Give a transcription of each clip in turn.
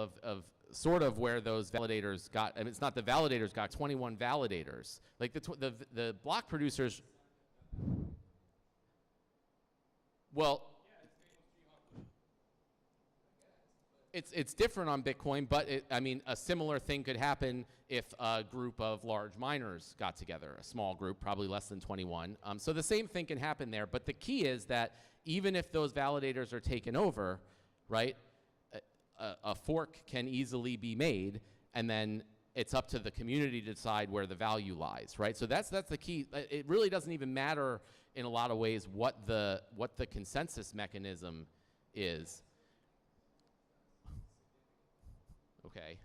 example of sort of where those validators got. I mean, it's not the validators got 21 validators. Like the block producers. Well, it's different on Bitcoin, but I mean, a similar thing could happen if a group of large miners got together, a small group, probably less than 21. So the same thing can happen there, but the key is that even if those validators are taken over, right, a fork can easily be made, and then it's up to the community to decide where the value lies, right? So that's the key. It really doesn't even matter in a lot of ways what the consensus mechanism is. Okay,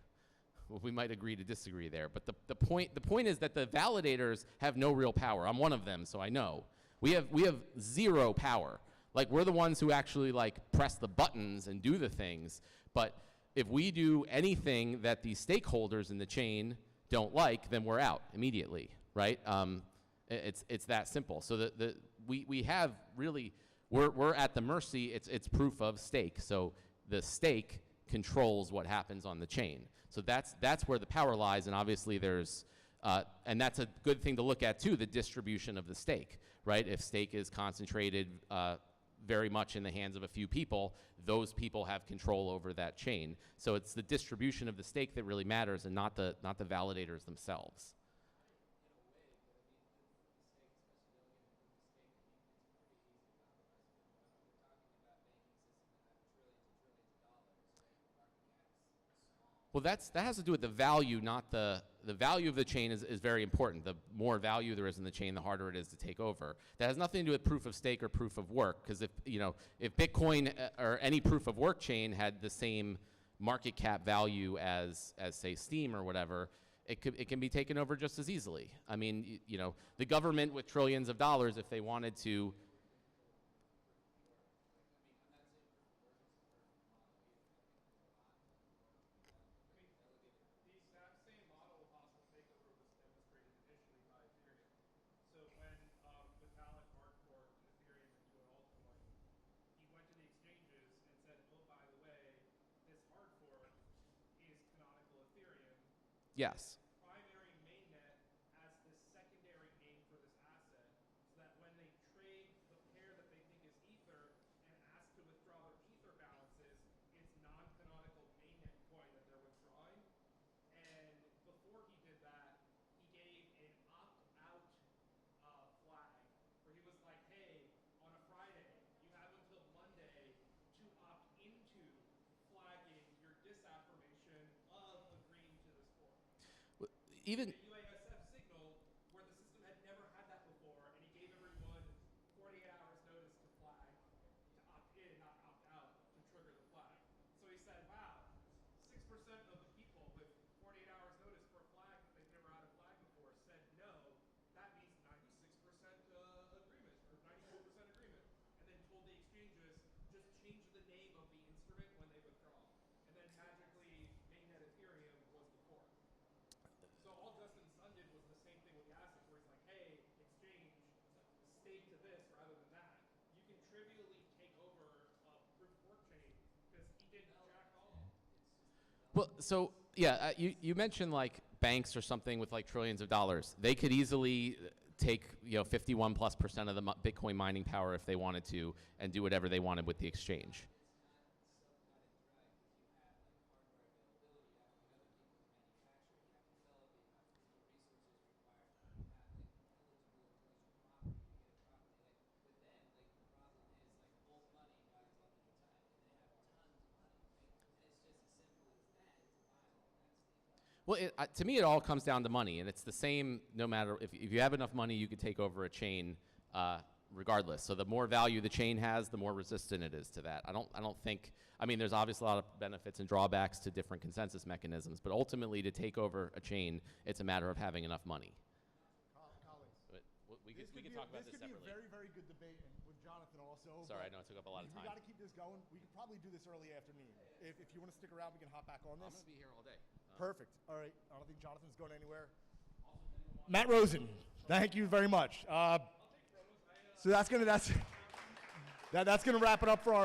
well, we might agree to disagree there, but the point is that the validators have no real power. I'm one of them, so I know. We have zero power. Like, we're the ones who actually like press the buttons and do the things, but if we do anything that the stakeholders in the chain don't like, then we're out immediately, right? It's that simple. So we have really, we're at the mercy. It's proof of stake. So the stake controls what happens on the chain. So that's where the power lies, and obviously there's, and that's a good thing to look at too, the distribution of the stake, right? If stake is concentrated very much in the hands of a few people, those people have control over that chain. So it's the distribution of the stake that really matters, and not the validators themselves. Well, that has to do with the value, not the value of the chain is very important. The more value there is in the chain, the harder it is to take over. That has nothing to do with proof of stake or proof of work, because if Bitcoin or any proof of work chain had the same market cap value as say Steem or whatever, it can be taken over just as easily. I mean, the government with trillions of dollars, if they wanted to. Yes. Primary mainnet as the secondary name for this asset, so that when they trade the pair that they think is Ether and ask to withdraw their Ether balances, it's non-canonical mainnet coin that they're withdrawing. And before he did that, he gave an opt-out flag where he was like, hey, on a Friday, you have until Monday to opt into flagging your disaffirmation of agreeing to this fork. Even UASF signal where the system had never had that before, and he gave everyone 48 hours notice to flag, to opt in, not opt out, to trigger the flag. So he said, wow, 6% of the people with 48 hours notice for a flag that they've never had a flag before said no. That means 96% agreement, or 94% agreement. And then told the exchanges, just change the name of the instrument when they withdraw. And then magically, mainnet Ethereum was the fork. So all Justin Sun did was the same thing with the assets, where he's like, hey, exchange, stake to this rather than that. You can trivially take over a proof of work chain because he didn't jack all. Well, so yeah, you mentioned like banks or something with like trillions of dollars. They could easily take 51+% of the Bitcoin mining power if they wanted to, and do whatever they wanted with the exchange. Well, to me, it all comes down to money, and it's the same no matter if you have enough money, you could take over a chain regardless. So the more value the chain has, the more resistant it is to that. I don't think. I mean, there's obviously a lot of benefits and drawbacks to different consensus mechanisms, but ultimately, to take over a chain, it's a matter of having enough money. Colleagues, we can talk about this separately. This could be a very, very good debate, and with Jonathan also. Sorry, I know it took up a lot of time. We got to keep this going. We could probably do this early afternoon. If you want to stick around, we can hop back on this. I'm going to be here all day. Perfect. All right. I don't think Jonathan's going anywhere. Matt Rosen, thank you very much. So that's gonna wrap it up for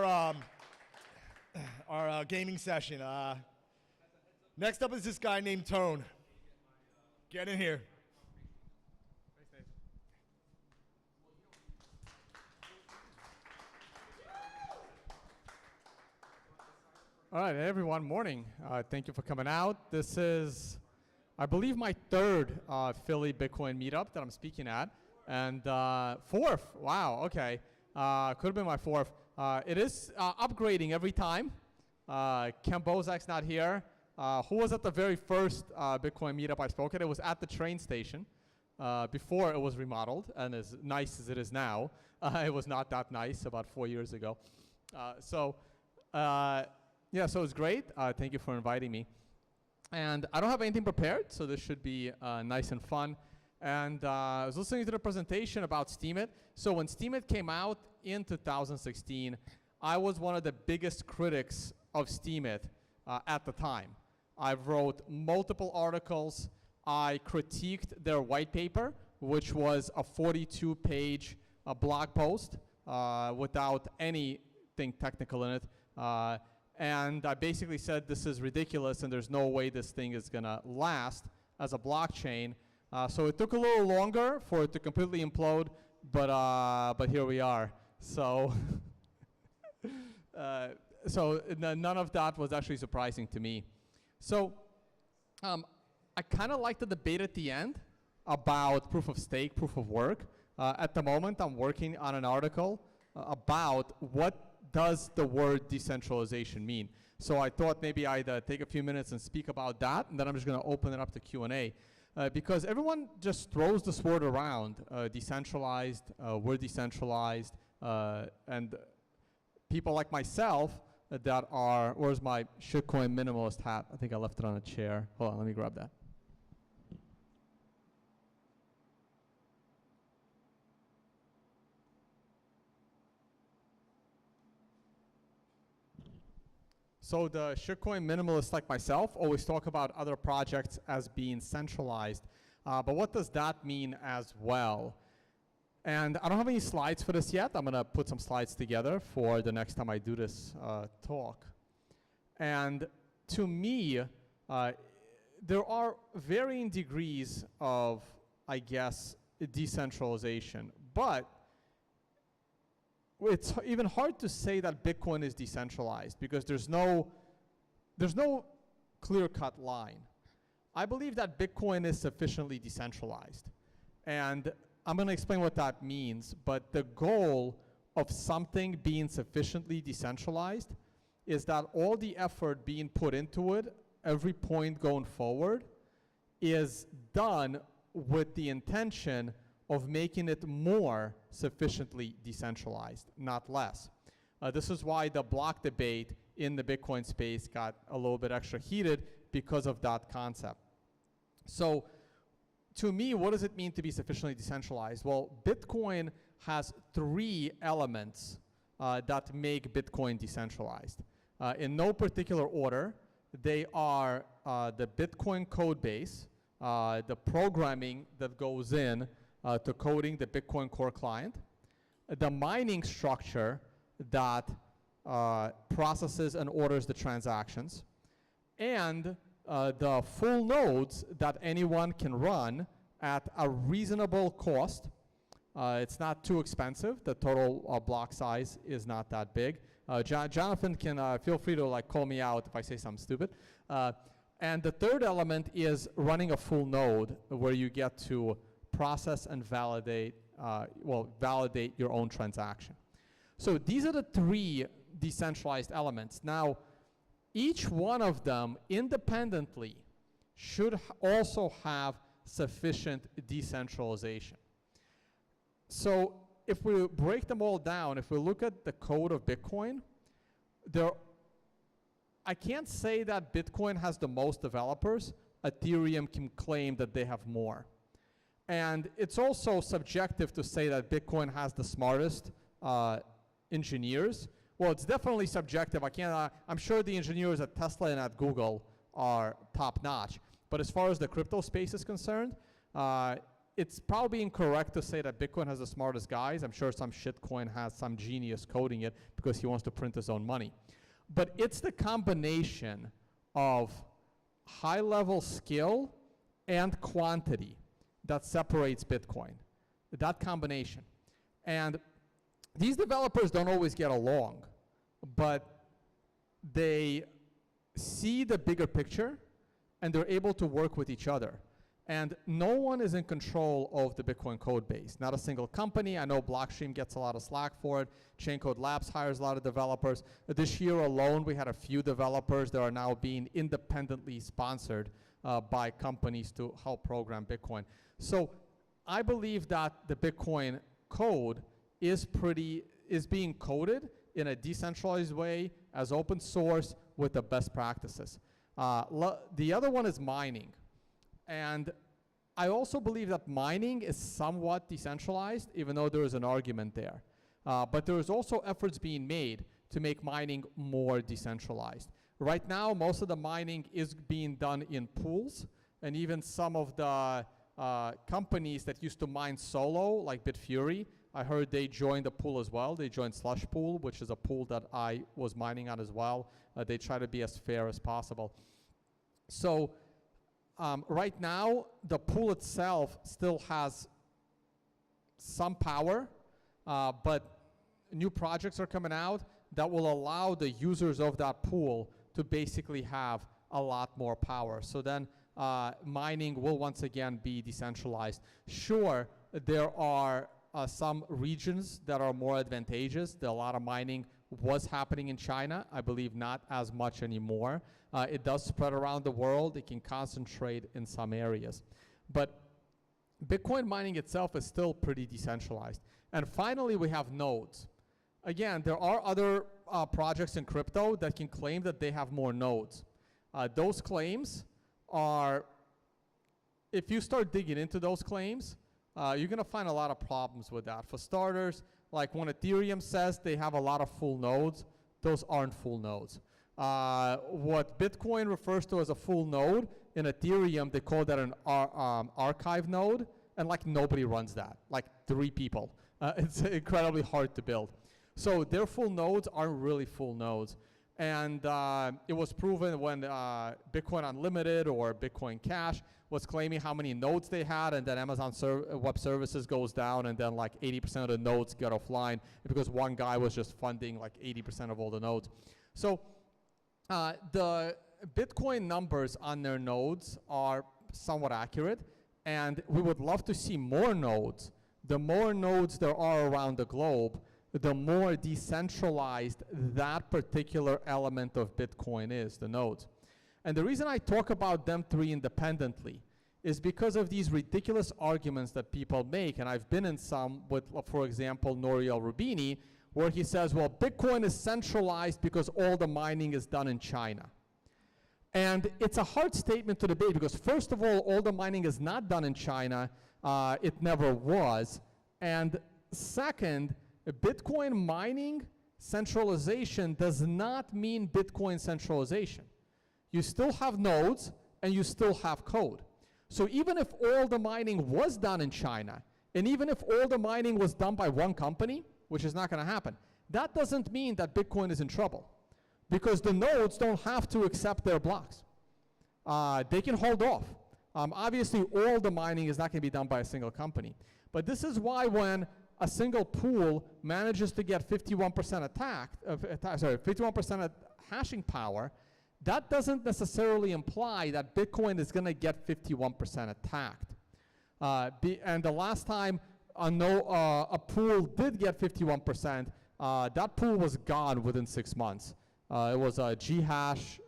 our gaming session. Next up is this guy named Tone. Get in here. All right, everyone, morning. Thank you for coming out. This is, I believe, my third Philly Bitcoin meetup that I'm speaking at. And fourth, wow, okay. Could have been my fourth. It is upgrading every time. Ken Bozak's not here. Who was at the very first Bitcoin meetup I spoke at? It was at the train station before it was remodeled, and as nice as it is now, it was not that nice about 4 years ago. Yeah, so it's great. Thank you for inviting me. And I don't have anything prepared, so this should be nice and fun. And I was listening to the presentation about Steemit. So when Steemit came out in 2016, I was one of the biggest critics of Steemit at the time. I wrote multiple articles. I critiqued their white paper, which was a 42-page blog post without anything technical in it. And I basically said this is ridiculous and there's no way this thing is gonna last as a blockchain. So it took a little longer for it to completely implode, but here we are. So, none of that was actually surprising to me. So I kind of like the debate at the end about proof of stake, proof of work. At the moment, I'm working on an article about what does the word decentralization mean. So I thought maybe I'd take a few minutes and speak about that, and then I'm just going to open it up to Q&A. Because everyone just throws this word around, decentralized, we're decentralized, and people like myself that are, where's my shitcoin minimalist hat? I think I left it on a chair. Hold on, let me grab that. So the shitcoin minimalists like myself always talk about other projects as being centralized. But what does that mean as well? And I don't have any slides for this yet. I'm going to put some slides together for the next time I do this talk. And to me, there are varying degrees of, I guess, decentralization. But it's even hard to say that Bitcoin is decentralized because there's no clear-cut line. I believe that Bitcoin is sufficiently decentralized. And I'm going to explain what that means, but the goal of something being sufficiently decentralized is that all the effort being put into it, every point going forward, is done with the intention of making it more sufficiently decentralized, not less. This is why the block debate in the Bitcoin space got a little bit extra heated because of that concept. So to me, what does it mean to be sufficiently decentralized? Well, Bitcoin has three elements that make Bitcoin decentralized. In no particular order, they are the Bitcoin code base, the programming that goes in to coding the Bitcoin core client, the mining structure that processes and orders the transactions, and the full nodes that anyone can run at a reasonable cost. It's not too expensive. The total block size is not that big. Jonathan can feel free to call me out if I say something stupid. And the third element is running a full node where you get to process and validate, validate your own transaction. So these are the three decentralized elements. Now, each one of them independently should also have sufficient decentralization. So if we break them all down, if we look at the code of Bitcoin, I can't say that Bitcoin has the most developers. Ethereum can claim that they have more. And it's also subjective to say that Bitcoin has the smartest engineers. Well, it's definitely subjective. I'm sure the engineers at Tesla and at Google are top notch. But as far as the crypto space is concerned, it's probably incorrect to say that Bitcoin has the smartest guys. I'm sure some shitcoin has some genius coding it because he wants to print his own money. But it's the combination of high-level skill and quantity that separates Bitcoin, that combination. And these developers don't always get along, but they see the bigger picture and they're able to work with each other. And no one is in control of the Bitcoin code base. Not a single company. I know Blockstream gets a lot of slack for it. Chaincode Labs hires a lot of developers. This year alone, we had a few developers that are now being independently sponsored by companies to help program Bitcoin. So I believe that the Bitcoin code is being coded in a decentralized way as open source with the best practices. The other one is mining. And I also believe that mining is somewhat decentralized, even though there is an argument there. But there is also efforts being made to make mining more decentralized. Right now, most of the mining is being done in pools, and even some of the companies that used to mine solo, like Bitfury, I heard they joined the pool as well. They joined Slush Pool, which is a pool that I was mining on as well. They try to be as fair as possible. So right now, the pool itself still has some power, but new projects are coming out that will allow the users of that pool to basically have a lot more power. So then mining will once again be decentralized. Sure, there are some regions that are more advantageous. A lot of mining was happening in China. I believe not as much anymore. It does spread around the world. It can concentrate in some areas. But Bitcoin mining itself is still pretty decentralized. And finally, we have nodes. Again, there are other projects in crypto that can claim that they have more nodes. Those claims are, if you start digging into those claims, you're going to find a lot of problems with that. For starters, like when Ethereum says they have a lot of full nodes, those aren't full nodes. What Bitcoin refers to as a full node, in Ethereum, they call that an archive node, and like nobody runs that, like 3 people. It's incredibly hard to build. So their full nodes aren't really full nodes. And it was proven when Bitcoin Unlimited or Bitcoin Cash was claiming how many nodes they had, and then Amazon Web Services goes down, and then like 80% of the nodes get offline because one guy was just funding like 80% of all the nodes. So the Bitcoin numbers on their nodes are somewhat accurate, and we would love to see more nodes. The more nodes there are around the globe, the more decentralized that particular element of Bitcoin is, the nodes. And the reason I talk about them 3 independently is because of these ridiculous arguments that people make, and I've been in some with, for example, Nouriel Roubini, where he says, well, Bitcoin is centralized because all the mining is done in China. And it's a hard statement to debate because, first of all the mining is not done in China. It never was. And second, Bitcoin mining centralization does not mean Bitcoin centralization. You still have nodes and you still have code. So even if all the mining was done in China, and even if all the mining was done by one company, which is not going to happen, that doesn't mean that Bitcoin is in trouble, because the nodes don't have to accept their blocks. They can hold off. Obviously, all the mining is not going to be done by a single company. But this is why when a single pool manages to get 51% 51% hashing power, that doesn't necessarily imply that Bitcoin is going to get 51% attacked. And the last time a pool did get 51%, that pool was gone within 6 months. It was ghash.io,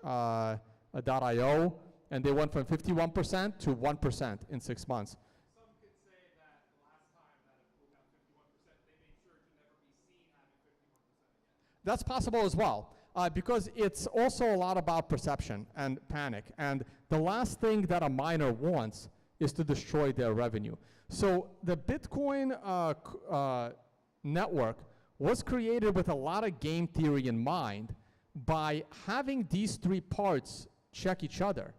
and they went from 51% to 1% in 6 months. Some could say that last time that a pool got 51%, they made sure to never be seen having 51% again. That's possible as well, because it's also a lot about perception and panic. And the last thing that a miner wants is to destroy their revenue. So the Bitcoin network was created with a lot of game theory in mind by having these 3 parts check each other.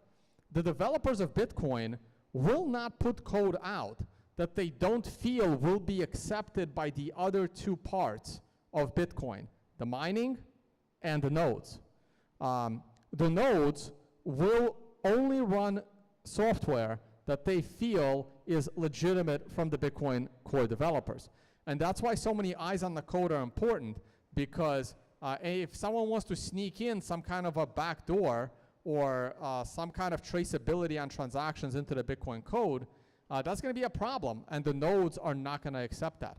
The developers of Bitcoin will not put code out that they don't feel will be accepted by the other 2 parts of Bitcoin, the mining and the nodes. The nodes will only run software that they feel is legitimate from the Bitcoin core developers. And that's why so many eyes on the code are important, because if someone wants to sneak in some kind of a backdoor or some kind of traceability on transactions into the Bitcoin code, that's going to be a problem, and the nodes are not going to accept that.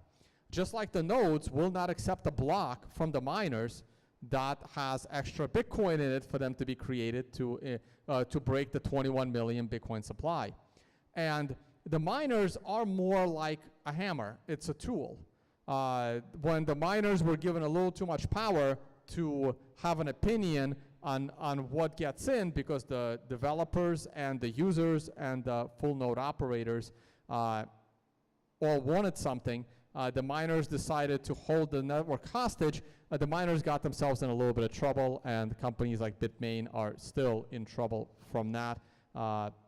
Just like the nodes will not accept a block from the miners that has extra Bitcoin in it for them to be created to break the 21 million Bitcoin supply. And the miners are more like a hammer. It's a tool. When the miners were given a little too much power to have an opinion on what gets in, because the developers and the users and the full node operators all wanted something, the miners decided to hold the network hostage. The miners got themselves in a little bit of trouble, and companies like Bitmain are still in trouble from that,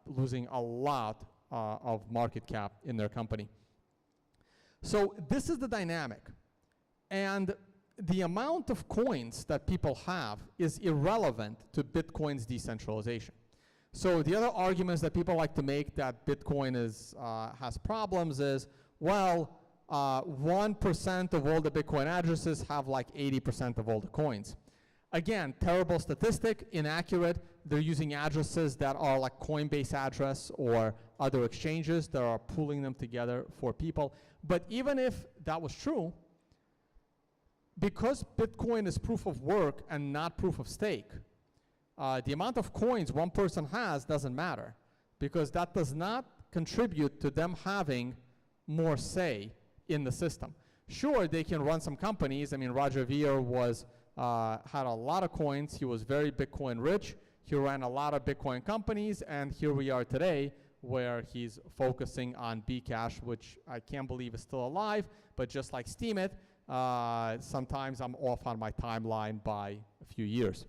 losing a lot of market cap in their company. So this is the dynamic. And the amount of coins that people have is irrelevant to Bitcoin's decentralization. So the other arguments that people like to make that Bitcoin has problems is, well, 1% of all the Bitcoin addresses have like 80% of all the coins. Again, terrible statistic, inaccurate. They're using addresses that are like Coinbase address or other exchanges that are pooling them together for people. But even if that was true, because Bitcoin is proof of work and not proof of stake, the amount of coins one person has doesn't matter, because that does not contribute to them having more say in the system. Sure, they can run some companies. I mean, Roger Ver had a lot of coins. He was very Bitcoin rich. He ran a lot of Bitcoin companies, and here we are today, where he's focusing on Bcash, which I can't believe is still alive, but just like Steemit, sometimes I'm off on my timeline by a few years.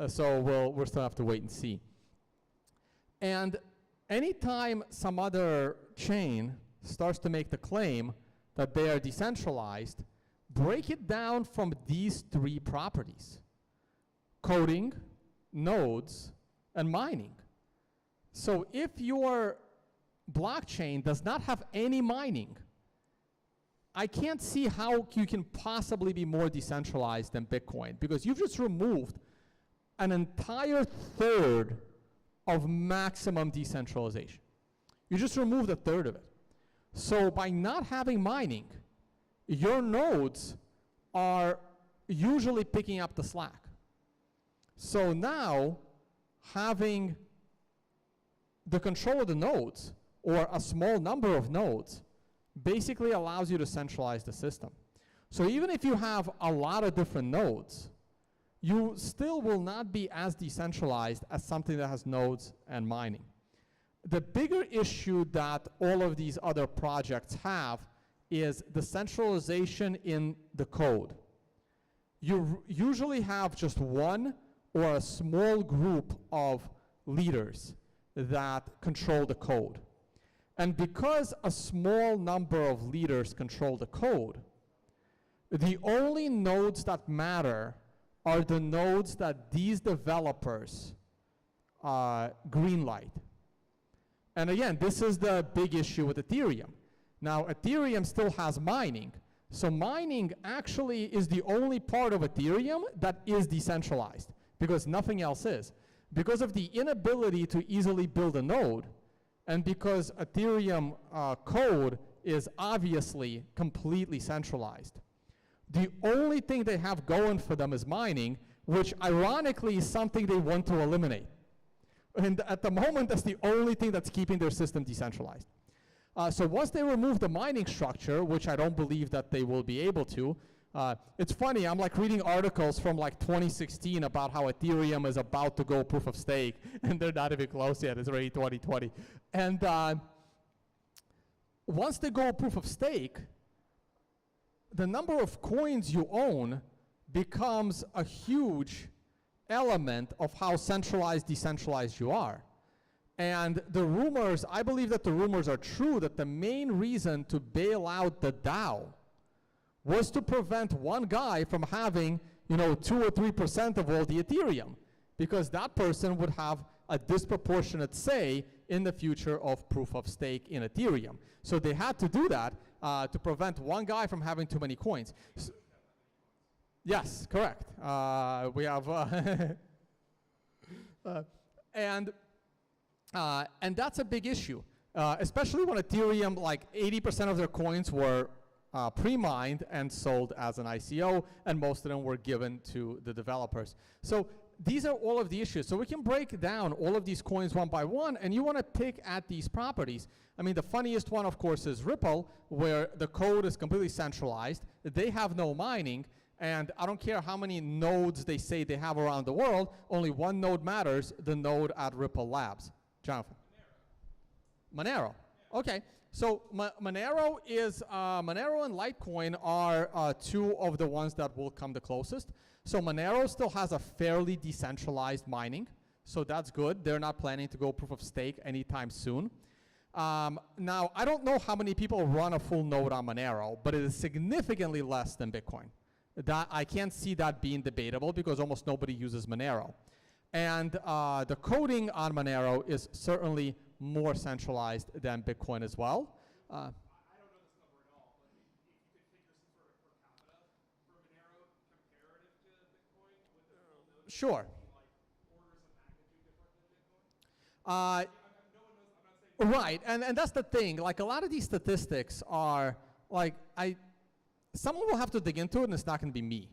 So we'll still have to wait and see. And anytime some other chain starts to make the claim that they are decentralized, break it down from these three properties: coding, nodes, and mining. So if your blockchain does not have any mining, I can't see how you can possibly be more decentralized than Bitcoin, because you've just removed an entire third of maximum decentralization. You just removed a third of it. So by not having mining, your nodes are usually picking up the slack. So now, having the control of the nodes, or a small number of nodes, basically allows you to centralize the system. So even if you have a lot of different nodes, you still will not be as decentralized as something that has nodes and mining. The bigger issue that all of these other projects have is the centralization in the code. You usually have just one or a small group of leaders that control the code. And because a small number of leaders control the code, the only nodes that matter are the nodes that these developers greenlight. And again, this is the big issue with Ethereum. Now, Ethereum still has mining. So mining actually is the only part of Ethereum that is decentralized, because nothing else is. Because of the inability to easily build a node, and because Ethereum code is obviously completely centralized, the only thing they have going for them is mining, which ironically is something they want to eliminate. And at the moment, that's the only thing that's keeping their system decentralized. So once they remove the mining structure, which I don't believe that they will be able to, it's funny, I'm like reading articles from like 2016 about how Ethereum is about to go proof of stake, and they're not even close yet, it's already 2020. And once they go proof of stake, the number of coins you own becomes a huge element of how centralized, decentralized you are. And the rumors, I believe that the rumors are true, that the main reason to bail out the DAO was to prevent one guy from having, 2 or 3% of all the Ethereum, because that person would have a disproportionate say in the future of proof of stake in Ethereum. So they had to do that to prevent one guy from having too many coins. Yes, correct. We have, and that's a big issue, especially when Ethereum, like 80% of their coins were pre-mined and sold as an ICO, and most of them were given to the developers. So these are all of the issues. So we can break down all of these coins one by one, and you want to pick at these properties. I mean, the funniest one, of course, is Ripple, where the code is completely centralized. They have no mining, and I don't care how many nodes they say they have around the world, only one node matters, the node at Ripple Labs. Jonathan? Monero. Okay. So Monero and Litecoin are two of the ones that will come the closest. So Monero still has a fairly decentralized mining, so that's good. They're not planning to go proof of stake anytime soon. Now, I don't know how many people run a full node on Monero, but it is significantly less than Bitcoin. That I can't see that being debatable because almost nobody uses Monero. And the coding on Monero is certainly more centralized than Bitcoin as well. I don't know this number at all, but if you could figure some sort of per capita for Monero comparative to Bitcoin with the full node, Sure. like orders of magnitude different than Bitcoin. No one knows. I'm not saying. Right, and that's the thing. Like a lot of these statistics are like someone will have to dig into it, and it's not going to be me.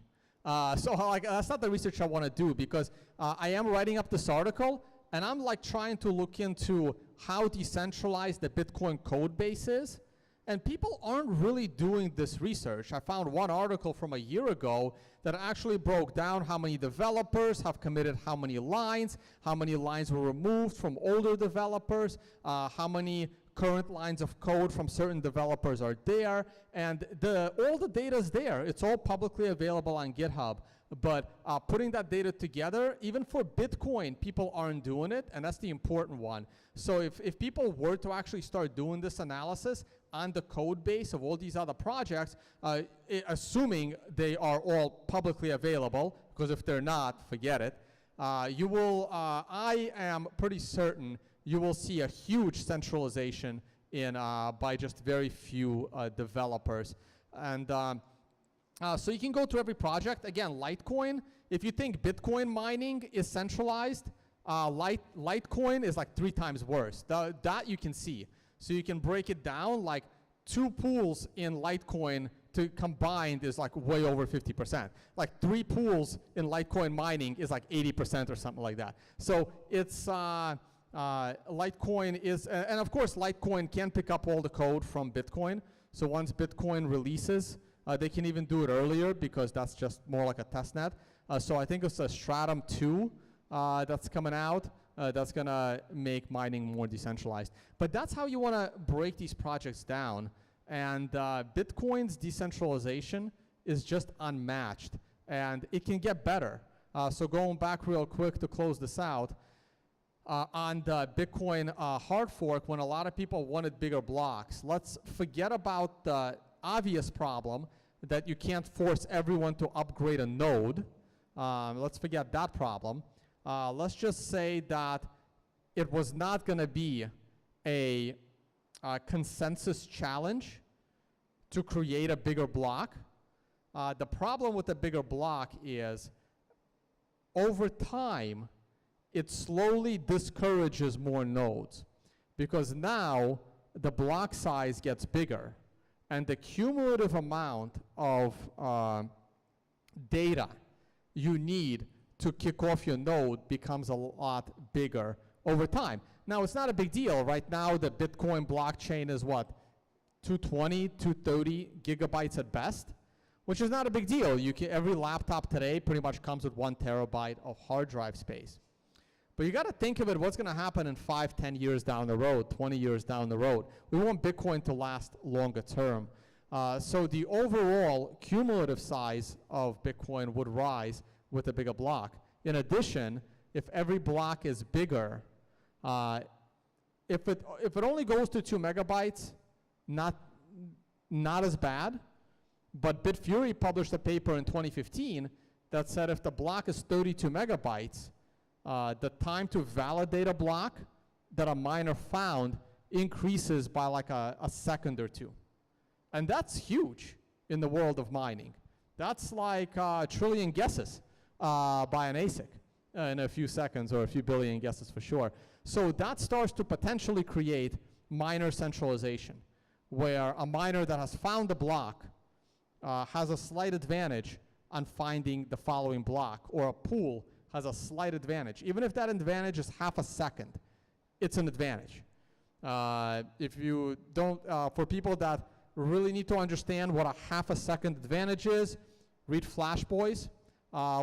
So like that's not the research I want to do because I am writing up this article, and I'm like trying to look into how decentralized the Bitcoin code base is. And people aren't really doing this research. I found one article from a year ago that actually broke down how many developers have committed how many lines were removed from older developers, how many current lines of code from certain developers are there, and all the data is there. It's all publicly available on GitHub. But putting that data together, even for Bitcoin, people aren't doing it, and that's the important one. So if people were to actually start doing this analysis on the code base of all these other projects, assuming they are all publicly available, because if they're not, forget it, you will, I am pretty certain you will see a huge centralization in by just very few developers. And so you can go to every project. Again, Litecoin, if you think Bitcoin mining is centralized, Litecoin is like 3 times worse. That you can see. So you can break it down, like 2 pools in Litecoin combined is like way over 50%. Like 3 pools in Litecoin mining is like 80% or something like that. So it's, Litecoin is, and of course Litecoin can pick up all the code from Bitcoin. So once Bitcoin releases, they can even do it earlier because that's just more like a test net. So I think it's a Stratum 2 that's coming out that's gonna make mining more decentralized. But that's how you wanna break these projects down. And Bitcoin's decentralization is just unmatched, and it can get better. So going back real quick to close this out, on the Bitcoin hard fork, when a lot of people wanted bigger blocks, let's forget about the obvious problem that you can't force everyone to upgrade a node. Let's forget that problem. Let's just say that it was not going to be a consensus challenge to create a bigger block. The problem with the bigger block is over time, it slowly discourages more nodes because now the block size gets bigger and the cumulative amount of data you need to kick off your node becomes a lot bigger over time. Now, it's not a big deal. Right now, the Bitcoin blockchain is what, 220, 230 gigabytes at best, which is not a big deal. Every laptop today pretty much comes with 1 terabyte of hard drive space. But you got to think of it, what's going to happen in 5, 10 years down the road, 20 years down the road. We want Bitcoin to last longer term. So the overall cumulative size of Bitcoin would rise with a bigger block. In addition, if every block is bigger, if it only goes to 2 megabytes, not as bad. But Bitfury published a paper in 2015 that said if the block is 32 megabytes, the time to validate a block that a miner found increases by like a second or two. And that's huge in the world of mining. That's like a trillion guesses by an ASIC in a few seconds, or a few billion guesses for sure. So that starts to potentially create miner centralization, where a miner that has found a block has a slight advantage on finding the following block, or a pool has a slight advantage. Even if that advantage is half a second, it's an advantage. If you don't, for people that really need to understand what a half a second advantage is, read Flash Boys,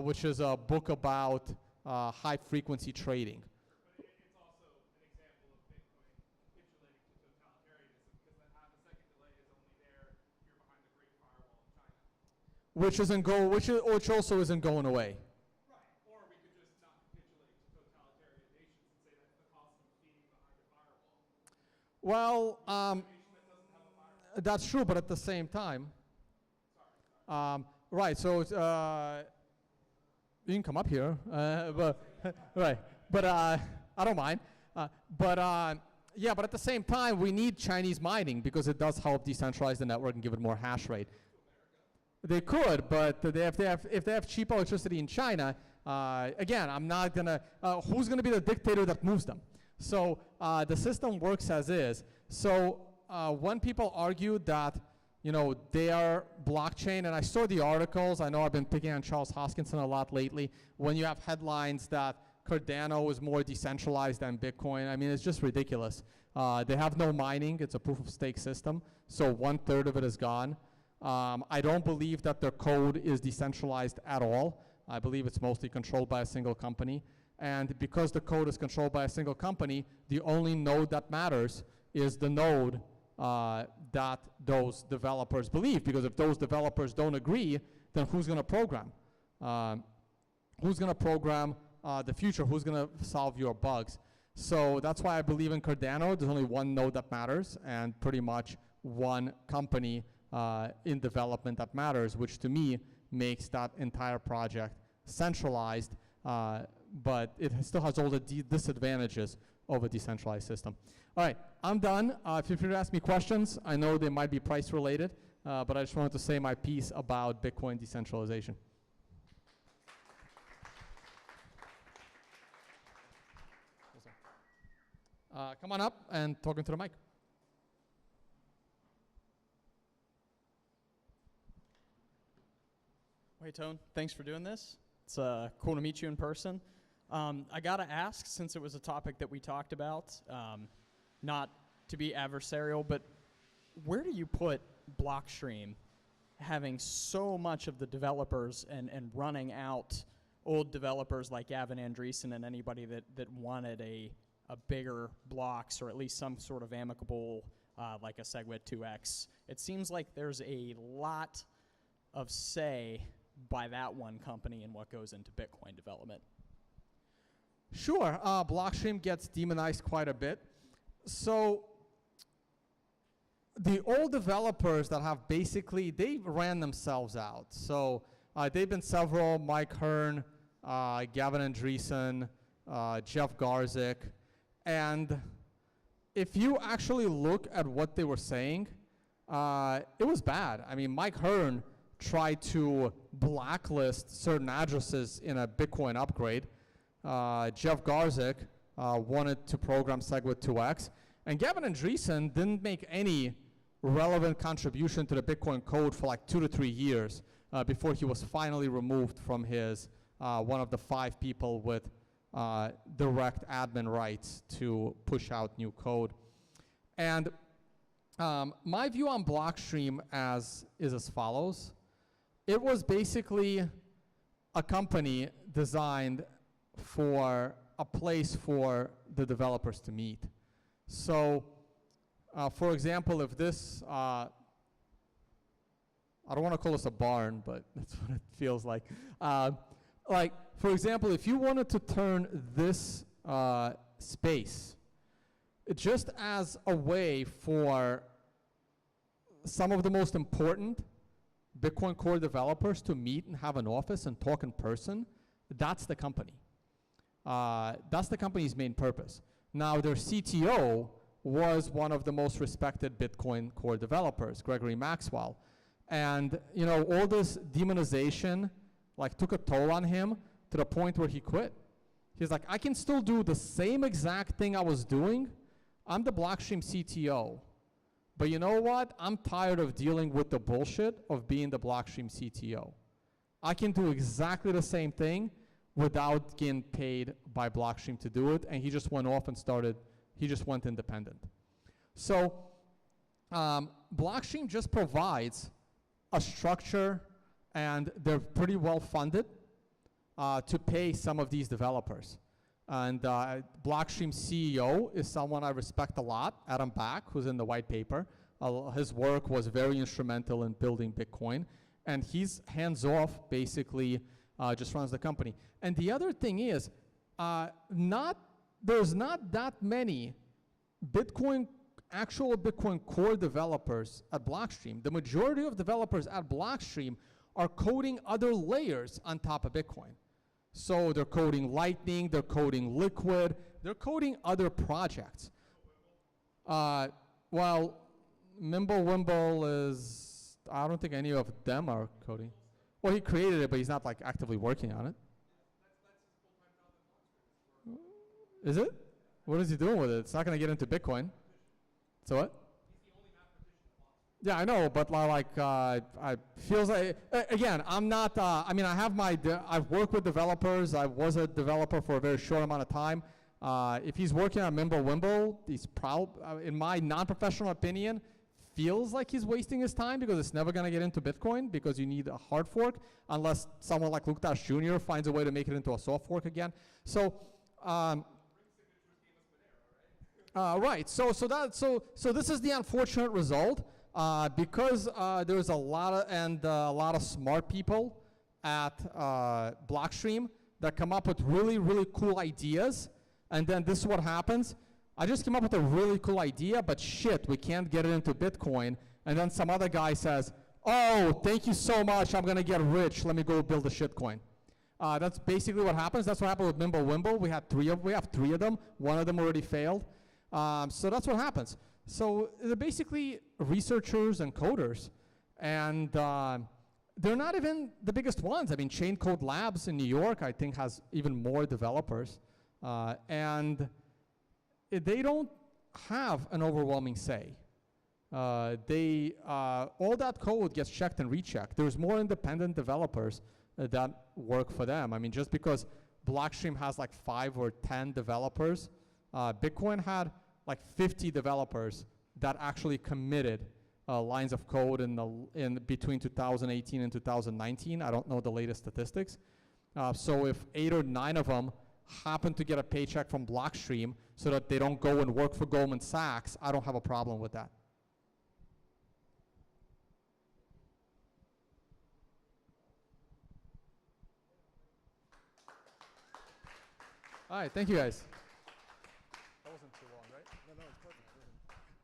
which is a book about high frequency trading. But it's also an example of Bitcoin capitulating to totalitarianism, because that half a second delay is only there if you're behind the Great Firewall of China. Which also isn't going away. Right. Or we could just not capitulate to totalitarian nations and say that's the cost of feeding behind a firewall. Well, A nation that doesn't have a firewall. that's true, but at the same time, right, so it's, you can come up here, but right, but I don't mind. Yeah, but at the same time, we need Chinese mining because it does help decentralize the network and give it more hash rate. They could, but if they have cheap electricity in China, again, I'm not gonna. Who's gonna be the dictator that moves them? So the system works as is. So when people argue that, you know, their blockchain, and I saw the articles, I know I've been picking on Charles Hoskinson a lot lately, when you have headlines that Cardano is more decentralized than Bitcoin, I mean, it's just ridiculous. They have no mining, it's a proof of stake system, so 1/3 of it is gone. I don't believe that their code is decentralized at all. I believe it's mostly controlled by a single company. And because the code is controlled by a single company, the only node that matters is the node that those developers believe, because if those developers don't agree, then who's going to program? Who's going to program the future? Who's going to solve your bugs? So that's why I believe in Cardano. There's only one node that matters, and pretty much one company in development that matters, which to me makes that entire project centralized, but it still has all the disadvantages of a decentralized system. All right, I'm done. Feel free to ask me questions. I know they might be price related, but I just wanted to say my piece about Bitcoin decentralization. Come on up and talk into the mic. Hey, Tone, thanks for doing this. It's cool to meet you in person. I gotta ask, since it was a topic that we talked about, not to be adversarial, but where do you put Blockstream having so much of the developers and running out old developers like Gavin Andreessen and anybody that wanted a bigger blocks, or at least some sort of amicable, like a SegWit 2x? It seems like there's a lot of say by that one company in what goes into Bitcoin development. Sure, Blockstream gets demonized quite a bit. So the old developers that have basically, they ran themselves out. So they've been several: Mike Hearn, Gavin Andreessen, Jeff Garzik. And if you actually look at what they were saying, it was bad. I mean, Mike Hearn tried to blacklist certain addresses in a Bitcoin upgrade. Jeff Garzik wanted to program SegWit 2x. And Gavin Andreessen didn't make any relevant contribution to the Bitcoin code for like 2 to 3 years before he was finally removed from his, one of the 5 people with direct admin rights to push out new code. And my view on Blockstream is as follows. It was basically a company designed for a place for the developers to meet. So, for example, if this, I don't want to call this a barn, but that's what it feels like. Like, for example, if you wanted to turn this space just as a way for some of the most important Bitcoin Core developers to meet and have an office and talk in person, that's the company. That's the company's main purpose. Now, their CTO was one of the most respected Bitcoin core developers, Gregory Maxwell. And you know, all this demonization like took a toll on him to the point where he quit. He's like, I can still do the same exact thing I was doing. I'm the Blockstream CTO. But you know what? I'm tired of dealing with the bullshit of being the Blockstream CTO. I can do exactly the same thing without getting paid by Blockstream to do it. And he just went off and he just went independent. So Blockstream just provides a structure, and they're pretty well funded to pay some of these developers. And Blockstream CEO is someone I respect a lot, Adam Back, who's in the white paper. His work was very instrumental in building Bitcoin. And he's hands-off, basically, just runs the company. And the other thing is, there's not that many actual Bitcoin core developers at Blockstream. The majority of developers at Blockstream are coding other layers on top of Bitcoin. So they're coding Lightning, they're coding Liquid, they're coding other projects. Well, Mimblewimble is, I don't think any of them are coding. Well, he created it, but he's not like actively working on it. Is it? What is he doing with it? It's not going to get into Bitcoin. So what? Yeah, I know, but I feels like, again, I'm not, I mean, I've worked with developers. I was a developer for a very short amount of time. If he's working on Mimblewimble, he's in my non-professional opinion, feels like he's wasting his time because it's never going to get into Bitcoin because you need a hard fork unless someone like Luke Dash Jr. finds a way to make it into a soft fork again. So, right. So this is the unfortunate result. Because there's a lot of smart people at Blockstream that come up with really, really cool ideas, and then this is what happens. I just came up with a really cool idea, but shit, we can't get it into Bitcoin, and then some other guy says, oh, thank you so much, I'm gonna get rich, let me go build a shitcoin. That's basically what happens. That's what happened with Mimblewimble. We have three of them. One of them already failed. So that's what happens. So they're basically researchers and coders, and they're not even the biggest ones. I mean, Chain Code Labs in New York, I think, has even more developers, and they don't have an overwhelming say. All that code gets checked and rechecked. There's more independent developers that work for them. I mean, just because Blockstream has like 5 or 10 developers, Bitcoin had like 50 developers that actually committed lines of code in between 2018 and 2019. I don't know the latest statistics. So if 8 or 9 of them happen to get a paycheck from Blockstream so that they don't go and work for Goldman Sachs, I don't have a problem with that. All right, thank you guys. That wasn't too long, right? No, it's perfect.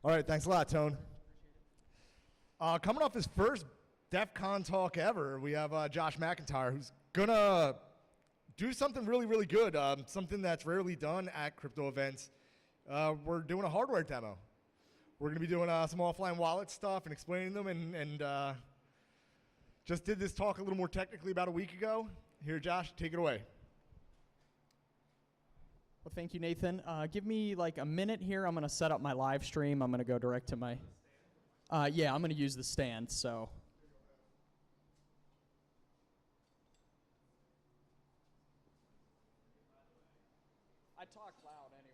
All right, thanks a lot, Tone. Coming off his first DEF CON talk ever, we have Josh McIntyre, who's gonna do something really, really good, something that's rarely done at crypto events. We're doing a hardware demo. We're gonna be doing some offline wallet stuff and explaining them, and just did this talk a little more technically about a week ago. Here, Josh, take it away. Well, thank you, Nathan. Give me like a minute here. I'm going to set up my live stream. I'm going to go direct to my... yeah, I'm going to use the stand, so... I talk loud anyway.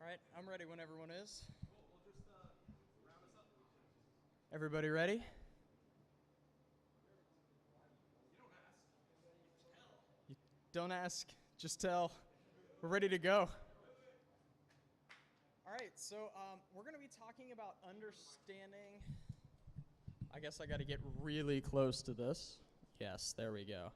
All right, I'm ready when everyone is. Everybody ready? You don't ask, just tell. We're ready to go. All right, so we're going to be talking about understanding. I guess I got to get really close to this. Yes, there we go.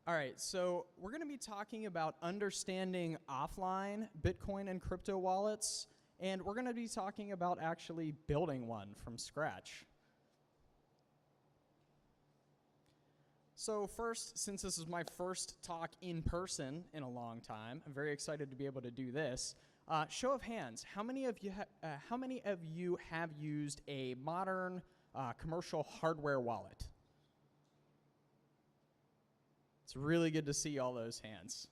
All right, so we're going to be talking about understanding offline Bitcoin and crypto wallets, and we're going to be talking about actually building one from scratch. So first, since this is my first talk in person in a long time, I'm very excited to be able to do this. Show of hands, how many of you have used a modern commercial hardware wallet? It's really good to see all those hands.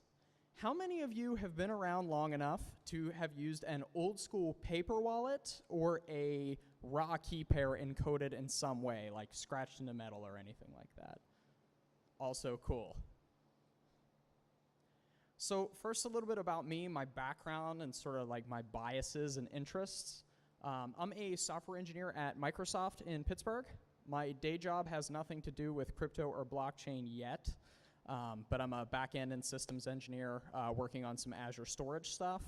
How many of you have been around long enough to have used an old school paper wallet or a raw key pair encoded in some way, like scratched into metal or anything like that? Also cool. So first, a little bit about me, my background, and sort of like my biases and interests. I'm a software engineer at Microsoft in Pittsburgh. My day job has nothing to do with crypto or blockchain yet. But I'm a back-end and systems engineer working on some Azure storage stuff.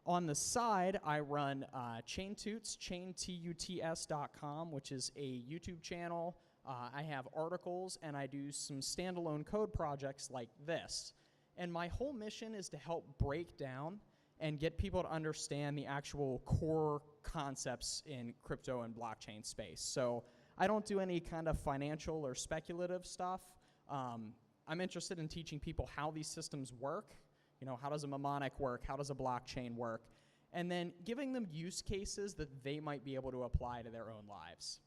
On the side, I run ChainTuts, chaintuts.com, which is a YouTube channel. I have articles, and I do some standalone code projects like this. And my whole mission is to help break down and get people to understand the actual core concepts in crypto and blockchain space. So I don't do any kind of financial or speculative stuff. I'm interested in teaching people how these systems work. You know, how does a mnemonic work? How does a blockchain work? And then giving them use cases that they might be able to apply to their own lives.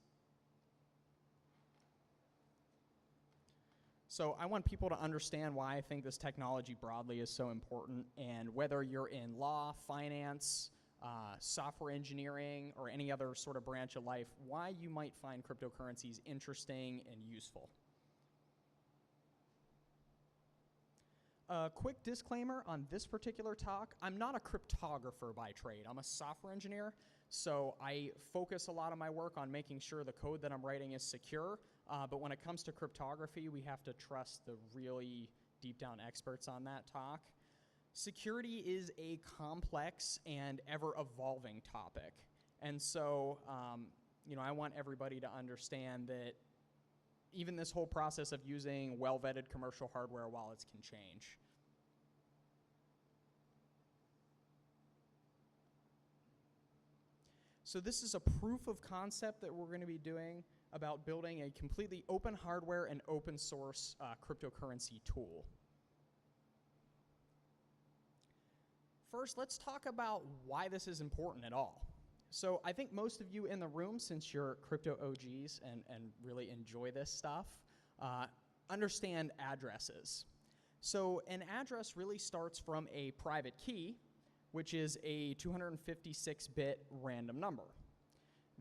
So I want people to understand why I think this technology broadly is so important, and whether you're in law, finance, software engineering, or any other sort of branch of life, why you might find cryptocurrencies interesting and useful. A quick disclaimer on this particular talk, I'm not a cryptographer by trade. I'm a software engineer, so I focus a lot of my work on making sure the code that I'm writing is secure, but when it comes to cryptography, we have to trust the really deep down experts on that talk. Security is a complex and ever-evolving topic, and so you know, I want everybody to understand that even this whole process of using well-vetted commercial hardware wallets can change. So this is a proof of concept that we're going to be doing about building a completely open hardware and open source cryptocurrency tool. First, let's talk about why this is important at all. So I think most of you in the room, since you're crypto OGs and really enjoy this stuff, understand addresses. So an address really starts from a private key, which is a 256-bit random number.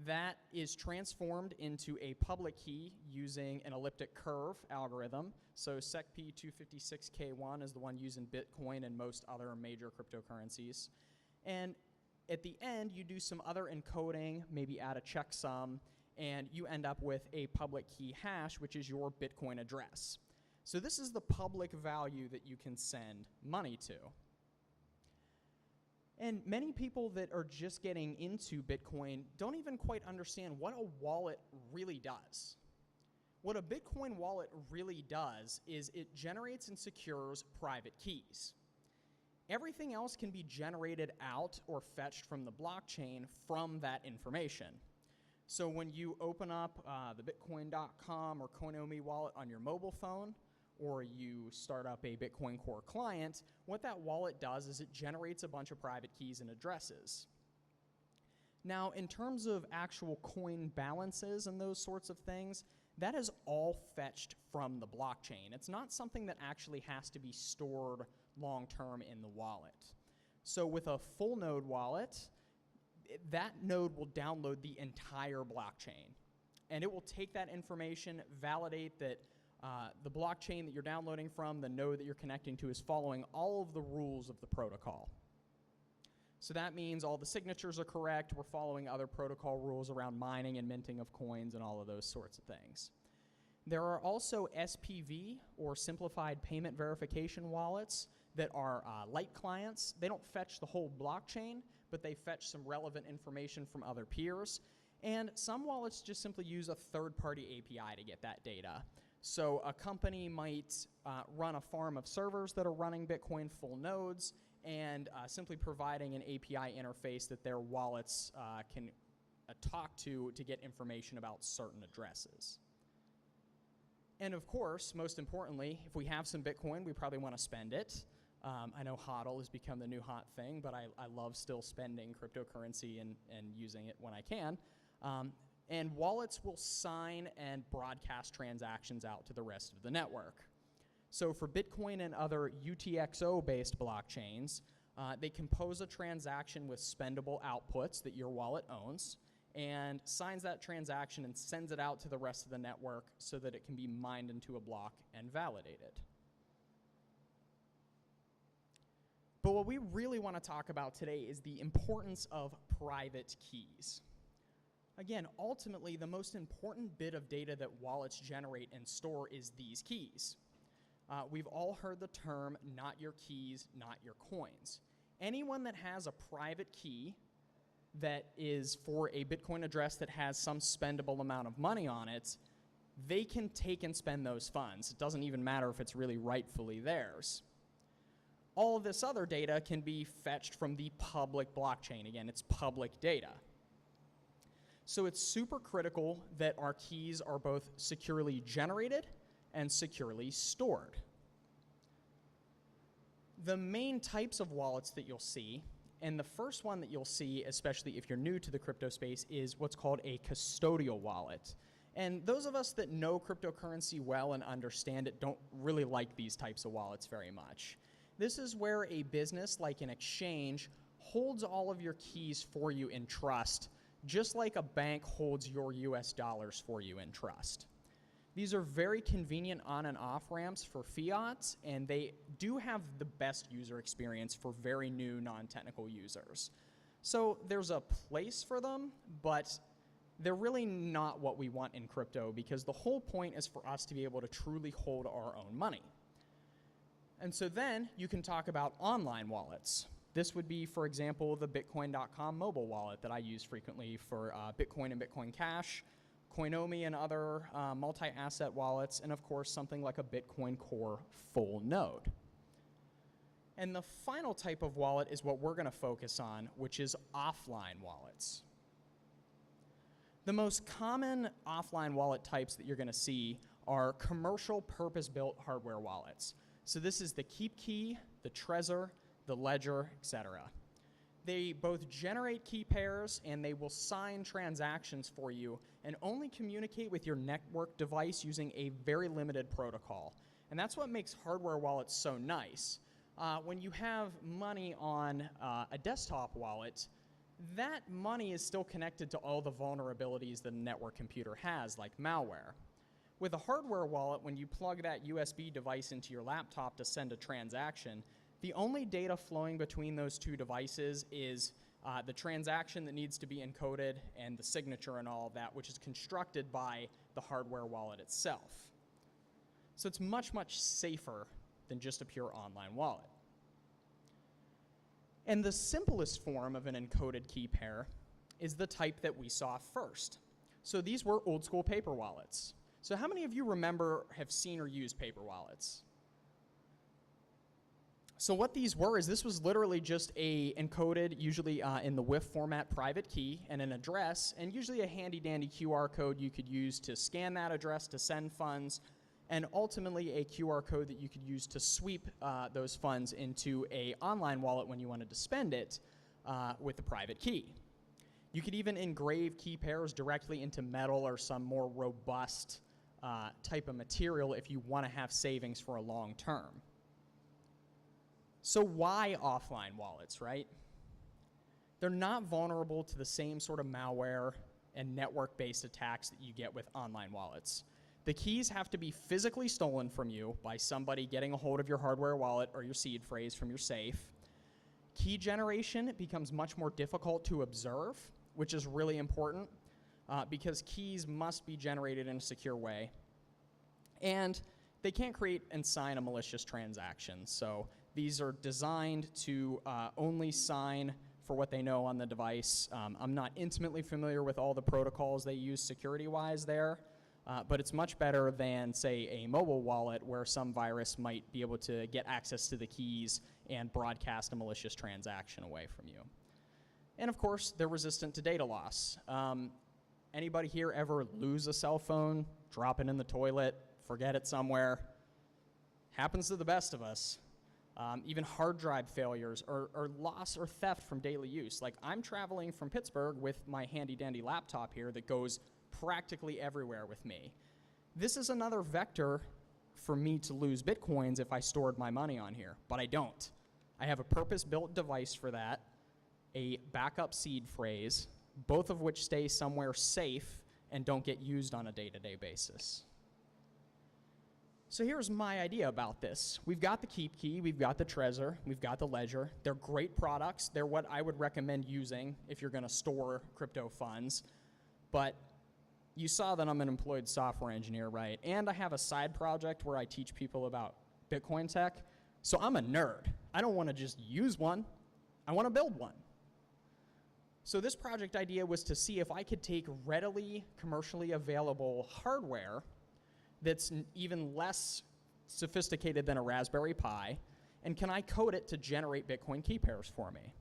That is transformed into a public key using an elliptic curve algorithm. So SecP256K1 is the one used in Bitcoin and most other major cryptocurrencies. And at the end, you do some other encoding, maybe add a checksum, and you end up with a public key hash, which is your Bitcoin address. So this is the public value that you can send money to. And many people that are just getting into Bitcoin don't even quite understand what a wallet really does. What a Bitcoin wallet really does is it generates and secures private keys. Everything else can be generated out or fetched from the blockchain from that information. So when you open up the Bitcoin.com or Koinomi wallet on your mobile phone, or you start up a Bitcoin Core client, what that wallet does is it generates a bunch of private keys and addresses. Now, in terms of actual coin balances and those sorts of things, that is all fetched from the blockchain. It's not something that actually has to be stored long-term in the wallet. So with a full node wallet, that node will download the entire blockchain. And it will take that information, validate that the blockchain that you're downloading from, the node that you're connecting to, is following all of the rules of the protocol. So that means all the signatures are correct. We're following other protocol rules around mining and minting of coins and all of those sorts of things. There are also SPV, or Simplified Payment Verification wallets, that are light clients. They don't fetch the whole blockchain, but they fetch some relevant information from other peers. And some wallets just simply use a third-party API to get that data. So a company might run a farm of servers that are running Bitcoin full nodes, and simply providing an API interface that their wallets can talk to get information about certain addresses. And of course, most importantly, if we have some Bitcoin, we probably want to spend it. I know HODL has become the new hot thing, but I love still spending cryptocurrency and using it when I can. And wallets will sign and broadcast transactions out to the rest of the network. So for Bitcoin and other UTXO-based blockchains, they compose a transaction with spendable outputs that your wallet owns, and signs that transaction and sends it out to the rest of the network so that it can be mined into a block and validated. But what we really want to talk about today is the importance of private keys. Again, ultimately, the most important bit of data that wallets generate and store is these keys. We've all heard the term, not your keys, not your coins. Anyone that has a private key that is for a Bitcoin address that has some spendable amount of money on it, they can take and spend those funds. It doesn't even matter if it's really rightfully theirs. All of this other data can be fetched from the public blockchain. Again, it's public data. So it's super critical that our keys are both securely generated and securely stored. The main types of wallets that you'll see, and the first one that you'll see, especially if you're new to the crypto space, is what's called a custodial wallet. And those of us that know cryptocurrency well and understand it don't really like these types of wallets very much. This is where a business like an exchange holds all of your keys for you in trust, just like a bank holds your US dollars for you in trust. These are very convenient on and off ramps for fiat, and they do have the best user experience for very new non-technical users. So there's a place for them, but they're really not what we want in crypto, because the whole point is for us to be able to truly hold our own money. And so then you can talk about online wallets. This would be, for example, the Bitcoin.com mobile wallet that I use frequently for Bitcoin and Bitcoin Cash, Coinomi and other multi-asset wallets, and of course something like a Bitcoin Core full node. And the final type of wallet is what we're going to focus on, which is offline wallets. The most common offline wallet types that you're going to see are commercial purpose-built hardware wallets. So this is the KeepKey, the Trezor, the Ledger, etc. They both generate key pairs, and they will sign transactions for you and only communicate with your network device using a very limited protocol. And that's what makes hardware wallets so nice. When you have money on a desktop wallet, that money is still connected to all the vulnerabilities that a network computer has, like malware. With a hardware wallet, when you plug that USB device into your laptop to send a transaction, the only data flowing between those two devices is the transaction that needs to be encoded and the signature and all of that, which is constructed by the hardware wallet itself. So it's much, much safer than just a pure online wallet. And the simplest form of an encoded key pair is the type that we saw first. So these were old school paper wallets. So how many of you remember, have seen or used paper wallets? So what these were is this was literally just a encoded, usually in the WIF format, private key and an address, and usually a handy dandy QR code you could use to scan that address to send funds, and ultimately a QR code that you could use to sweep those funds into an online wallet when you wanted to spend it with the private key. You could even engrave key pairs directly into metal or some more robust type of material if you want to have savings for a long term. So why offline wallets, right? They're not vulnerable to the same sort of malware and network-based attacks that you get with online wallets. The keys have to be physically stolen from you by somebody getting a hold of your hardware wallet or your seed phrase from your safe. Key generation becomes much more difficult to observe, which is really important because keys must be generated in a secure way. And they can't create and sign a malicious transaction. So these are designed to only sign for what they know on the device. I'm not intimately familiar with all the protocols they use security-wise there, but it's much better than, say, a mobile wallet where some virus might be able to get access to the keys and broadcast a malicious transaction away from you. And of course, they're resistant to data loss. Anybody here ever lose a cell phone, drop it in the toilet, forget it somewhere? Happens to the best of us. Even hard drive failures or loss or theft from daily use. Like, I'm traveling from Pittsburgh with my handy dandy laptop here that goes practically everywhere with me. This is another vector for me to lose Bitcoins if I stored my money on here, but I don't. I have a purpose-built device for that, a backup seed phrase, both of which stay somewhere safe and don't get used on a day-to-day basis. So here's my idea about this. We've got the KeepKey, we've got the Trezor, we've got the Ledger. They're great products. They're what I would recommend using if you're going to store crypto funds. But you saw that I'm an employed software engineer, right? And I have a side project where I teach people about Bitcoin tech. So I'm a nerd. I don't want to just use one. I want to build one. So this project idea was to see if I could take readily commercially available hardware that's even less sophisticated than a Raspberry Pi, and can I code it to generate Bitcoin key pairs for me?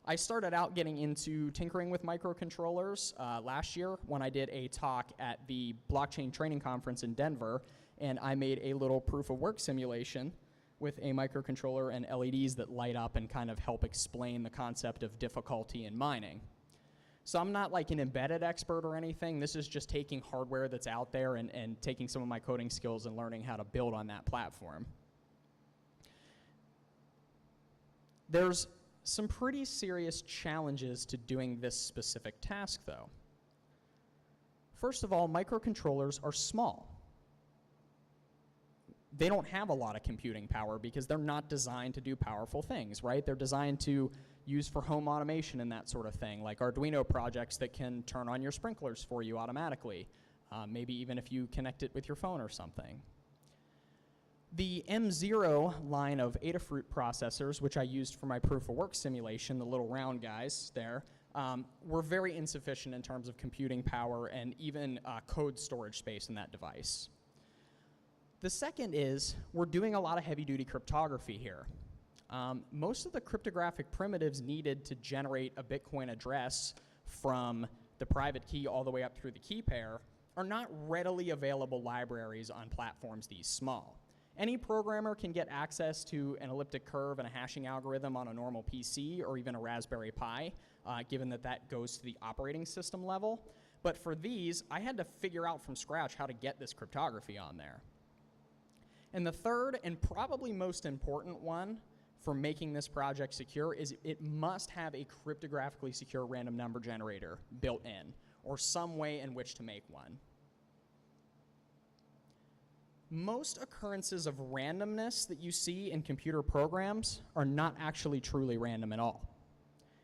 I started out getting into tinkering with microcontrollers last year when I did a talk at the blockchain training conference in Denver, and I made a little proof of work simulation with a microcontroller and LEDs that light up and kind of help explain the concept of difficulty in mining. So I'm not like an embedded expert or anything. This is just taking hardware that's out there and taking some of my coding skills and learning how to build on that platform. There's some pretty serious challenges to doing this specific task, though. First of all, microcontrollers are small. They don't have a lot of computing power because they're not designed to do powerful things, right? They're designed to use for home automation and that sort of thing, like Arduino projects that can turn on your sprinklers for you automatically, maybe even if you connect it with your phone or something. The M0 line of Adafruit processors, which I used for my proof of work simulation, the little round guys there, were very insufficient in terms of computing power and even code storage space in that device. The second is we're doing a lot of heavy-duty cryptography here. Most of the cryptographic primitives needed to generate a Bitcoin address from the private key all the way up through the key pair are not readily available libraries on platforms these small. Any programmer can get access to an elliptic curve and a hashing algorithm on a normal PC or even a Raspberry Pi, given that that goes to the operating system level. But for these, I had to figure out from scratch how to get this cryptography on there. And the third and probably most important one for making this project secure is it must have a cryptographically secure random number generator built in, or some way in which to make one. Most occurrences of randomness that you see in computer programs are not actually truly random at all.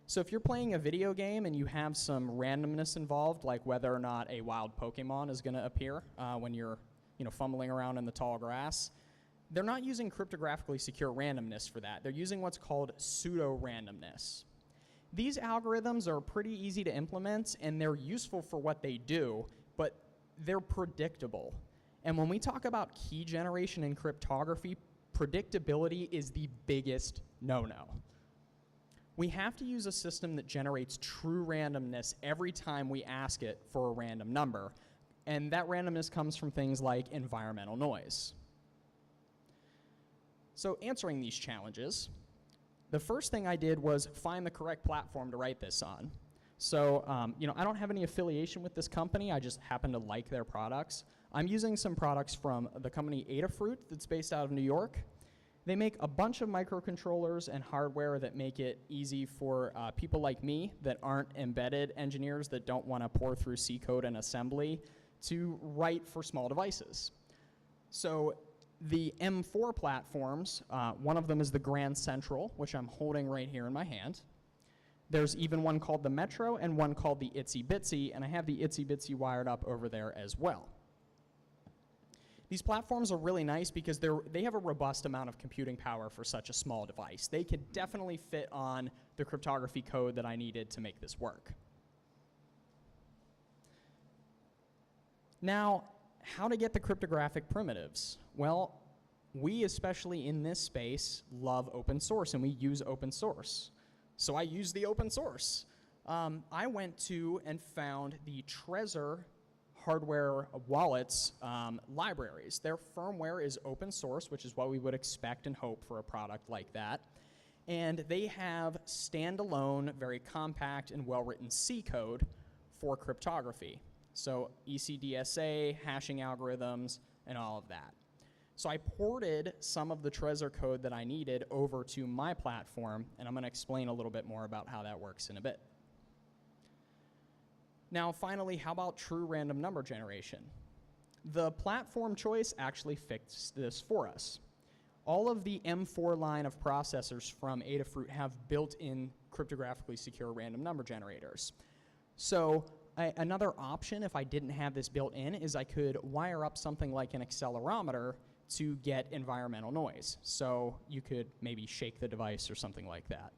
So if you're playing a video game and you have some randomness involved, like whether or not a wild Pokemon is going to appear when you're fumbling around in the tall grass, they're not using cryptographically secure randomness for that. They're using what's called pseudo-randomness. These algorithms are pretty easy to implement, and they're useful for what they do, but they're predictable. And when we talk about key generation in cryptography, predictability is the biggest no-no. We have to use a system that generates true randomness every time we ask it for a random number. And that randomness comes from things like environmental noise. So answering these challenges, the first thing I did was find the correct platform to write this on. So I don't have any affiliation with this company. I just happen to like their products. I'm using some products from the company Adafruit that's based out of New York. They make a bunch of microcontrollers and hardware that make it easy for people like me that aren't embedded engineers that don't want to pour through C code and assembly to write for small devices. So The M4 platforms, one of them is the Grand Central, which I'm holding right here in my hand. There's even one called the Metro and one called the Itsy Bitsy, and I have the Itsy Bitsy wired up over there as well. These platforms are really nice because they have a robust amount of computing power for such a small device. They could definitely fit on the cryptography code that I needed to make this work. Now, how to get the cryptographic primitives? Well, we, especially in this space, love open source, and we use open source. So I use the open source. I went to and found the Trezor hardware wallets libraries. Their firmware is open source, which is what we would expect and hope for a product like that. And they have standalone, very compact and well-written C code for cryptography. So ECDSA, hashing algorithms, and all of that. So I ported some of the Trezor code that I needed over to my platform, and I'm going to explain a little bit more about how that works in a bit. Now, finally, how about true random number generation? The platform choice actually fixed this for us. All of the M4 line of processors from Adafruit have built-in cryptographically secure random number generators. So another option, if I didn't have this built in, is I could wire up something like an accelerometer to get environmental noise. So you could maybe shake the device or something like that.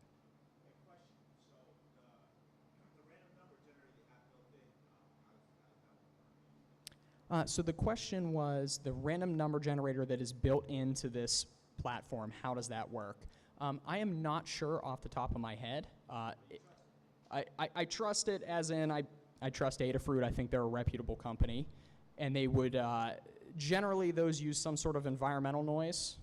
So the question was the random number generator that is built into this platform, how does that work? I am not sure off the top of my head. I trust it as in I trust Adafruit. I think they're a reputable company. And they would, generally those use some sort of environmental noise.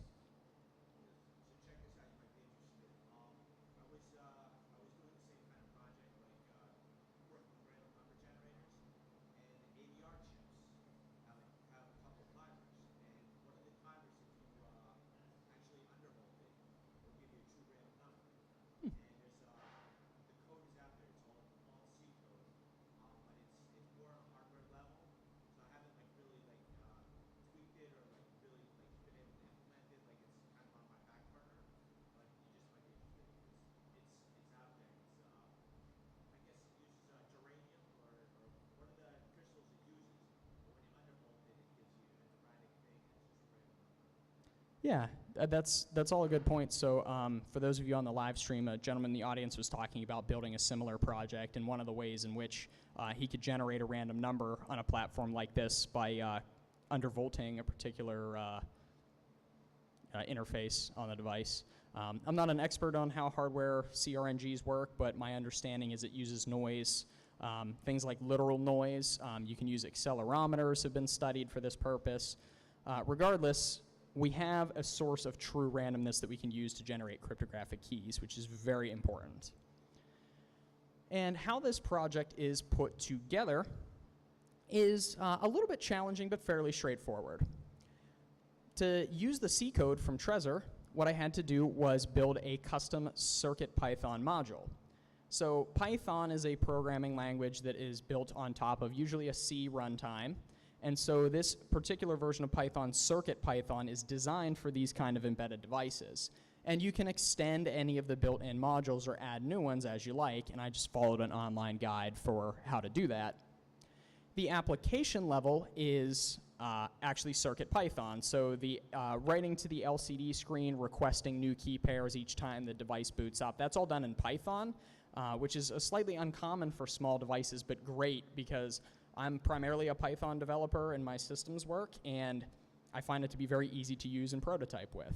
Yeah, that's all a good point. So for those of you on the live stream, a gentleman in the audience was talking about building a similar project, and one of the ways in which he could generate a random number on a platform like this by undervolting a particular interface on the device. I'm not an expert on how hardware CRNGs work, but my understanding is it uses noise, things like literal noise. You can use accelerometers have been studied for this purpose. Regardless, we have a source of true randomness that we can use to generate cryptographic keys, which is very important. And how this project is put together is a little bit challenging, but fairly straightforward. To use the C code from Trezor, what I had to do was build a custom CircuitPython module. So Python is a programming language that is built on top of usually a C runtime. And so this particular version of Python, CircuitPython, is designed for these kind of embedded devices. And you can extend any of the built-in modules or add new ones as you like, and I just followed an online guide for how to do that. The application level is actually CircuitPython. So the writing to the LCD screen, requesting new key pairs each time the device boots up, that's all done in Python, which is slightly uncommon for small devices, but great because I'm primarily a Python developer in my systems work, and I find it to be very easy to use and prototype with.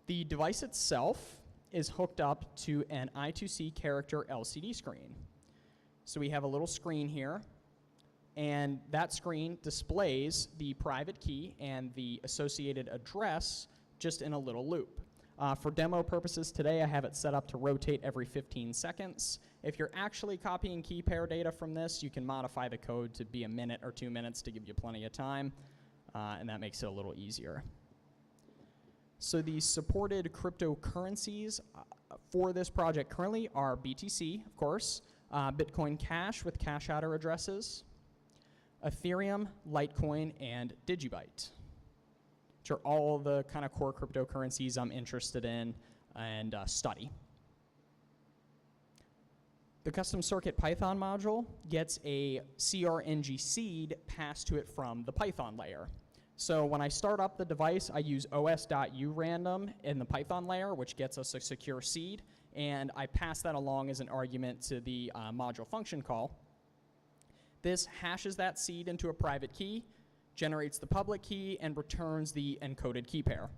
The device itself is hooked up to an I2C character LCD screen. So we have a little screen here, and that screen displays the private key and the associated address just in a little loop. For demo purposes today, I have it set up to rotate every 15 seconds. If you're actually copying key pair data from this, you can modify the code to be a minute or 2 minutes to give you plenty of time, and that makes it a little easier. So the supported cryptocurrencies for this project currently are BTC, of course, Bitcoin Cash with cash outer addresses, Ethereum, Litecoin, and Digibyte. which are all the kind of core cryptocurrencies I'm interested in and study. The custom circuit Python module gets a CRNG seed passed to it from the Python layer. So when I start up the device, I use os.urandom in the Python layer, which gets us a secure seed, and I pass that along as an argument to the module function call. This hashes that seed into a private key, generates the public key, and returns the encoded key pair.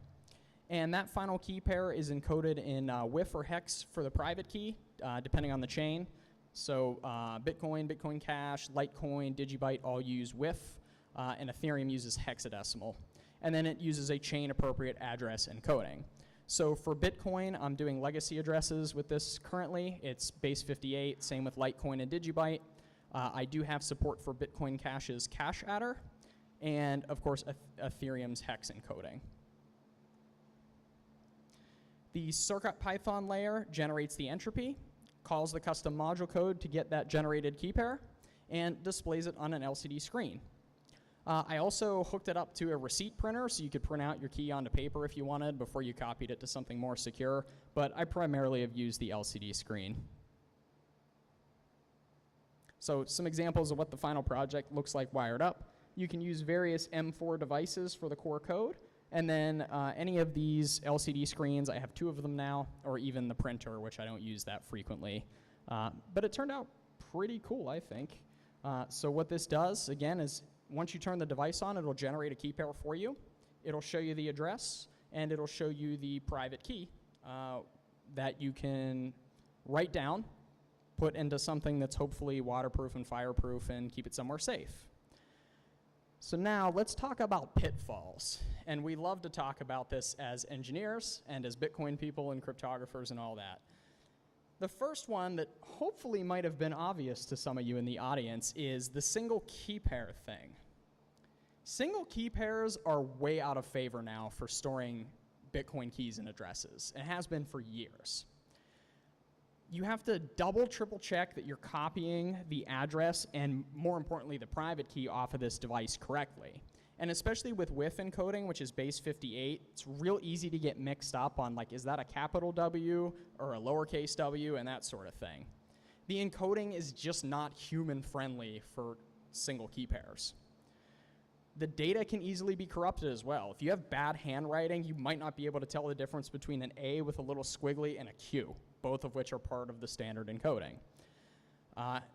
And that final key pair is encoded in WIF or hex for the private key, depending on the chain. So Bitcoin, Bitcoin Cash, Litecoin, Digibyte all use WIF, and Ethereum uses hexadecimal. And then it uses a chain-appropriate address encoding. So for Bitcoin, I'm doing legacy addresses with this currently. It's base 58, same with Litecoin and Digibyte. I do have support for Bitcoin Cash's cache adder, and of course Ethereum's hex encoding. The CircuitPython layer generates the entropy, calls the custom module code to get that generated key pair, and displays it on an LCD screen. I also hooked it up to a receipt printer so you could print out your key onto paper if you wanted before you copied it to something more secure, but I primarily have used the LCD screen. So some examples of what the final project looks like wired up. You can use various M4 devices for the core code, and then any of these LCD screens, I have 2 of them now, or even the printer, which I don't use that frequently. But it turned out pretty cool, I think. So what this does, again, is once you turn the device on, it'll generate a key pair for you. It'll show you the address, and it'll show you the private key that you can write down, put into something that's hopefully waterproof and fireproof, and keep it somewhere safe. So now let's talk about pitfalls. And we love to talk about this as engineers and as Bitcoin people and cryptographers and all that. The first one that hopefully might have been obvious to some of you in the audience is the single key pair thing. Single key pairs are way out of favor now for storing Bitcoin keys and addresses. It has been for years. You have to double, triple check that you're copying the address and, more importantly, the private key off of this device correctly. And especially with WIF encoding, which is base 58, it's real easy to get mixed up on, like, is that a capital W or a lowercase w, and that sort of thing. The encoding is just not human-friendly for single key pairs. The data can easily be corrupted as well. If you have bad handwriting, you might not be able to tell the difference between an A with a little squiggly and a Q, both of which are part of the standard encoding.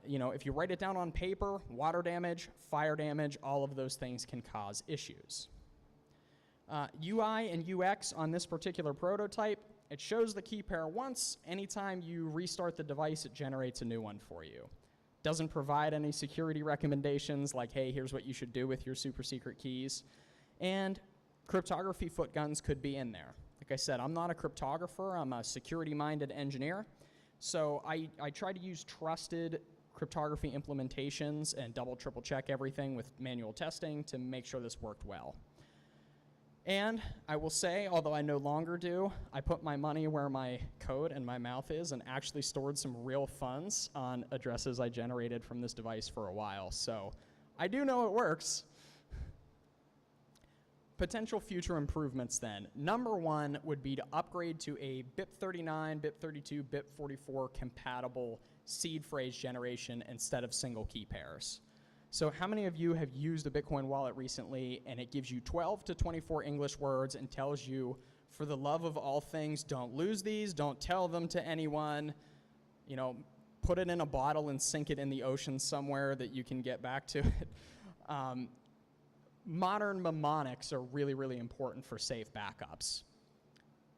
If you write it down on paper, water damage, fire damage, all of those things can cause issues. UI and UX on this particular prototype, it shows the key pair once. Anytime you restart the device, it generates a new one for you. Doesn't provide any security recommendations like, hey, here's what you should do with your super secret keys. And cryptography footguns could be in there. Like I said, I'm not a cryptographer, I'm a security-minded engineer. So I try to use trusted cryptography implementations and double, triple check everything with manual testing to make sure this worked well. And I will say, although I no longer do, I put my money where my code and my mouth is and actually stored some real funds on addresses I generated from this device for a while. So I do know it works. Potential future improvements then. Number one would be to upgrade to a BIP39, BIP32, BIP44 compatible seed phrase generation instead of single key pairs. So how many of you have used a Bitcoin wallet recently and it gives you 12 to 24 English words and tells you, for the love of all things, don't lose these, don't tell them to anyone, put it in a bottle and sink it in the ocean somewhere that you can get back to it. Modern mnemonics are really, really important for safe backups.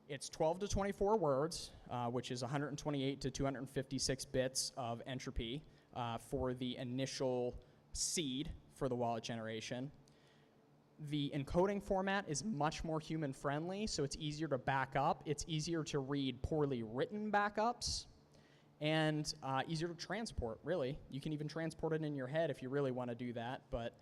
It's 12 to 24 words, which is 128 to 256 bits of entropy for the initial seed for the wallet generation. The encoding format is much more human-friendly, so it's easier to back up. It's easier to read poorly written backups, and easier to transport, really. You can even transport it in your head if you really want to do that, but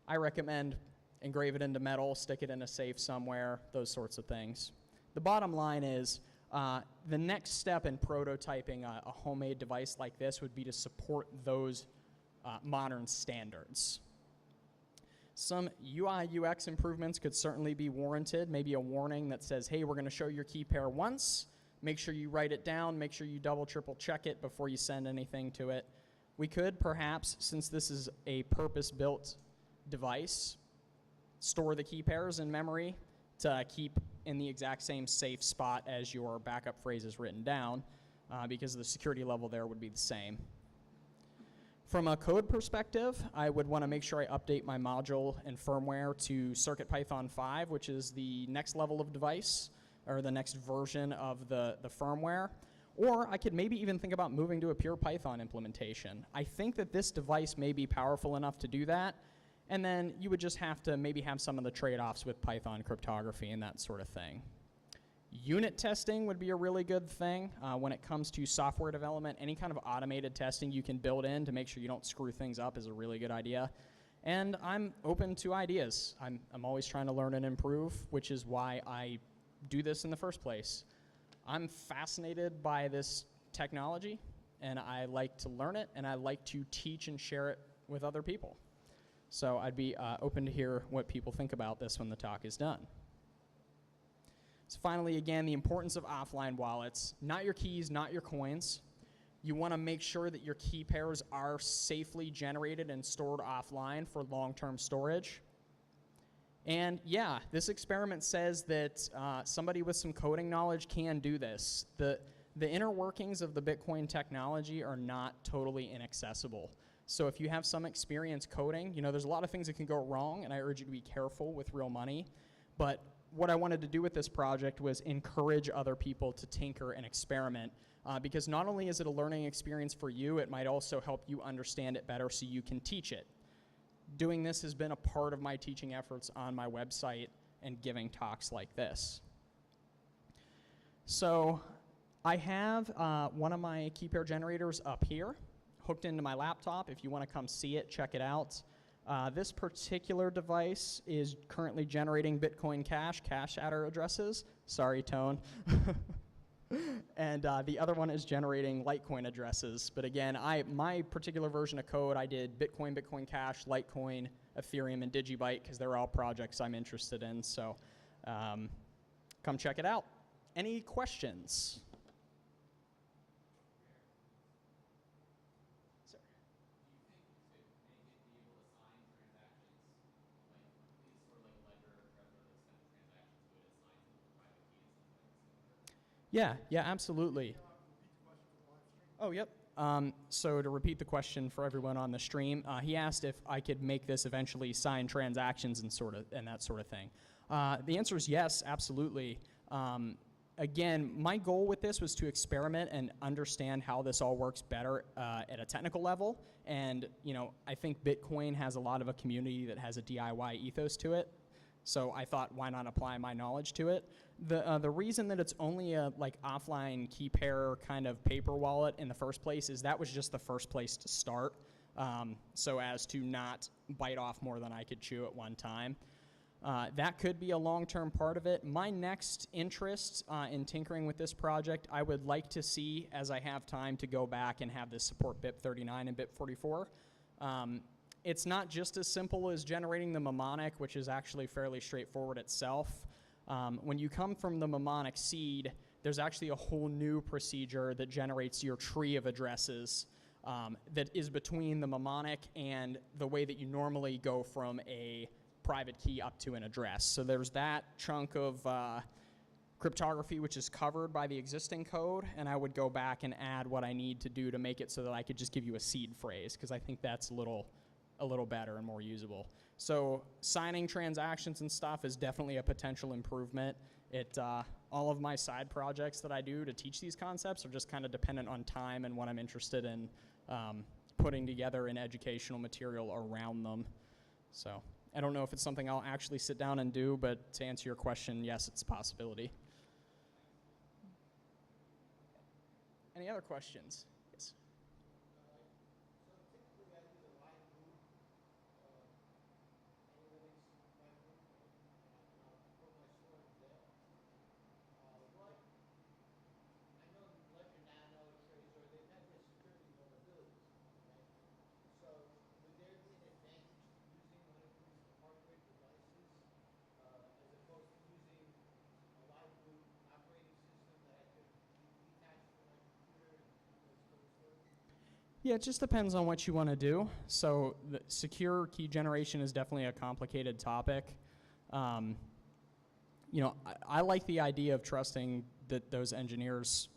I recommend engrave it into metal, stick it in a safe somewhere, those sorts of things. The bottom line is the next step in prototyping a homemade device like this would be to support those modern standards. Some UI UX improvements could certainly be warranted. Maybe a warning that says, hey, we're going to show your key pair once. Make sure you write it down. Make sure you double, triple check it before you send anything to it. We could perhaps, since this is a purpose-built device, store the key pairs in memory to keep in the exact same safe spot as your backup phrase is written down, because the security level there would be the same. From a code perspective, I would want to make sure I update my module and firmware to CircuitPython 5, which is the next level of device, or the next version of the firmware. Or I could maybe even think about moving to a pure Python implementation. I think that this device may be powerful enough to do that, and then you would just have to maybe have some of the trade-offs with Python cryptography and that sort of thing. Unit testing would be a really good thing when it comes to software development. Any kind of automated testing you can build in to make sure you don't screw things up is a really good idea. And I'm open to ideas. I'm always trying to learn and improve, which is why I do this in the first place. I'm fascinated by this technology, and I like to learn it, and I like to teach and share it with other people. So I'd be open to hear what people think about this when the talk is done. So finally, again, the importance of offline wallets. Not your keys, not your coins. You want to make sure that your key pairs are safely generated and stored offline for long-term storage. And yeah, this experiment says that somebody with some coding knowledge can do this. The inner workings of the Bitcoin technology are not totally inaccessible. So if you have some experience coding, there's a lot of things that can go wrong, and I urge you to be careful with real money. But what I wanted to do with this project was encourage other people to tinker and experiment, because not only is it a learning experience for you, it might also help you understand it better so you can teach it. Doing this has been a part of my teaching efforts on my website and giving talks like this. So I have one of my key pair generators up here, hooked into my laptop. If you want to come see it, check it out. This particular device is currently generating Bitcoin Cash adder addresses. Sorry, Tone. And the other one is generating Litecoin addresses. But again, my particular version of code, I did Bitcoin, Bitcoin Cash, Litecoin, Ethereum, and Digibyte, because they're all projects I'm interested in. So come check it out. Any questions? Yeah, absolutely. Oh, yep. So to repeat the question for everyone on the stream, he asked if I could make this eventually sign transactions and that sort of thing. The answer is yes, absolutely. Again, my goal with this was to experiment and understand how this all works better at a technical level. And I think Bitcoin has a lot of a community that has a DIY ethos to it. So I thought, why not apply my knowledge to it? The reason that it's only a offline key pair kind of paper wallet in the first place is that was just the first place to start, so as to not bite off more than I could chew at one time. That could be a long-term part of it. My next interest in tinkering with this project, I would like to see, as I have time, to go back and have this support BIP39 and BIP44. It's not just as simple as generating the mnemonic, which is actually fairly straightforward itself. When you come from the mnemonic seed, there's actually a whole new procedure that generates your tree of addresses that is between the mnemonic and the way that you normally go from a private key up to an address. So there's that chunk of cryptography which is covered by the existing code, and I would go back and add what I need to do to make it so that I could just give you a seed phrase, because I think that's a little better and more usable. So signing transactions and stuff is definitely a potential improvement. All of my side projects that I do to teach these concepts are just kind of dependent on time and what I'm interested in putting together in educational material around them. So I don't know if it's something I'll actually sit down and do, but to answer your question, yes, it's a possibility. Any other questions? Yes. Yeah, it just depends on what you want to do. So the secure key generation is definitely a complicated topic. I like the idea of trusting that those engineers,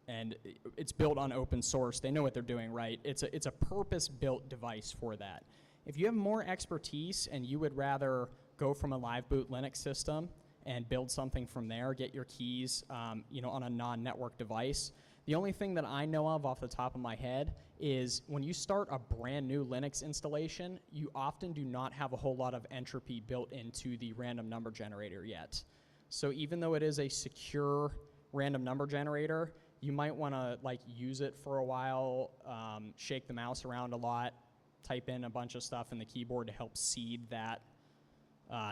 and it's built on open source. They know what they're doing, right? It's a purpose-built device for that. If you have more expertise and you would rather go from a live boot Linux system and build something from there, get your keys, on a non-network device. The only thing that I know of off the top of my head is when you start a brand new Linux installation, you often do not have a whole lot of entropy built into the random number generator yet. So even though it is a secure random number generator, you might want to use it for a while, shake the mouse around a lot, type in a bunch of stuff in the keyboard to help seed that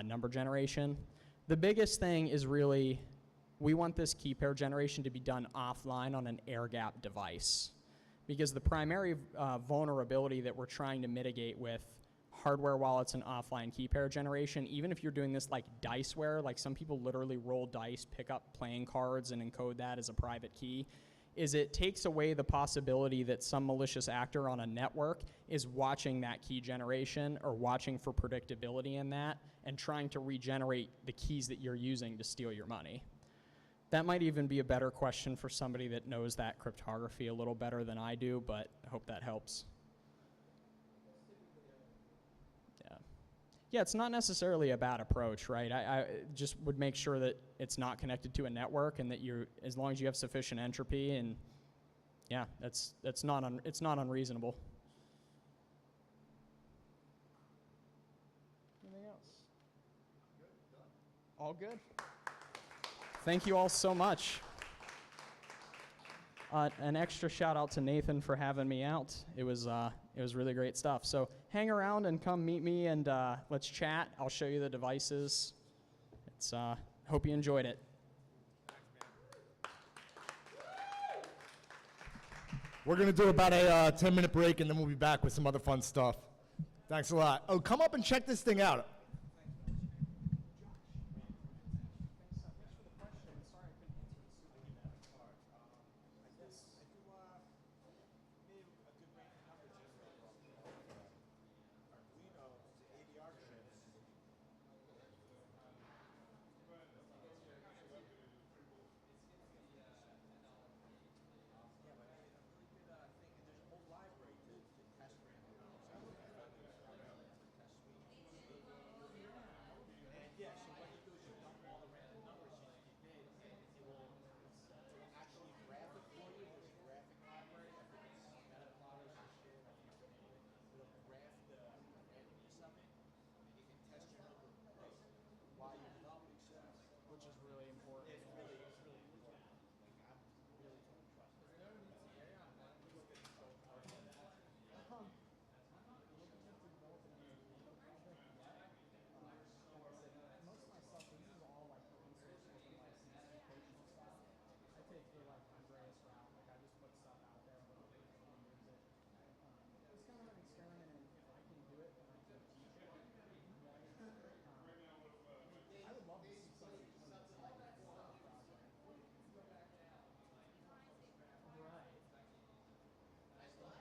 number generation. The biggest thing is really, we want this key pair generation to be done offline on an air-gapped device, because the primary vulnerability that we're trying to mitigate with hardware wallets and offline key pair generation, even if you're doing this like diceware, like some people literally roll dice, pick up playing cards, and encode that as a private key, is it takes away the possibility that some malicious actor on a network is watching that key generation or watching for predictability in that and trying to regenerate the keys that you're using to steal your money. That might even be a better question for somebody that knows that cryptography a little better than I do, but I hope that helps. Yeah, it's not necessarily a bad approach, right? I just would make sure that it's not connected to a network, and that as long as you have sufficient entropy, and yeah, it's not unreasonable. Anything else? All good. Thank you all so much. An extra shout out to Nathan for having me out. It was really great stuff. So hang around and come meet me, and let's chat. I'll show you the devices. Hope you enjoyed it. We're going to do about a 10-minute break, and then we'll be back with some other fun stuff. Thanks a lot. Oh, come up and check this thing out.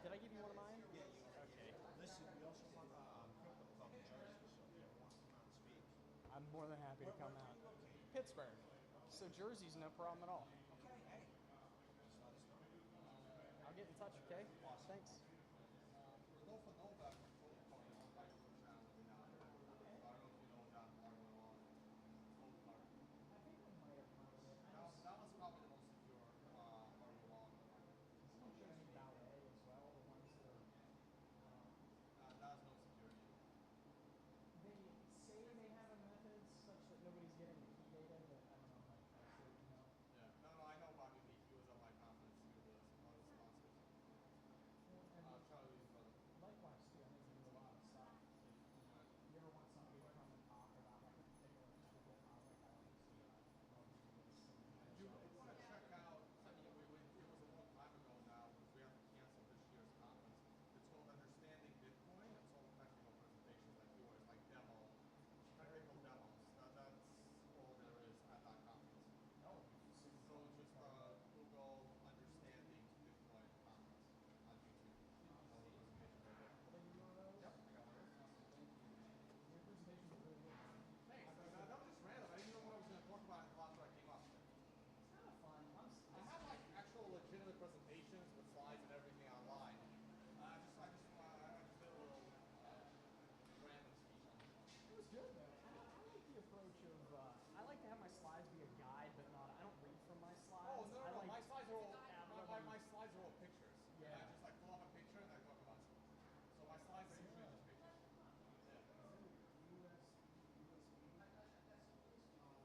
Did I give you one of mine? Yeah, you okay. Listen, we also want Crypto Club in Jersey, so if you ever want to come out and speak. I'm more than happy to come out. Pittsburgh. So Jersey's no problem at all. Okay, hey. I'll get in touch, okay? Thanks. Rodolfo Novak from Protocol is on my YouTube channel every now and then. So I don't know if you know John Argonaut. That was probably the most secure hardware wallet. That's no security. They say they have a method such that nobody's getting the key data, but I don't know if that's true, you know. Yeah. No, I know about him. He was on my conference. He was one of the sponsors.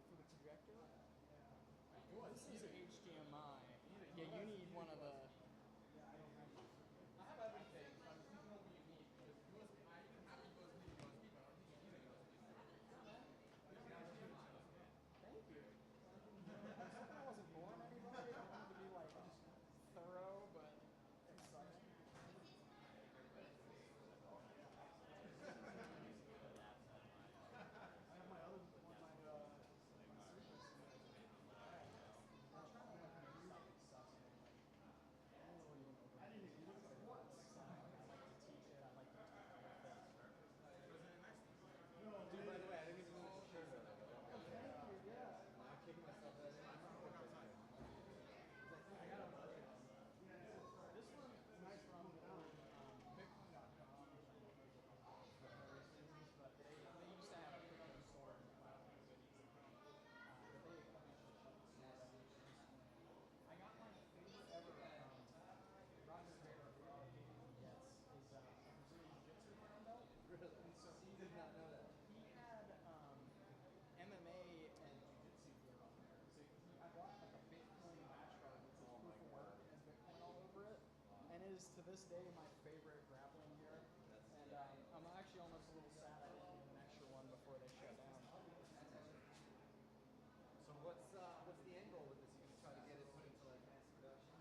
For the projector? This is HDMI. Yeah, you need one of the. I have everything. I'm thinking what you need because USB. I even have a USB, but I don't think you use a USB. Thank you. I was hoping I wasn't boring anybody. I wanted to be like thorough, but exciting. MMA and jiu-jitsu gear on there. So I bought like a Bitcoin match guard with his proof of work and Bitcoin all over it. And it is to this day my favorite grappling gear. And I'm actually almost a little sad I didn't get an extra one before they shut down. So what's the end goal with this? You just try to get it put into like mass production?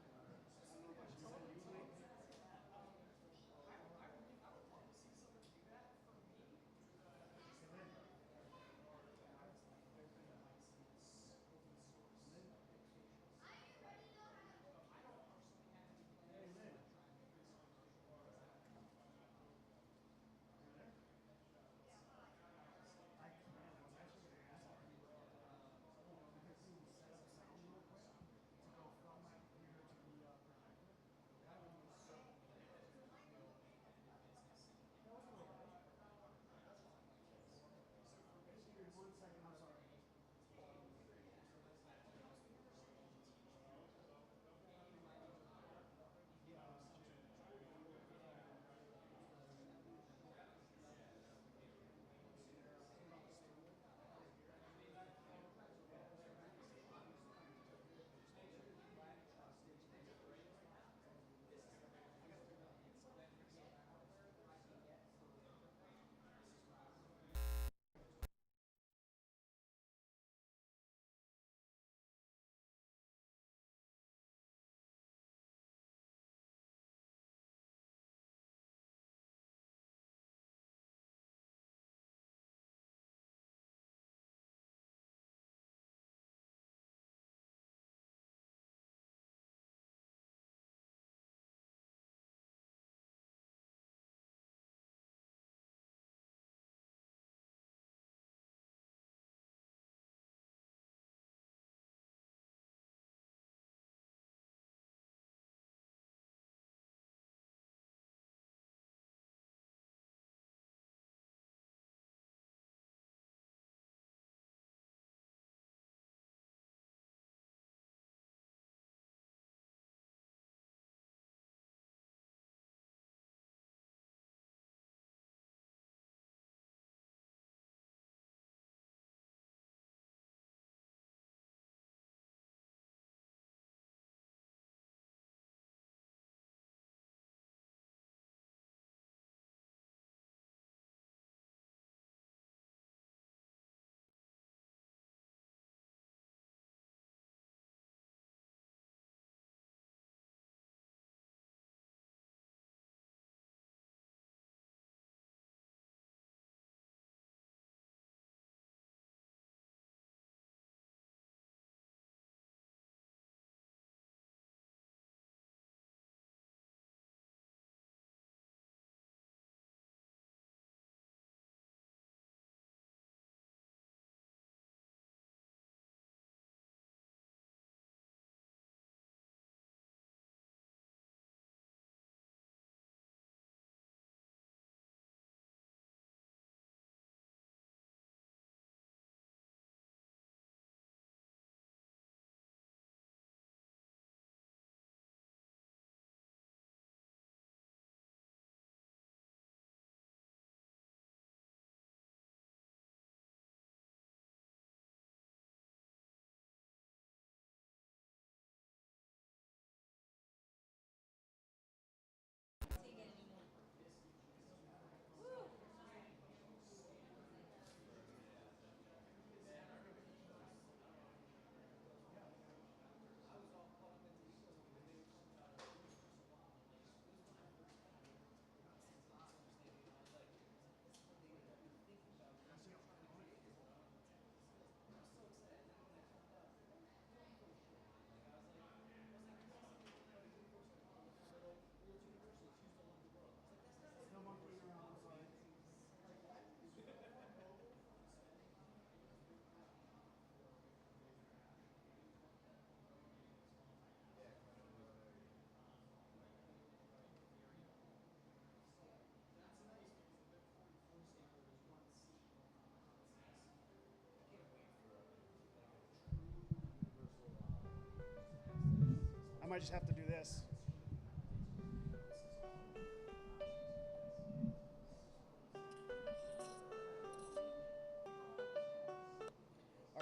might just have to do this.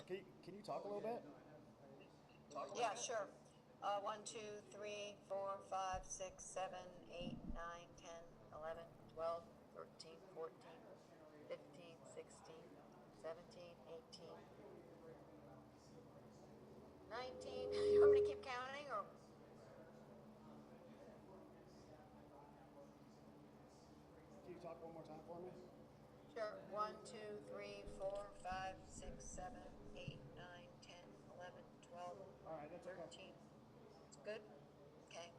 Can you talk a little bit? Yeah, sure. 1, 2, 3, 4, 5, 6, 7, 8, 9, 10, 11, 12, 13, 14, 15, 16, 17, 18, 19. You want me to keep counting or? Can you talk one more time for me? Sure. 1, 2, 3, 4, 5, 6, 7, 8, 9, 10, 11, 12, All right, that's okay. 13. It's good? Okay.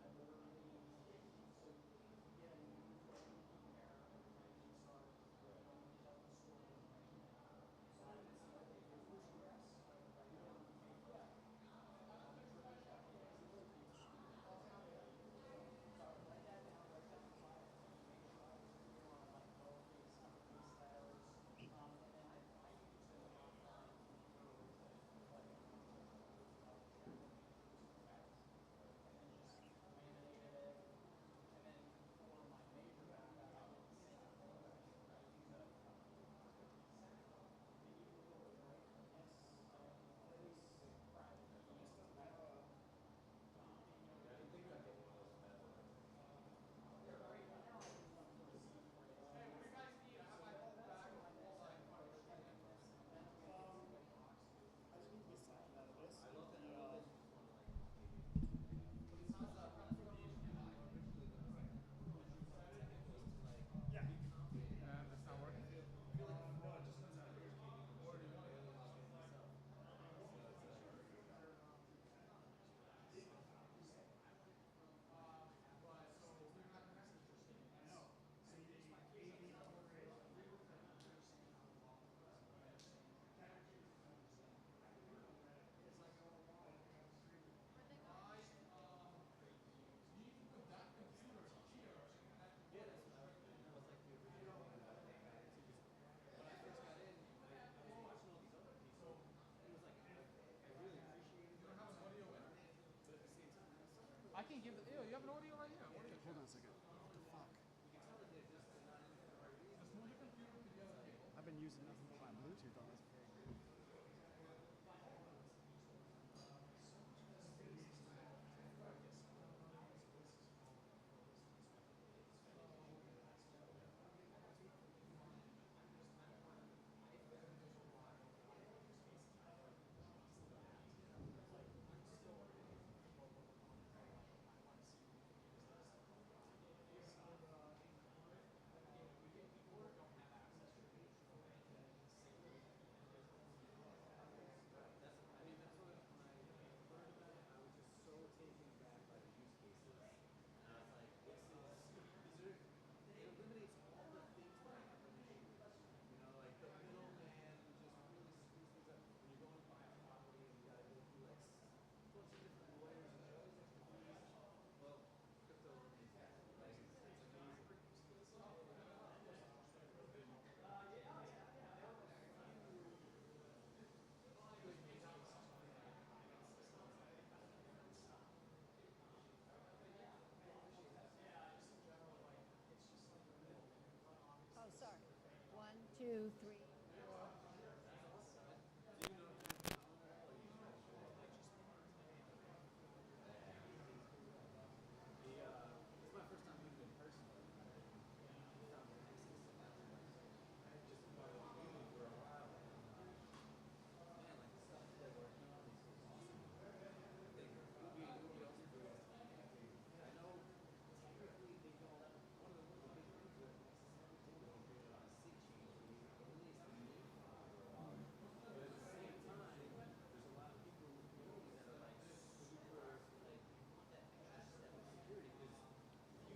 I can give it. Ew, you have an audio right here. What are you? Hold on a second. What the fuck? I've been using nothing but my Bluetooth on this thing. Oh, sorry. 1, 2, 3, 4.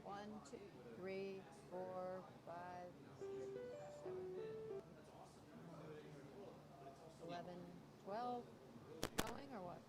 One, 2, 3, 4, 5, 6, 7, 11, 12. Going or what?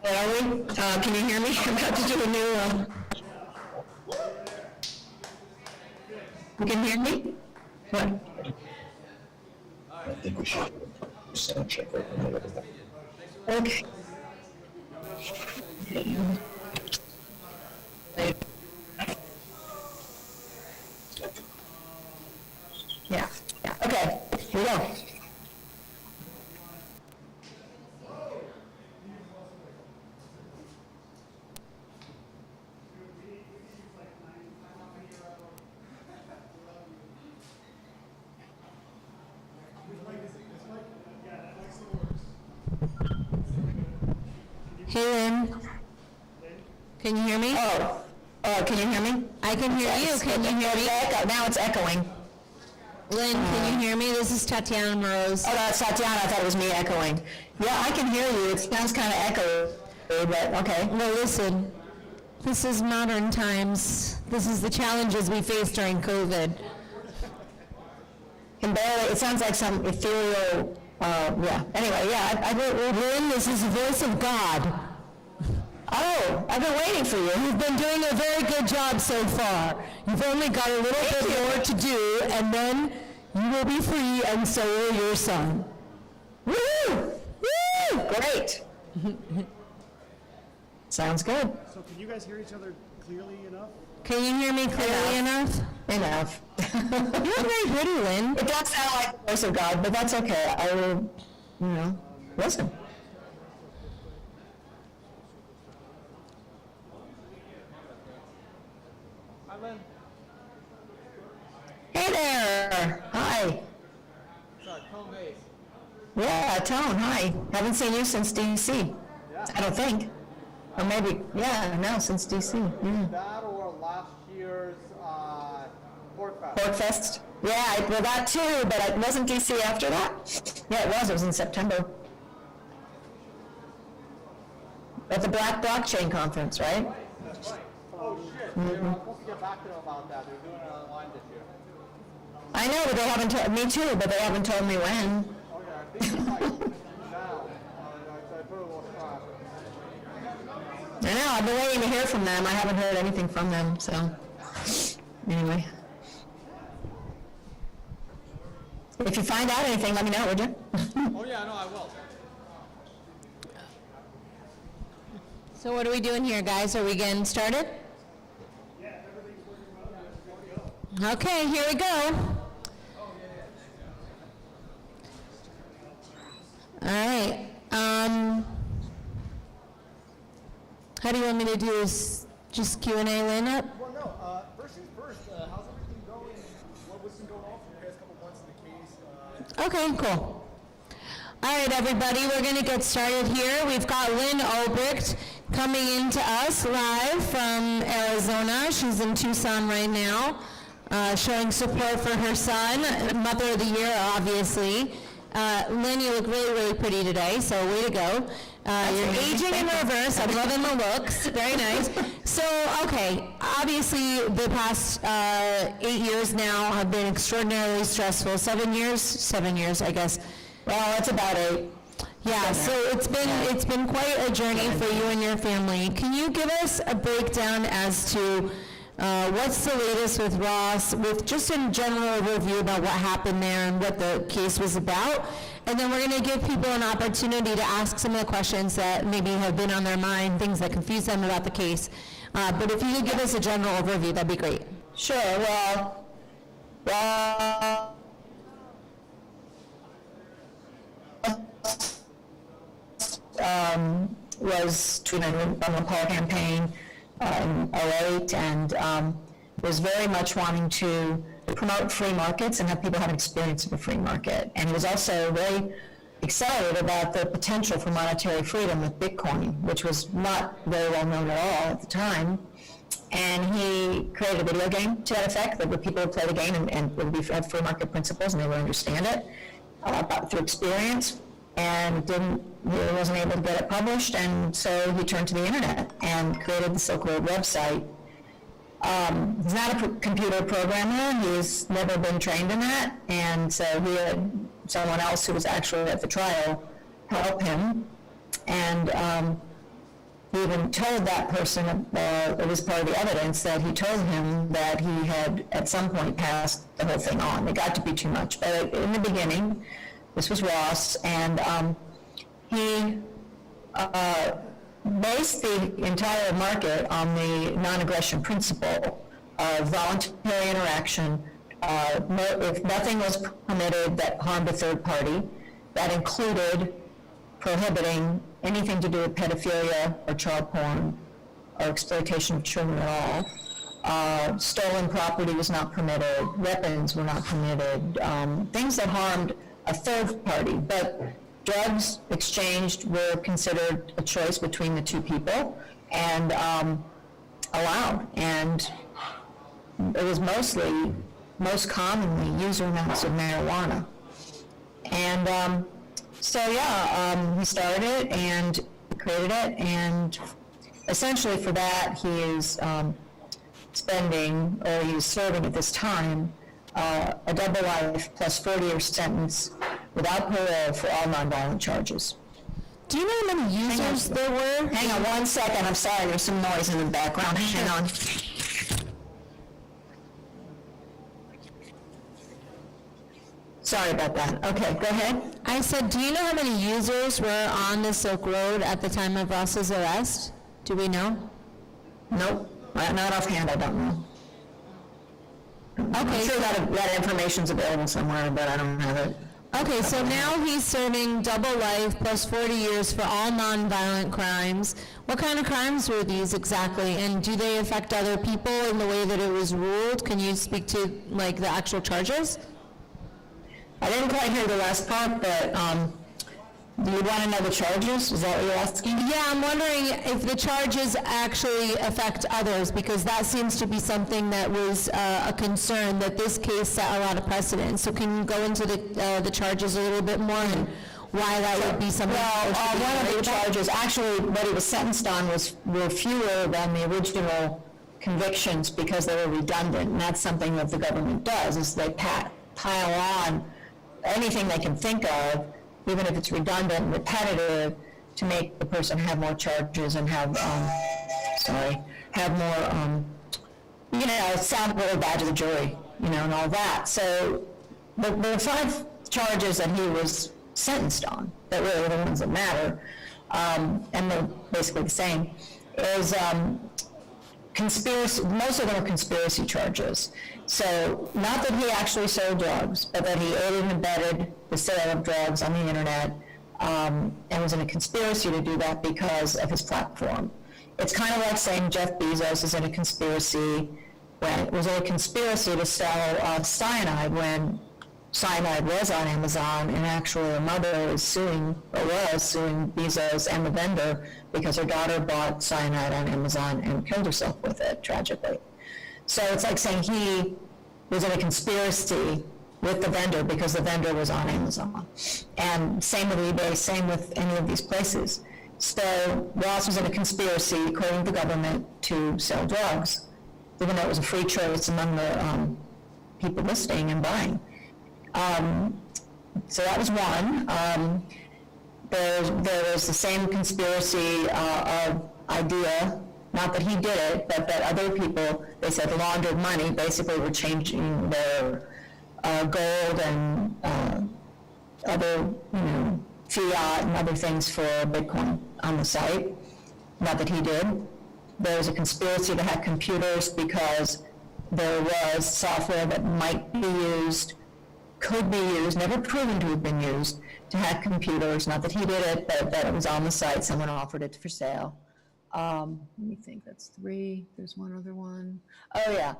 Are we? Can you hear me? I'm about to do a new, you can hear me? What? I think we should sound check right now. Okay. Yeah, okay, here we go. Hey, Lynn. Can you hear me? Can you hear me? I can hear you. Can you hear me? Now it's echoing. Lynn, can you hear me? This is Tatiana Moroz. Oh, that's Tatiana. I thought it was me echoing. Yeah, I can hear you. It sounds kind of echoey, but okay. Well, listen. This is modern times. This is the challenges we face during COVID. And barely, it sounds like some ethereal, yeah. Anyway, yeah, Lynn, this is the voice of God. Oh, I've been waiting for you. You've been doing a very good job so far. You've only got a little bit more to do, and then you will be free, and so will your son. Woo! Woo! Great. Sounds good. So can you guys hear each other clearly enough? Can you hear me clearly enough? Enough. You look very pretty, Lynn. It does sound like the voice of God, but that's okay. I will, listen. Hi, Lynn. Hey there. Hi. Sorry, Tone Base. Yeah, Tone, hi. Haven't seen you since DC. Yeah. I don't think. Or maybe, yeah, no, since DC. Yeah. That or last year's Pork Fest. Pork Fest? Yeah, well, that too, but it wasn't DC after that? Yeah, it was in September. At the Black Blockchain Conference, right? That's right. Oh, shit. They were supposed to get back to them about that. They're doing it online this year. I know, but they haven't told, me too, but they haven't told me when. Oh, yeah. I think it's like now. I put it was I know, I've been waiting to hear from them. I haven't heard anything from them, so, anyway. If you find out anything, let me know, would you? Oh, yeah, no, I will. So what are we doing here, guys? Are we getting started? Okay, here we go. All right. How do you want me to do this? Just Q&A, Lynn, up? Well, no. First things first. How's everything going? What's been going on for the past couple months in the case? Okay, cool. All right, everybody, we're going to get started here. We've got Lynn Ulbricht coming into us live from Arizona. She's in Tucson right now, showing support for her son, Mother of the Year, obviously. Lynn, you look really, really pretty today, so way to go. You're aging in reverse. I'm loving the looks. Very nice. So, okay, obviously the past 8 years now have been extraordinarily stressful. 7 years? 7 years, I guess. Well, it's about 8. Yeah, so it's been quite a journey for you and your family. Can you give us a breakdown as to what's the latest with Ross, with just a general overview about what happened there and what the case was about? And then we're going to give people an opportunity to ask some of the questions that maybe have been on their mind, things that confuse them about the case. But if you could give us a general overview, that'd be great. Sure, well, was tweeting on the Paul campaign in 2008 and was very much wanting to promote free markets and have people have an experience of a free market. And he was also very excited about the potential for monetary freedom with Bitcoin, which was not very well known at all at the time. And he created a video game to that effect, that people would play the game and it would be have free market principles and they would understand it through experience. And really wasn't able to get it published, and so he turned to the internet and created the Silk Road website. He's not a computer programmer, he's never been trained in that, and so he had someone else who was actually at the trial help him. And he even told that person, it was part of the evidence, that he told him that he had at some point passed the whole thing on. It got to be too much. But in the beginning, this was Ross, and he based the entire market on the non-aggression principle of voluntary interaction. If nothing was permitted that harmed a third party, that included prohibiting anything to do with pedophilia or child porn or exploitation of children at all. Stolen property was not permitted, weapons were not permitted, things that harmed a third party. But drugs exchanged were considered a choice between the two people and allowed. And it was most commonly user amounts of marijuana. And he started it and created it, and essentially for that he is serving at this time a double life plus 40-year sentence without parole for all nonviolent charges. Do you know how many users there were? Hang on 1 second, I'm sorry, there's some noise in the background, hang on. Sorry about that. Okay, go ahead. I said, do you know how many users were on the Silk Road at the time of Ross's arrest? Do we know? Nope, not offhand, I don't know. Okay. I'm sure that information's available somewhere, but I don't have it. Okay, so now he's serving double life plus 40 years for all nonviolent crimes. What kind of crimes were these exactly, and do they affect other people in the way that it was ruled? Can you speak to, like, the actual charges? I didn't quite hear the last part, but do you want to know the charges? Is that what you're asking? Yeah, I'm wondering if the charges actually affect others, because that seems to be something that was a concern, that this case set a lot of precedent. So can you go into the charges a little bit more and why that would be something? Well, one of the charges, actually what he was sentenced on were fewer than the original convictions because they were redundant, and that's something that the government does, is they pile on anything they can think of, even if it's redundant and repetitive, to make the person have more charges and have more, sound really bad to the jury, and all that. So the 5 charges that he was sentenced on, that really are the ones that matter, and they're basically the same, is conspiracy. Most of them are conspiracy charges. So not that he actually sold drugs, but that he aided and abetted the sale of drugs on the internet, and was in a conspiracy to do that because of his platform. It's kind of like saying Jeff Bezos is in a conspiracy when it was a conspiracy to sell cyanide when cyanide was on Amazon, and actually a mother was suing Bezos and the vendor because her daughter bought cyanide on Amazon and killed herself with it, tragically. So it's like saying he was in a conspiracy with the vendor because the vendor was on Amazon. And same with eBay, same with any of these places. So Ross was in a conspiracy, according to the government, to sell drugs, even though it was a free choice among the people listing and buying. So that was one. There was the same conspiracy idea, not that he did it, but that other people, they said, laundered money, basically were changing their gold and other, fiat and other things for Bitcoin on the site. Not that he did. There was a conspiracy to hack computers because there was software that might be used, could be used, never proven to have been used, to hack computers. Not that he did it, but that it was on the site. Someone offered it for sale. Let me think, that's 3. There's one other one. Oh, yeah.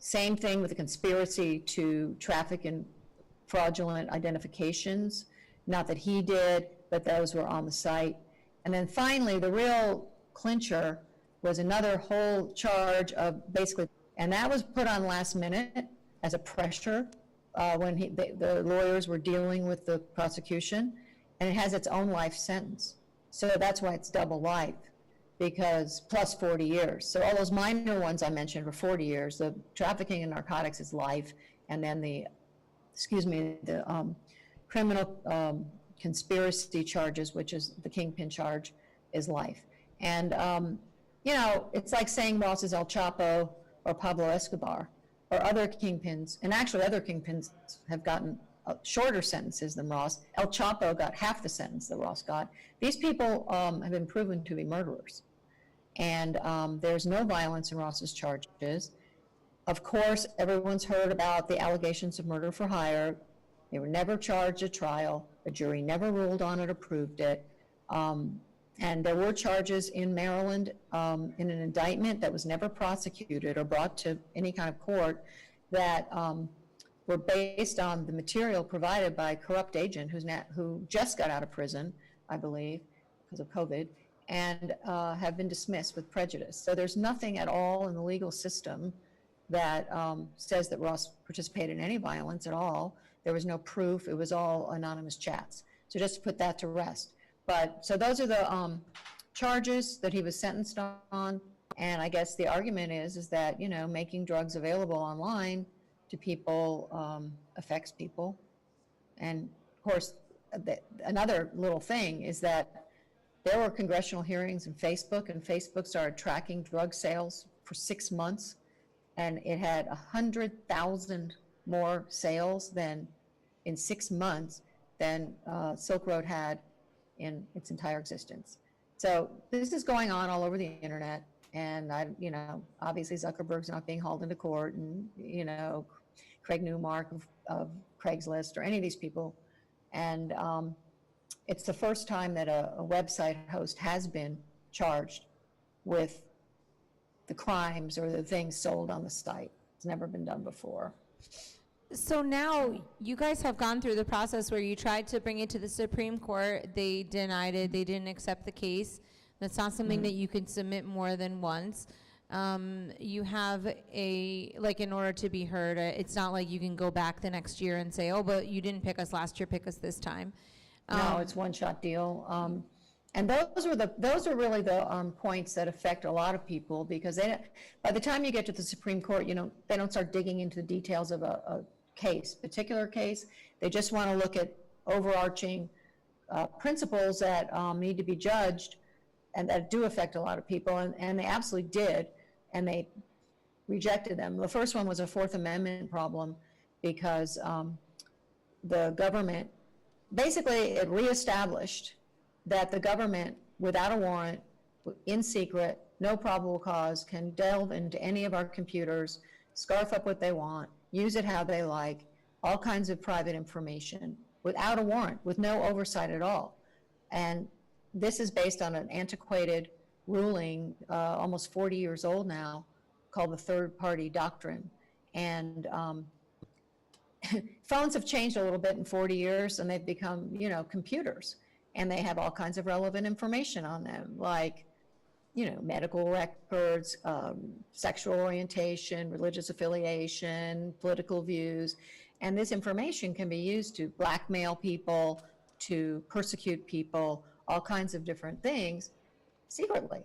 Same thing with the conspiracy to traffic in fraudulent identifications. Not that he did, but those were on the site. And then finally, the real clincher was another whole charge of basically, and that was put on last minute as a pressure when the lawyers were dealing with the prosecution, and it has its own life sentence. So that's why it's double life, because plus 40 years. So all those minor ones I mentioned were 40 years. The trafficking in narcotics is life, and then the criminal conspiracy charges, which is the kingpin charge, is life. And, you know, it's like saying Ross is El Chapo or Pablo Escobar or other kingpins. And actually, other kingpins have gotten shorter sentences than Ross. El Chapo got half the sentence that Ross got. These people have been proven to be murderers. And there's no violence in Ross's charges. Of course, everyone's heard about the allegations of murder for hire. They were never charged at trial. The jury never ruled on it, approved it. And there were charges in Maryland in an indictment that was never prosecuted or brought to any kind of court that were based on the material provided by a corrupt agent who just got out of prison, I believe, because of COVID, and have been dismissed with prejudice. So there's nothing at all in the legal system that says that Ross participated in any violence at all. There was no proof. It was all anonymous chats. So just to put that to rest. But so those are the charges that he was sentenced on. And I guess the argument is that, you know, making drugs available online to people affects people. And of course, another little thing is that there were congressional hearings in Facebook, and Facebook started tracking drug sales for 6 months. And it had 100,000 more sales than in 6 months than Silk Road had in its entire existence. So this is going on all over the internet, and you know, obviously Zuckerberg's not being hauled into court, and you know, Craig Newmark of Craigslist or any of these people, and it's the first time that a website host has been charged with the crimes or the things sold on the site. It's never been done before. So now you guys have gone through the process where you tried to bring it to the Supreme Court. They denied it. They didn't accept the case. That's not something that you can submit more than once. You have in order to be heard, it's not like you can go back the next year and say, oh, but you didn't pick us last year, pick us this time. No, it's one-shot deal. And those are really the points that affect a lot of people, because by the time you get to the Supreme Court, you know, they don't start digging into the details of a particular case. They just want to look at overarching principles that need to be judged and that do affect a lot of people, and they absolutely did, and they rejected them. The first one was a Fourth Amendment problem, because the government, basically it reestablished that the government, without a warrant, in secret, no probable cause, can delve into any of our computers, scarf up what they want, use it how they like, all kinds of private information, without a warrant, with no oversight at all. And this is based on an antiquated ruling, almost 40 years old now, called the Third Party Doctrine. And phones have changed a little bit in 40 years, and they've become, you know, computers. And they have all kinds of relevant information on them, like, you know, medical records, sexual orientation, religious affiliation, political views. And this information can be used to blackmail people, to persecute people, all kinds of different things secretly.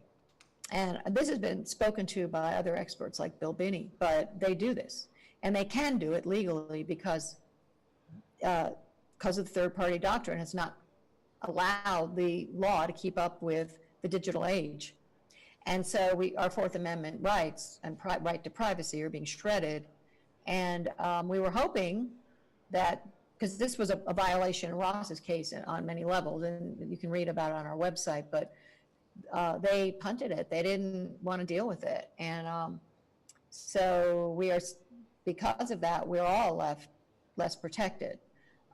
And this has been spoken to by other experts like Bill Binney, but they do this. And they can do it legally because of the third-party doctrine. It's not allowed the law to keep up with the digital age. And so our Fourth Amendment rights and right to privacy are being shredded. And we were hoping that, because this was a violation in Ross's case on many levels, and you can read about it on our website, but they punted it. They didn't want to deal with it. And so because of that, we're all left less protected.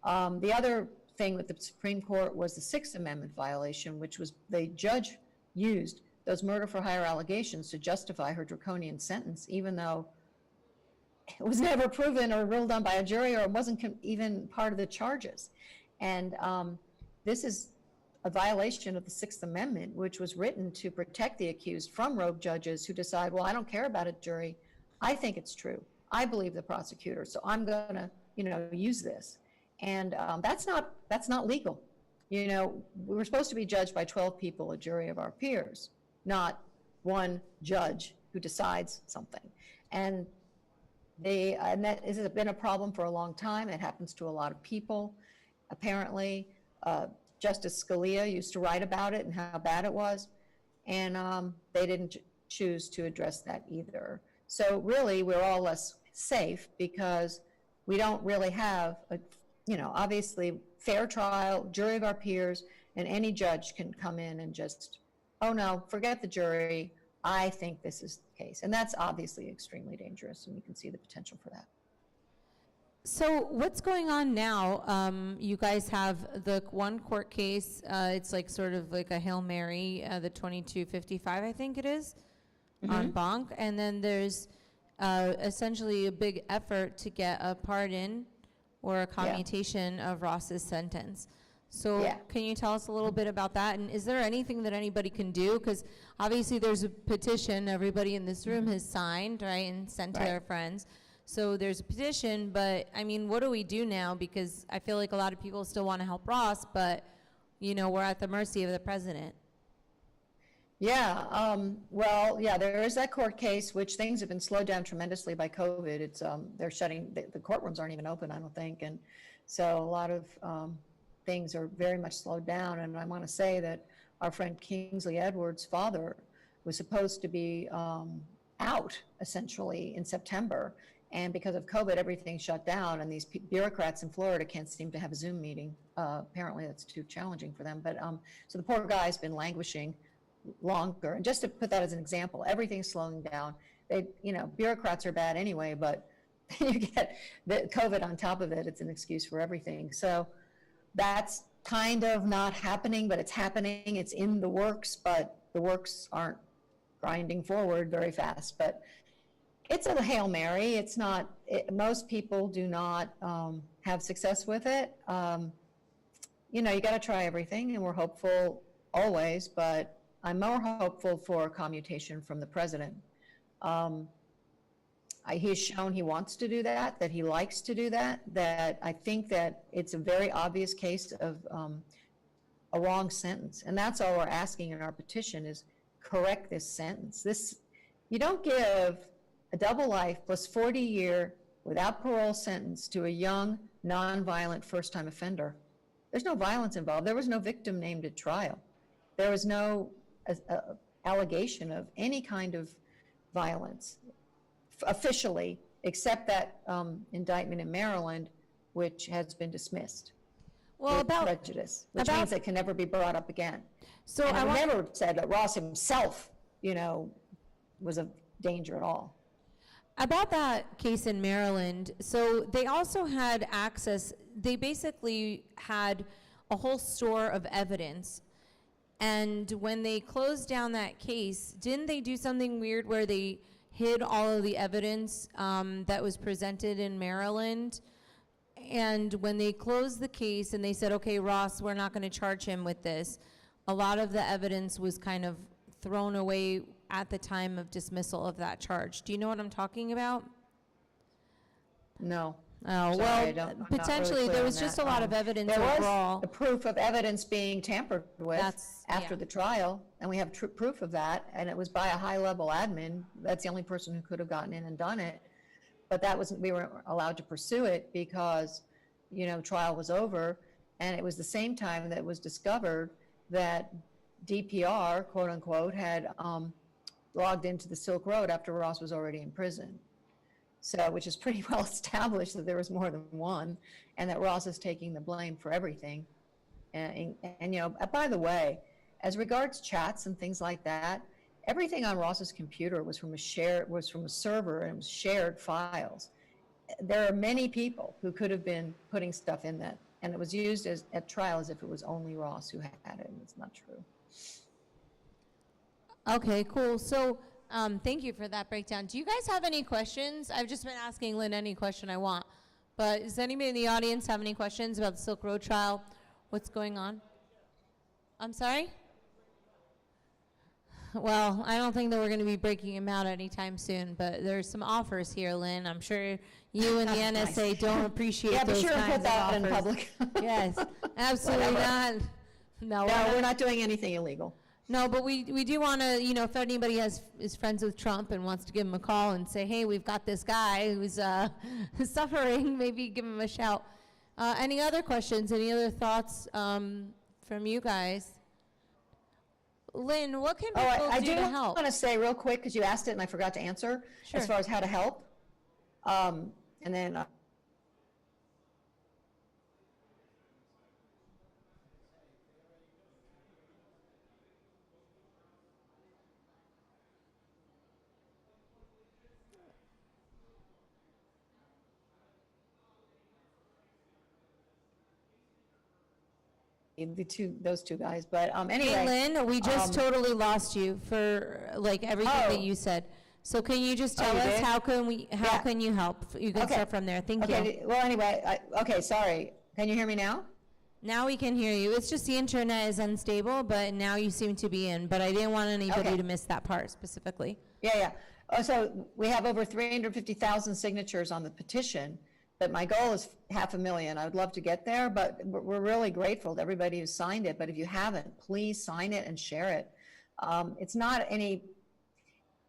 The other thing with the Supreme Court was the Sixth Amendment violation, which was the judge used those murder for hire allegations to justify her draconian sentence, even though it was never proven or ruled on by a jury, or it wasn't even part of the charges. And this is a violation of the Sixth Amendment, which was written to protect the accused from rogue judges who decide, well, I don't care about it, jury. I think it's true. I believe the prosecutor, so I'm going to, you know, use this. And that's not legal. You know, we were supposed to be judged by 12 people, a jury of our peers, not one judge who decides something. And that has been a problem for a long time. It happens to a lot of people, apparently. Justice Scalia used to write about it and how bad it was, and they didn't choose to address that either. So really, we're all less safe because we don't really have a, obviously fair trial, jury of our peers, and any judge can come in and just, oh no, forget the jury, I think this is the case. And that's obviously extremely dangerous, and we can see the potential for that. So what's going on now? You guys have the one court case, it's like sort of like a Hail Mary, the 2255, I think it is, en banc. And then there's essentially a big effort to get a pardon or a commutation of Ross's sentence. So can you tell us a little bit about that? And is there anything that anybody can do? Because obviously there's a petition everybody in this room has signed, right, and sent to their friends. So there's a petition, but I mean, what do we do now? Because I feel like a lot of people still want to help Ross, but we're at the mercy of the president. Yeah, well, yeah, there is that court case, which things have been slowed down tremendously by COVID. It's they're shutting, the courtrooms aren't even open, I don't think, and so a lot of things are very much slowed down. And I want to say that our friend Kingsley Edwards' father was supposed to be out essentially in September, and because of COVID, everything shut down, and these bureaucrats in Florida can't seem to have a Zoom meeting. Apparently, that's too challenging for them. But so the poor guy's been languishing longer. And just to put that as an example, everything's slowing down. They, bureaucrats are bad anyway, but you get the COVID on top of it. It's an excuse for everything. So that's kind of not happening, but it's happening. It's in the works, but the works aren't grinding forward very fast. But it's a Hail Mary. It's not, most people do not have success with it. You got to try everything, and we're hopeful always, but I'm more hopeful for a commutation from the president. He's shown he wants to do that he likes to do that I think that it's a very obvious case of a wrong sentence. And that's all we're asking in our petition is correct this sentence. You don't give a double life plus 40-year without parole sentence to a young, non-violent first-time offender. There's no violence involved. There was no victim named at trial. There was no allegation of any kind of violence officially, except that indictment in Maryland, which has been dismissed. Well, about prejudice, which means it can never be brought up again. So and I never said that Ross himself, was a danger at all. About that case in Maryland, so they also had access, they basically had a whole store of evidence. And when they closed down that case, didn't they do something weird where they hid all of the evidence that was presented in Maryland? And when they closed the case and they said, okay, Ross, we're not going to charge him with this, a lot of the evidence was kind of thrown away at the time of dismissal of that charge. Do you know what I'm talking about? No. Oh, sorry, well, potentially there was just a lot of evidence overall. There was the proof of evidence being tampered with after the trial, and we have proof of that, and it was by a high-level admin. That's the only person who could have gotten in and done it. But that wasn't, we weren't allowed to pursue it because, trial was over, and it was the same time that it was discovered that DPR, quote unquote, had logged into the Silk Road after Ross was already in prison. So, which is pretty well established that there was more than one, and that Ross is taking the blame for everything. And by the way, as regards chats and things like that, everything on Ross's computer was from a server, and it was shared files. There are many people who could have been putting stuff in that, and it was used at trial as if it was only Ross who had it, and it's not true. Okay, cool. So, thank you for that breakdown. Do you guys have any questions? I've just been asking Lynn any question I want, but does anybody in the audience have any questions about the Silk Road trial? What's going on? I'm sorry? Well, I don't think that we're going to be breaking him out anytime soon, but there's some offers here, Lynn. I'm sure you and the NSA don't appreciate those kinds of offers. In public. Yes, absolutely not. No, we're not doing anything illegal. No, but we do want to, if anybody is friends with Trump and wants to give him a call and say, hey, we've got this guy who's suffering, maybe give him a shout. Any other questions? Any other thoughts from you guys. Lynn, what can Oh, people I do do to help? want to say real quick, because you asked it and I forgot to answer, Sure. as far as how to help. And then those two guys. But anyway. Hey, Lynn, we just totally lost you for like everything that Oh. you said. So can you just tell you us did? how can you help? You can Okay. start from there. Thank you. Okay, well, anyway, okay, sorry. Can you hear me now? Now we can hear you. It's just the internet is unstable, but now you seem to be in. But I didn't want anybody Okay. to miss that part specifically. Yeah. Oh, so we have over 350,000 signatures on the petition, but my goal is 500,000. I would love to get there, but we're really grateful to everybody who signed it. But if you haven't, please sign it and share it.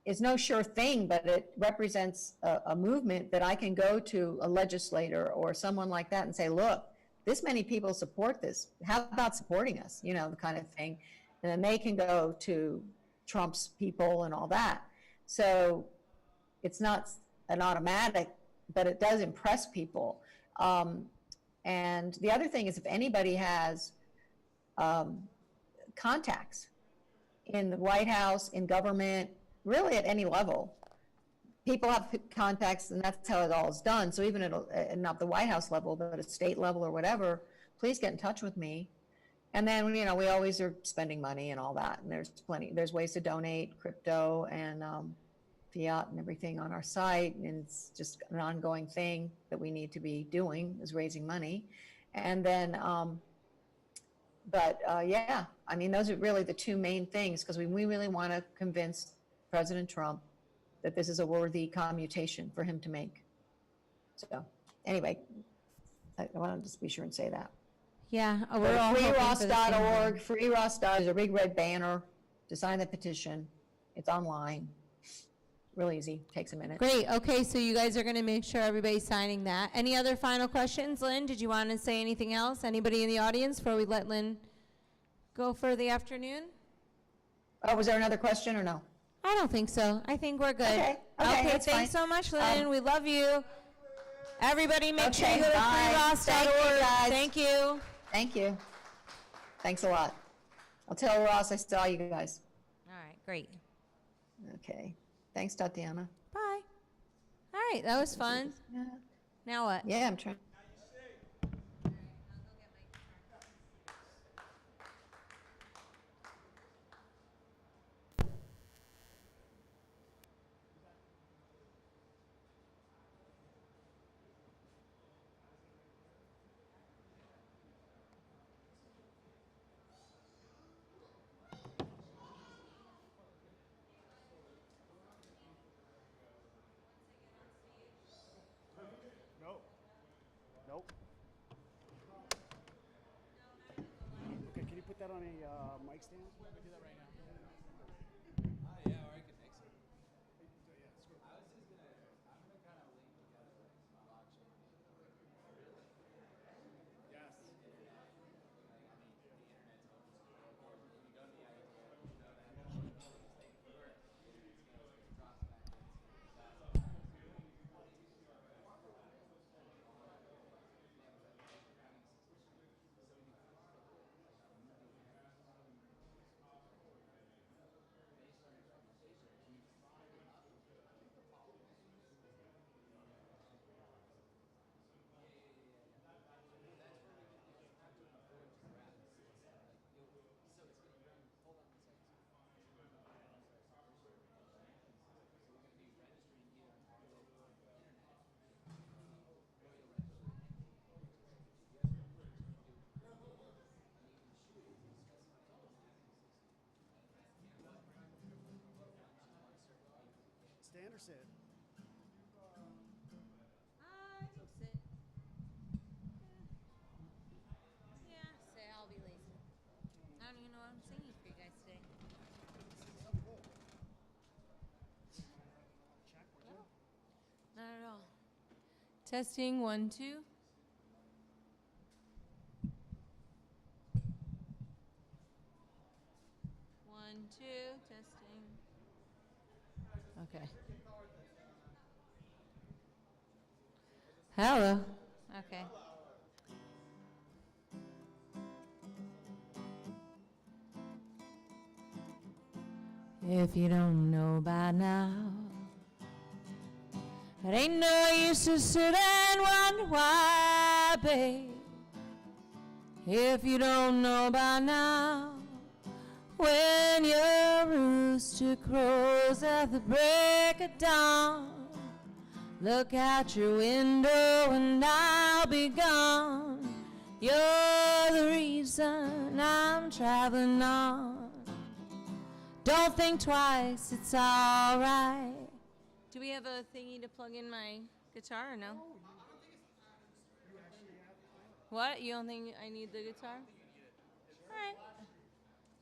It's no sure thing, but it represents a movement that I can go to a legislator or someone like that and say, look, this many people support this. How about supporting us? You know, the kind of thing. And then they can go to Trump's people and all that. So it's not an automatic, but it does impress people. And the other thing is, if anybody has contacts in the White House, in government, really at any level, people have contacts, and that's how it all is done. So even at not the White House level, but at a state level or whatever, please get in touch with me. And then, you know, we always are spending money and all that. And there's ways to donate crypto and fiat and everything on our site. And it's just an ongoing thing that we need to be doing, is raising money. And then, yeah, I mean, those are really the two main things, because we really want to convince President Trump that this is a worthy commutation for him to make. So anyway, I want to just be sure and say that. Yeah, we're all hoping for the same thing. FreeRoss.org, FreeRoss.org, there's a big red banner to sign the petition. It's online. Real easy, takes a minute. Great. Okay, so you guys are going to make sure everybody's signing that. Any other final questions, Lynn? Did you want to say anything else? Anybody in the audience before we let Lynn go for the afternoon? Oh, was there another question or no? I don't think so. I think we're good. Okay, that's thanks fine. so much, Lynn. We love you. Everybody make sure you Okay, go to bye. Thank you, freeross.org. guys. Thank you. Thank you. Thanks a lot. I'll tell Ross I saw you guys. All right, great. Okay. Thanks, Tatiana. Bye. All right, that was fun. Yeah, Now what? yeah, I'm trying. Nope. Okay, can you put that on a mic stand? We do that right now. Stand or sit? I think sit. Yeah, say I'll be lazy. I don't even know what I'm singing for you guys today. No, not at all. Testing 1, 2. Okay. Hello. Okay. If you don't know by now, it ain't no use to sit and wonder why, babe. If you don't know by now, when your rooster crows at the break of dawn, look out your window and I'll be gone. You're the reason I'm traveling on. Don't think twice, it's alright. Do we have a thingy to plug in my guitar or no? What? You don't think I need the guitar? Alright.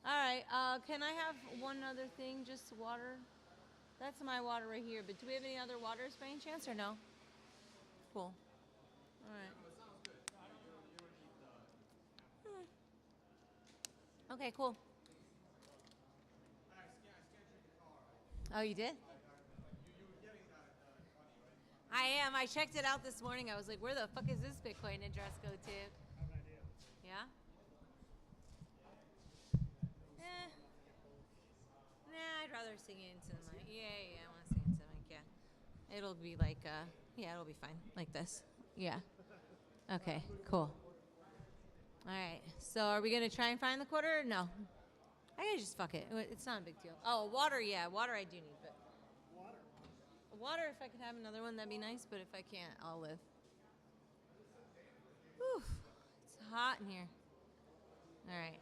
Alright, can I have one other thing, just water? That's my water right here, but do we have any other waters by any chance or no? Cool. Alright. Okay, cool. Oh, you did? I am. I checked it out this morning. I was like, where the fuck is this Bitcoin address go to? Yeah? Nah, I'd rather sing it into the mic. Yeah, I want to sing it into the mic, yeah. It'll be like, yeah, it'll be fine. Like this. Yeah. Okay, cool. All right. So are we going to try and find the quarter or no? I gotta just fuck it. It's not a big deal. Oh, water, yeah. Water I do need, but... Water, if I could have another one, that'd be nice, but if I can't, I'll live. Whew. It's hot in here. All right.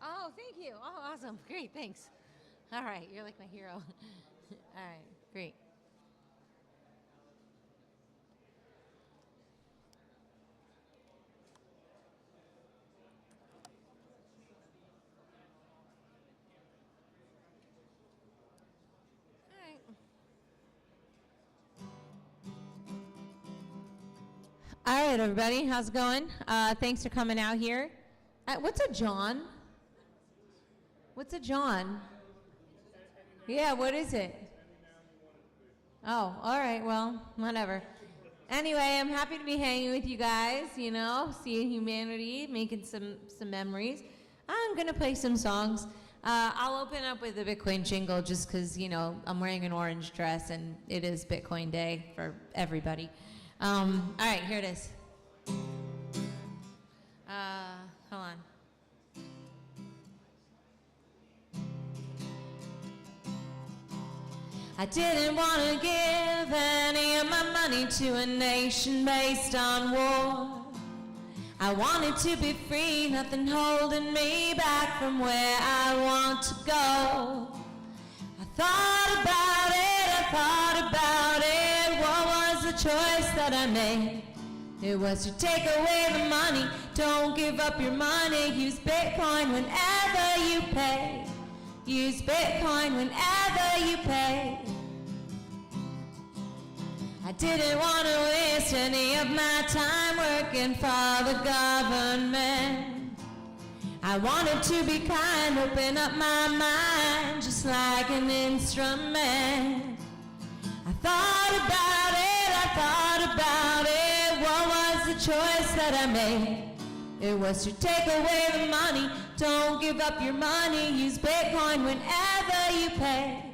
Oh, thank you. Oh, awesome. Great, thanks. All right, you're like my hero. All right, great. All right, everybody, how's it going? Thanks for coming out here. What's a John? What's a John? Yeah, what is it? Oh, all right, well, whatever. Anyway, I'm happy to be hanging with you guys, you know, seeing humanity, making some memories. I'm going to play some songs. I'll open up with a Bitcoin jingle just because, you know, I'm wearing an orange dress and it is Bitcoin Day for everybody. All right, here it is. Hold on. I didn't want to give any of my money to a nation based on war. I wanted to be free, nothing holding me back from where I want to go. I thought about it, what was the choice that I made? It was to take away the money, don't give up your money, use Bitcoin whenever you pay. Use Bitcoin whenever you pay. I didn't want to waste any of my time working for the government. I wanted to be kind, open up my mind just like an instrument. I thought about it, what was the choice that I made? It was to take away the money, don't give up your money, use Bitcoin whenever you pay.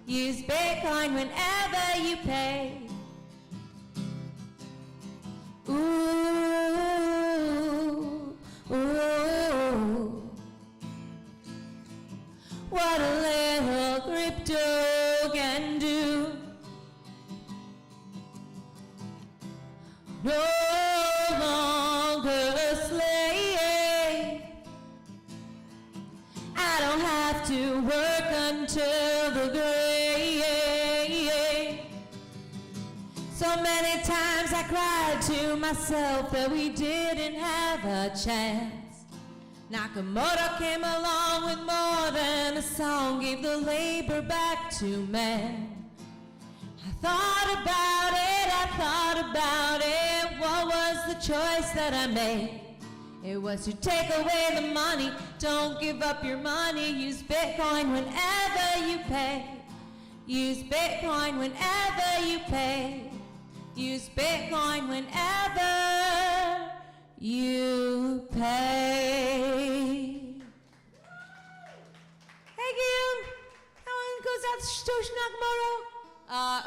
Use Bitcoin whenever you pay. Ooh, ooh, what a little crypto can do. No longer a slave. I don't have to work until the grave. So many times I cried to myself that we didn't have a chance. Nakamoto came along with more than a song, gave the labor back to man. I thought about it, what was the choice that I made? It was to take away the money, don't give up your money, use Bitcoin whenever you pay. Use Bitcoin whenever you pay. Use Bitcoin whenever you pay. Thank you. That one goes out to Satoshi Nakamoto.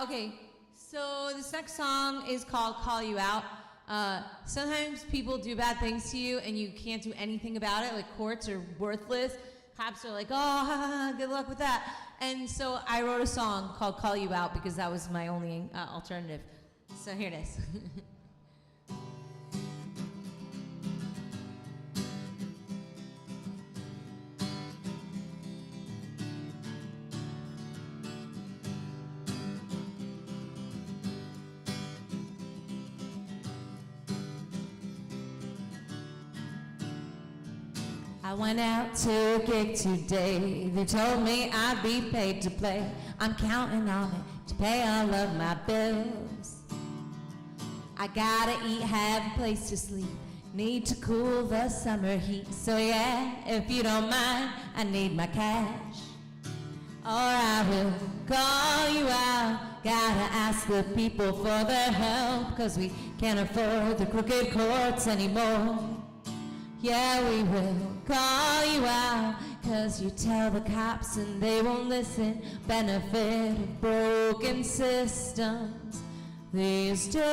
Okay, so this next song is called Call You Out. Sometimes people do bad things to you and you can't do anything about it, like courts are worthless. Cops are like, oh, good luck with that. And so I wrote a song called Call You Out because that was my only alternative. So here it is. I went out to a gig today. They told me I'd be paid to play. I'm counting on it to pay all of my bills. I gotta eat, have a place to sleep, need to cool the summer heat. So yeah, if you don't mind, I need my cash, or I will call you out. Gotta ask the people for their help, 'cause we can't afford the crooked courts anymore. Yeah, we will call you out, 'cause you tell the cops and they won't listen. Benefit of broken systems these days.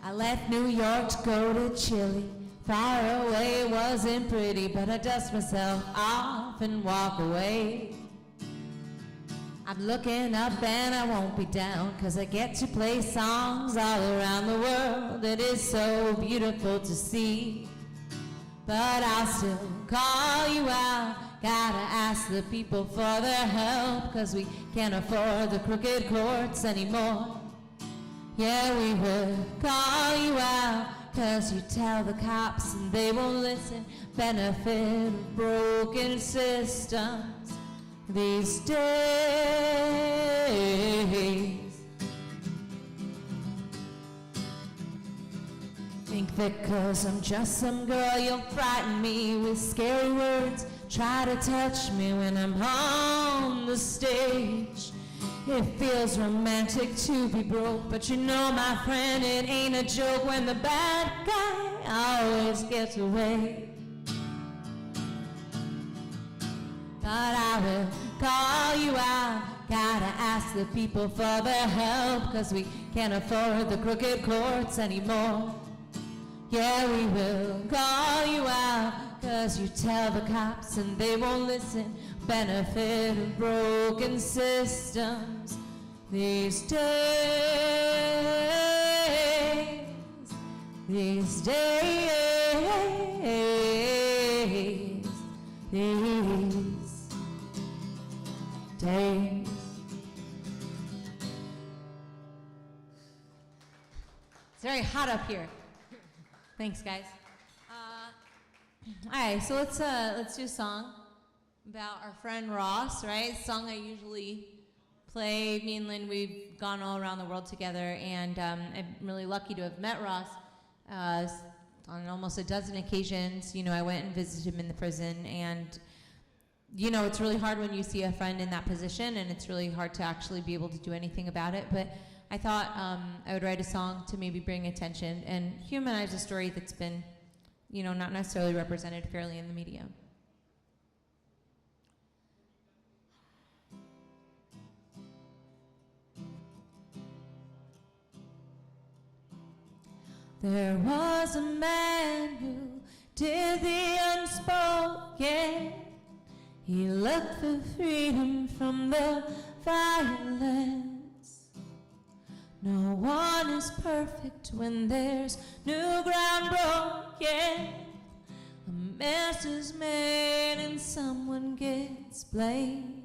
I left New York to go to Chile. Far away wasn't pretty, but I dust myself off and walk away. I'm looking up and I won't be down, 'cause I get to play songs all around the world. It is so beautiful to see, but I'll still call you out. Gotta ask the people for their help, 'cause we can't afford the crooked courts anymore. Yeah, we will call you out, 'cause you tell the cops and they won't listen. Benefit of broken systems these days. Think that 'cause I'm just some girl you'll frighten me with scary words, try to touch me when I'm on the stage. It feels romantic to be broke, but you know, my friend, it ain't a joke when the bad guy always gets away. But I will call you out. Gotta ask the people for their help, 'cause we can't afford the crooked courts anymore. Yeah, we will call you out, 'cause you tell the cops and they won't listen. Benefit of broken systems these days. These days. These days. It's very hot up here. Thanks, guys. All right, so let's do a song about our friend Ross, right? It's a song I usually play. Me and Lynn, we've gone all around the world together, and I'm really lucky to have met Ross on almost a dozen occasions. You know, I went and visited him in the prison, and you know, it's really hard when you see a friend in that position, and it's really hard to actually be able to do anything about it. But I thought I would write a song to maybe bring attention and humanize a story that's been, you know, not necessarily represented fairly in the media. There was a man who did the unspoken. He looked for freedom from the violence. No one is perfect when there's new ground broken. A mess is made and someone gets blamed.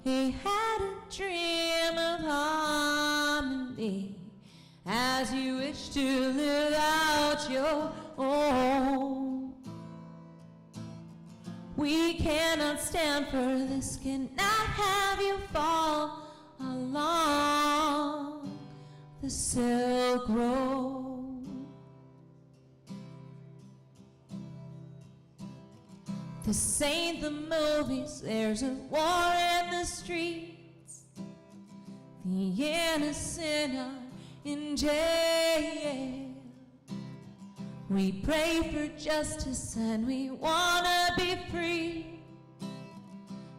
He had a dream of harmony as you wish to live out your own. We cannot stand for this, cannot have you fall along the Silk Road. This ain't the movies, there's a war in the streets. The innocent are in jail. We pray for justice and we wanna be free,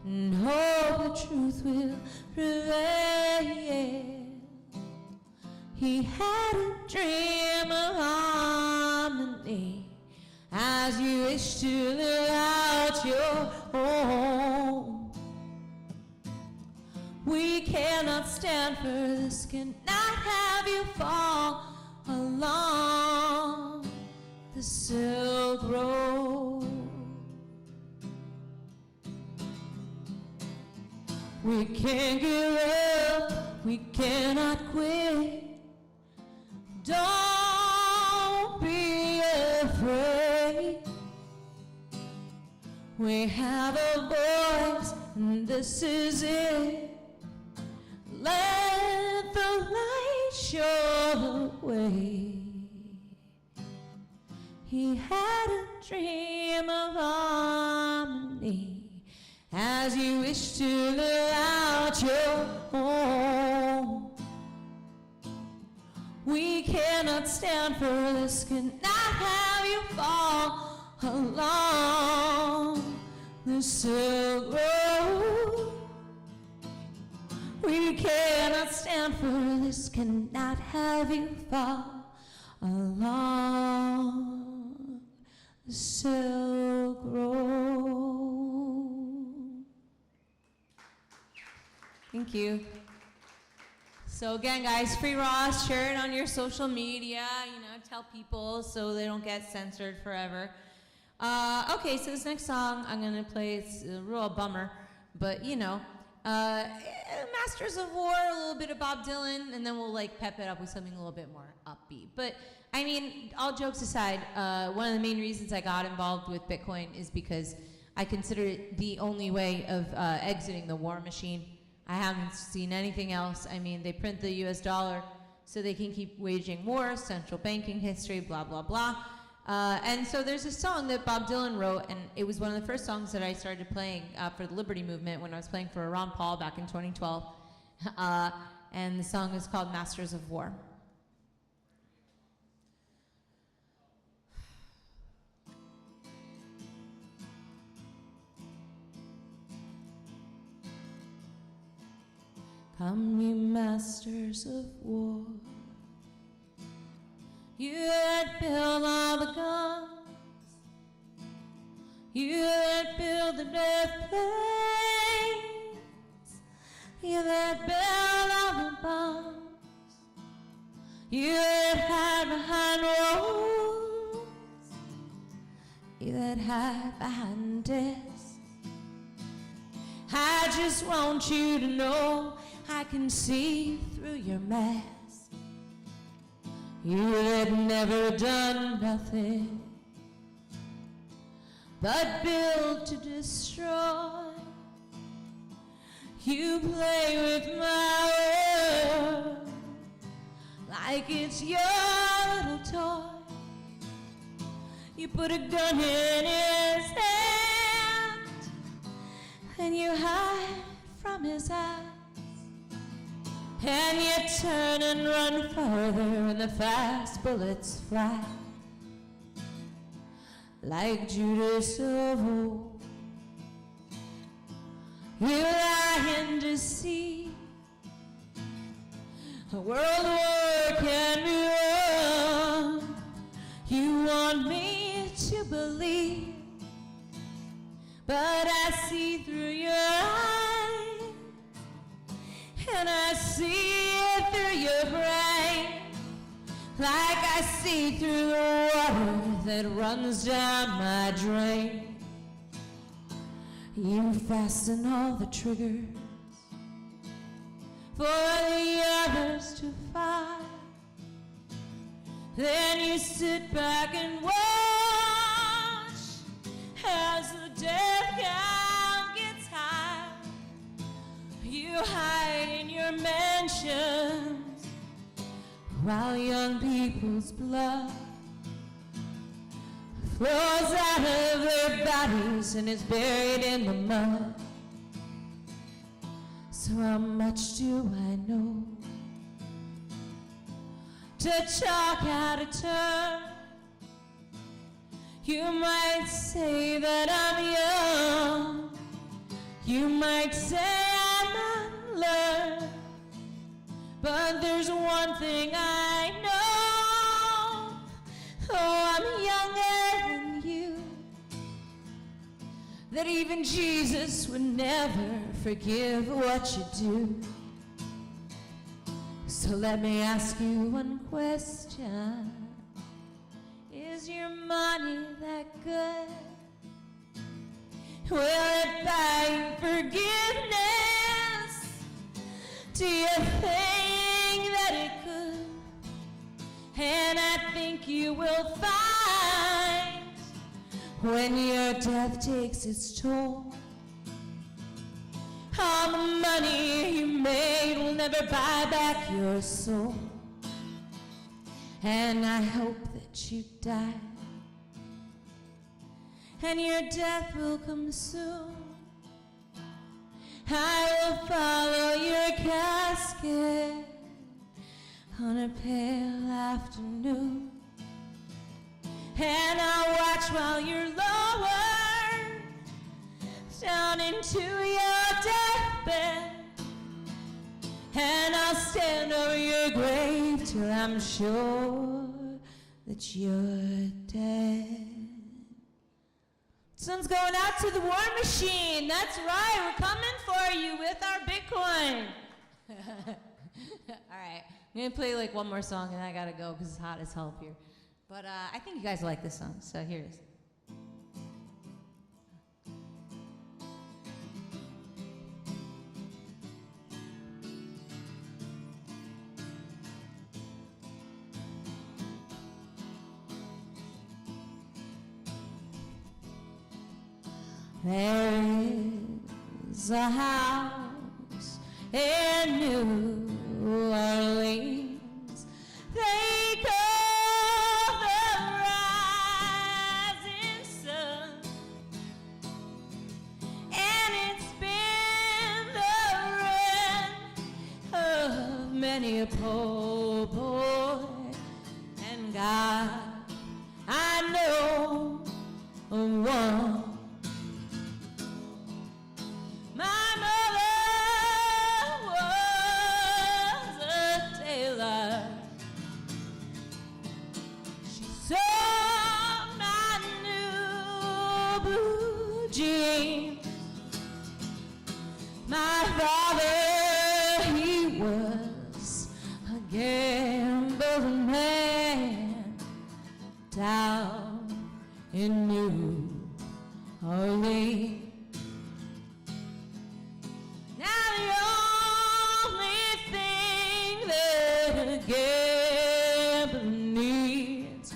and hope the truth will prevail. He had a dream of harmony as you wish to live out your own. We cannot stand for this, cannot have you fall along the Silk Road. We can't give up, we cannot quit. Don't be afraid. We have a voice, and this is it. Let the light show the way. He had a dream of harmony as you wish to live out your own. We cannot stand for this, cannot have you fall along the Silk Road. We cannot stand for this, cannot have you fall along the Silk Road. Thank you. So again, guys, Free Ross, share it on your social media, tell people so they don't get censored forever. Okay, so this next song I'm gonna play, it's a real bummer, but Masters of War, a little bit of Bob Dylan, and then we'll pep it up with something a little bit more upbeat. But I mean, all jokes aside, one of the main reasons I got involved with Bitcoin is because I consider it the only way of exiting the war machine. I haven't seen anything else. I mean, they print the US dollar so they can keep waging war, central banking history, blah, blah, blah. And so there's a song that Bob Dylan wrote, and it was one of the first songs that I started playing for the Liberty Movement when I was playing for Ron Paul back in 2012. And the song is called Masters of War. Come, ye masters of war, you that build all the guns, you that build the death planes, you that build all the bombs, you that hide behind walls, you that hide behind desks. I just want you to know I can see through your mask. You had never done nothing but build to destroy. You play with my world like it's your little toy. You put a gun in his hand and you hide from his eyes. And you turn and run further, and the fast bullets fly like Judas of old. You lie and deceive. A world war can be won. You want me to believe, but I see through your eyes. And I see it through under your brain, like I see through the water that runs down my drain. You fasten all the triggers for the others to fire. Then you sit back and watch as the death count gets high. You hide in your mansions while young people's blood flows out of their bodies and is buried in the mud. So how much do I know to chalk out a turn? You might say that I'm young, you might say I'm unlearned, but there's one thing I know, though I'm younger than you, that even Jesus would never forgive what you do. So let me ask you one question. Is your money that good? Will it buy you forgiveness? Do you think that it could? And I think you will find when your death takes its toll, all the money you made will never buy back your soul. And I hope that you die, and your death will come soon. I will follow your casket on a pale afternoon, and I'll watch while you're lowered down into your deathbed, and I'll stand over your grave till I'm sure that you're dead. Sun's going out to the war machine. That's right, we're coming for you with our Bitcoin. All right, I'm gonna play like one more song and I gotta go because it's hot as hell up here. But I think you guys like this song, so here it is. There is a house in New Orleans they call the rising sun, and it's been the ruin of many a poor boy and God. I know of one. My mother was a tailor. She sewed my new blue jeans. My father, he was a gambling man down in New Orleans. Now the only thing that a gambler needs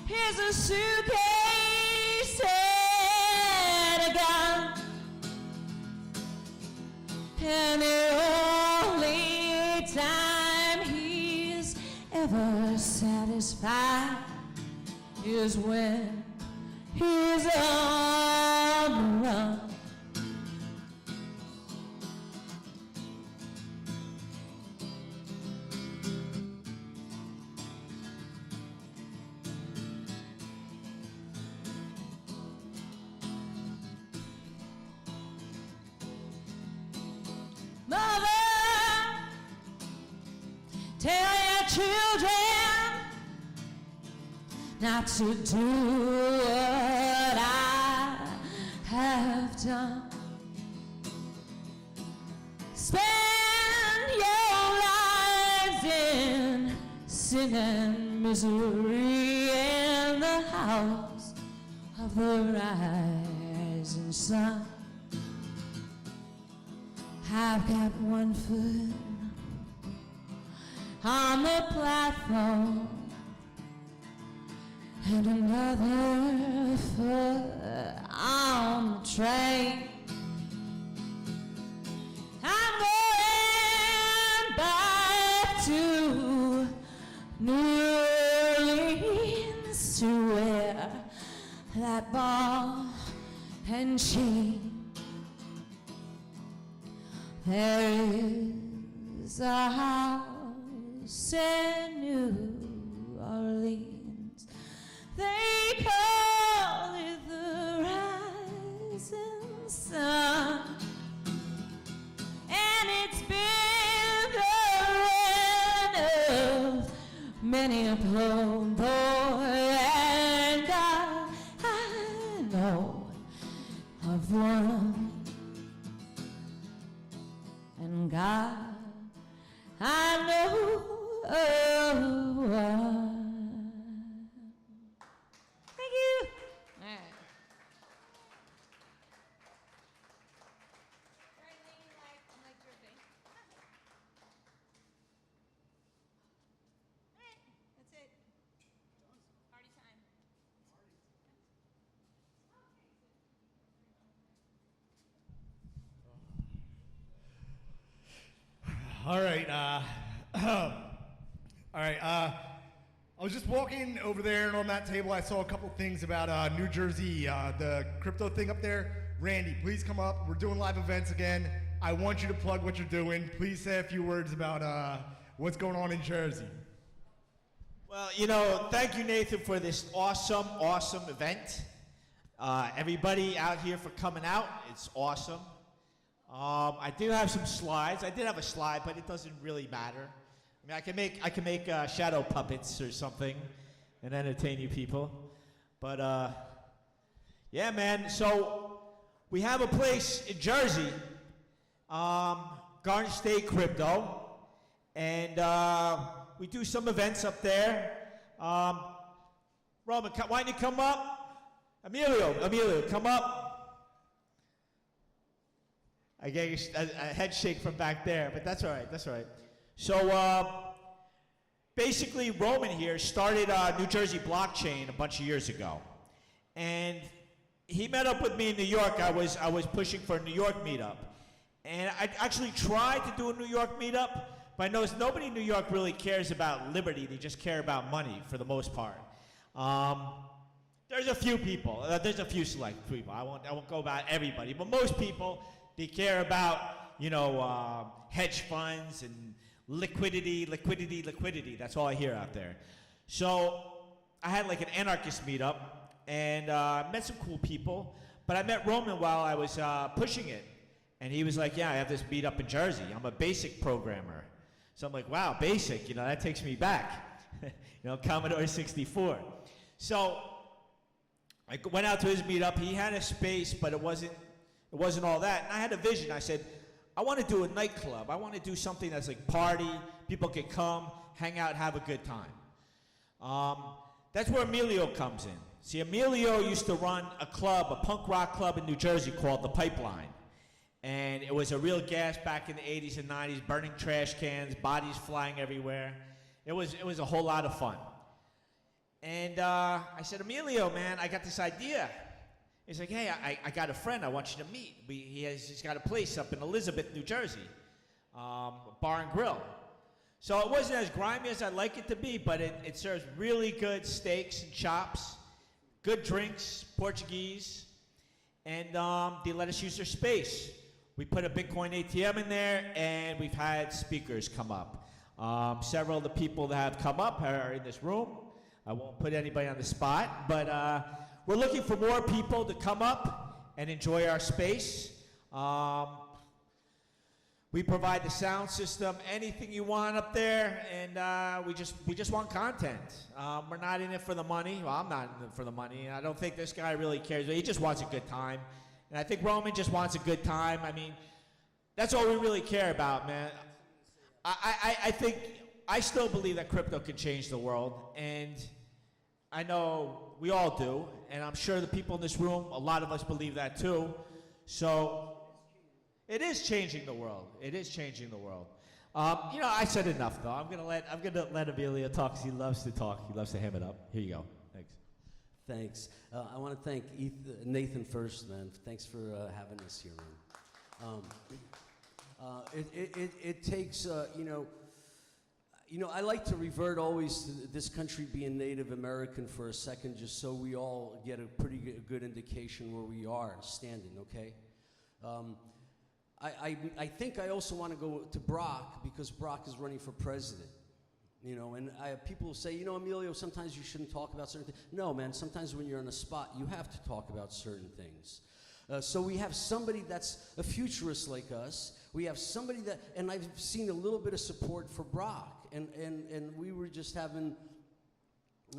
is a suitcase and a gun. And the only time he's ever satisfied is when he's on the run. Mother, tell your children not to do what I have done. Spend your lives in singing misery in the house of the rising sun. I've got one foot on the platform and another foot on the train. I'm going back to New Orleans to wear that ball and chain. There is a house in New Orleans. They call it the rising sun. And it's been the ruin of many a poor boy. And I know of one. And God, I know of one. Thank you. All right. Like dripping. All right, that's it. Party time. All right. All right. I was just walking over there, and on that table, I saw a couple things about New Jersey, the crypto thing up there. Randy, please come up. We're doing live events again. I want you to plug what you're doing. Please say a few words about what's going on in Jersey. Well, thank you, Nathan, for this awesome event. Everybody out here for coming out. It's awesome. I do have some slides. I did have a slide, but it doesn't really matter. I mean, I can make shadow puppets or something and entertain you people. But yeah, man. So we have a place in Jersey, Garden State Crypto, and we do some events up there. Roman, why don't you come up? Emilio, come up. I gave you a head shake from back there, but that's all right. So basically, Roman here started New Jersey Blockchain a bunch of years ago, and he met up with me in New York. I was pushing for a New York meetup, and I actually tried to do a New York meetup, but I noticed nobody in New York really cares about liberty. They just care about money for the most part. There's a few people. There's a few select people. I won't go about everybody, but most people. They care about, hedge funds and liquidity. That's all I hear out there. So I had like an anarchist meetup and met some cool people. But I met Roman while I was pushing it. And he was like, yeah, I have this meetup in Jersey. I'm a BASIC programmer. So I'm like, wow, BASIC, that takes me back. Commodore 64. So I went out to his meetup. He had a space, but it wasn't all that. And I had a vision. I said, I want to do a nightclub. I want to do something that's like party. People can come, hang out, have a good time. That's where Emilio comes in. See, Emilio used to run a punk rock club in New Jersey called The Pipeline. And it was a real gas back in the 80s and 90s, burning trash cans, bodies flying everywhere. It was a whole lot of fun. And I said, Emilio, man, I got this idea. He's like, hey, I got a friend I want you to meet. He's got a place up in Elizabeth, New Jersey, bar and grill. So it wasn't as grimy as I'd like it to be, but it serves really good steaks and chops, good drinks, Portuguese, and they let us use their space. We put a Bitcoin ATM in there, and we've had speakers come up. Several of the people that have come up are in this room. I won't put anybody on the spot, but we're looking for more people to come up and enjoy our space. We provide the sound system, anything you want up there, and we just want content. We're not in it for the money. Well, I'm not in it for the money, and I don't think this guy really cares. He just wants a good time, and I think Roman just wants a good time. I mean, that's all we really care about, man. I think I still believe that crypto can change the world, and I know we all do, and I'm sure the people in this room, a lot of us believe that too. So it is changing the world. It is changing the world. I said enough though. I'm gonna let Emilio talk because he loves to talk. He loves to ham it up. Here you go. Thanks. Thanks. I want to thank Nathan first, man. Thanks for having us here, man. It takes, I like to revert always to this country being Native American for a second, just so we all get a pretty good indication where we are standing, okay? I think I also want to go to Brock, because Brock is running for president. And people say, Emilio, sometimes you shouldn't talk about certain things. No, man, sometimes when you're on the spot, you have to talk about certain things. So we have somebody that's a futurist like us. We have somebody that, and I've seen a little bit of support for Brock. And we were just having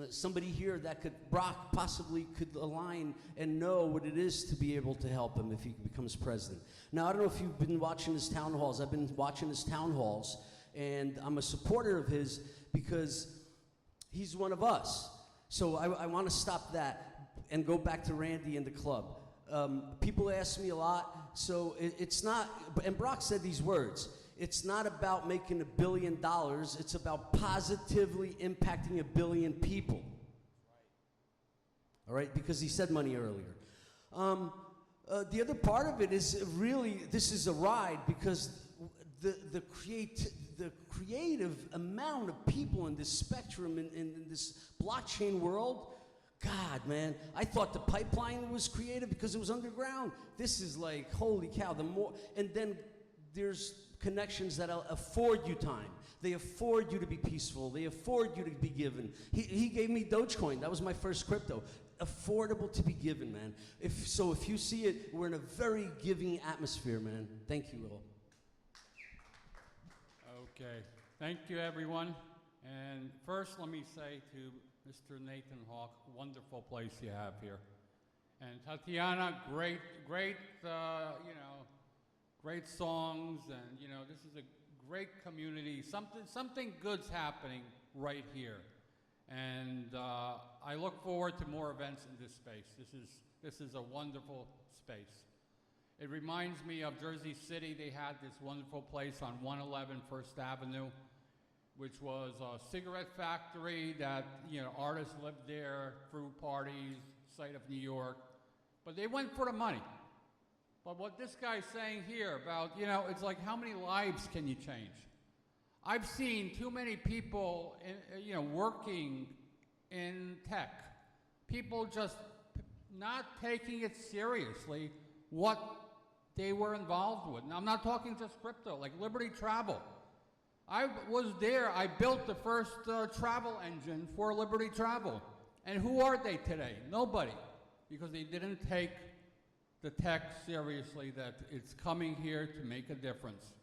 somebody here that Brock possibly could align and know what it is to be able to help him if he becomes president. Now, I don't know if you've been watching his town halls. I've been watching his town halls, and I'm a supporter of his because he's one of us. So I want to stop that and go back to Randy and the club. People ask me a lot, so it's not, and Brock said these words, it's not about making $1 billion, it's about positively impacting 1 billion people. All right, because he said money earlier. The other part of it is really, this is a ride, because the creative amount of people in this spectrum, in this blockchain world, God, man, I thought the pipeline was creative because it was underground. This is like, holy cow, and then there's connections that afford you time. They afford you to be peaceful. They afford you to be given. He gave me Dogecoin. That was my first crypto. Affordable to be given, man. If you see it, we're in a very giving atmosphere, man. Thank you all. Okay. Thank you, everyone. And first, let me say to Mr. Nathan Hawk, wonderful place you have here. And Tatiana, great, great songs, and this is a great community. Something good's happening right here, and I look forward to more events in this space. This is a wonderful space. It reminds me of Jersey City. They had this wonderful place on 111 First Avenue, which was a cigarette factory that artists lived there, fruit parties, site of New York, but they went for the money. But what this guy's saying here about, it's like, how many lives can you change? I've seen too many people, working in tech. People just not taking it seriously what they were involved with. Now, I'm not talking just crypto, like Liberty Travel. I was there. I built the first travel engine for Liberty Travel. And who are they today? Nobody, because they didn't take the tech seriously, that it's coming here to make a difference.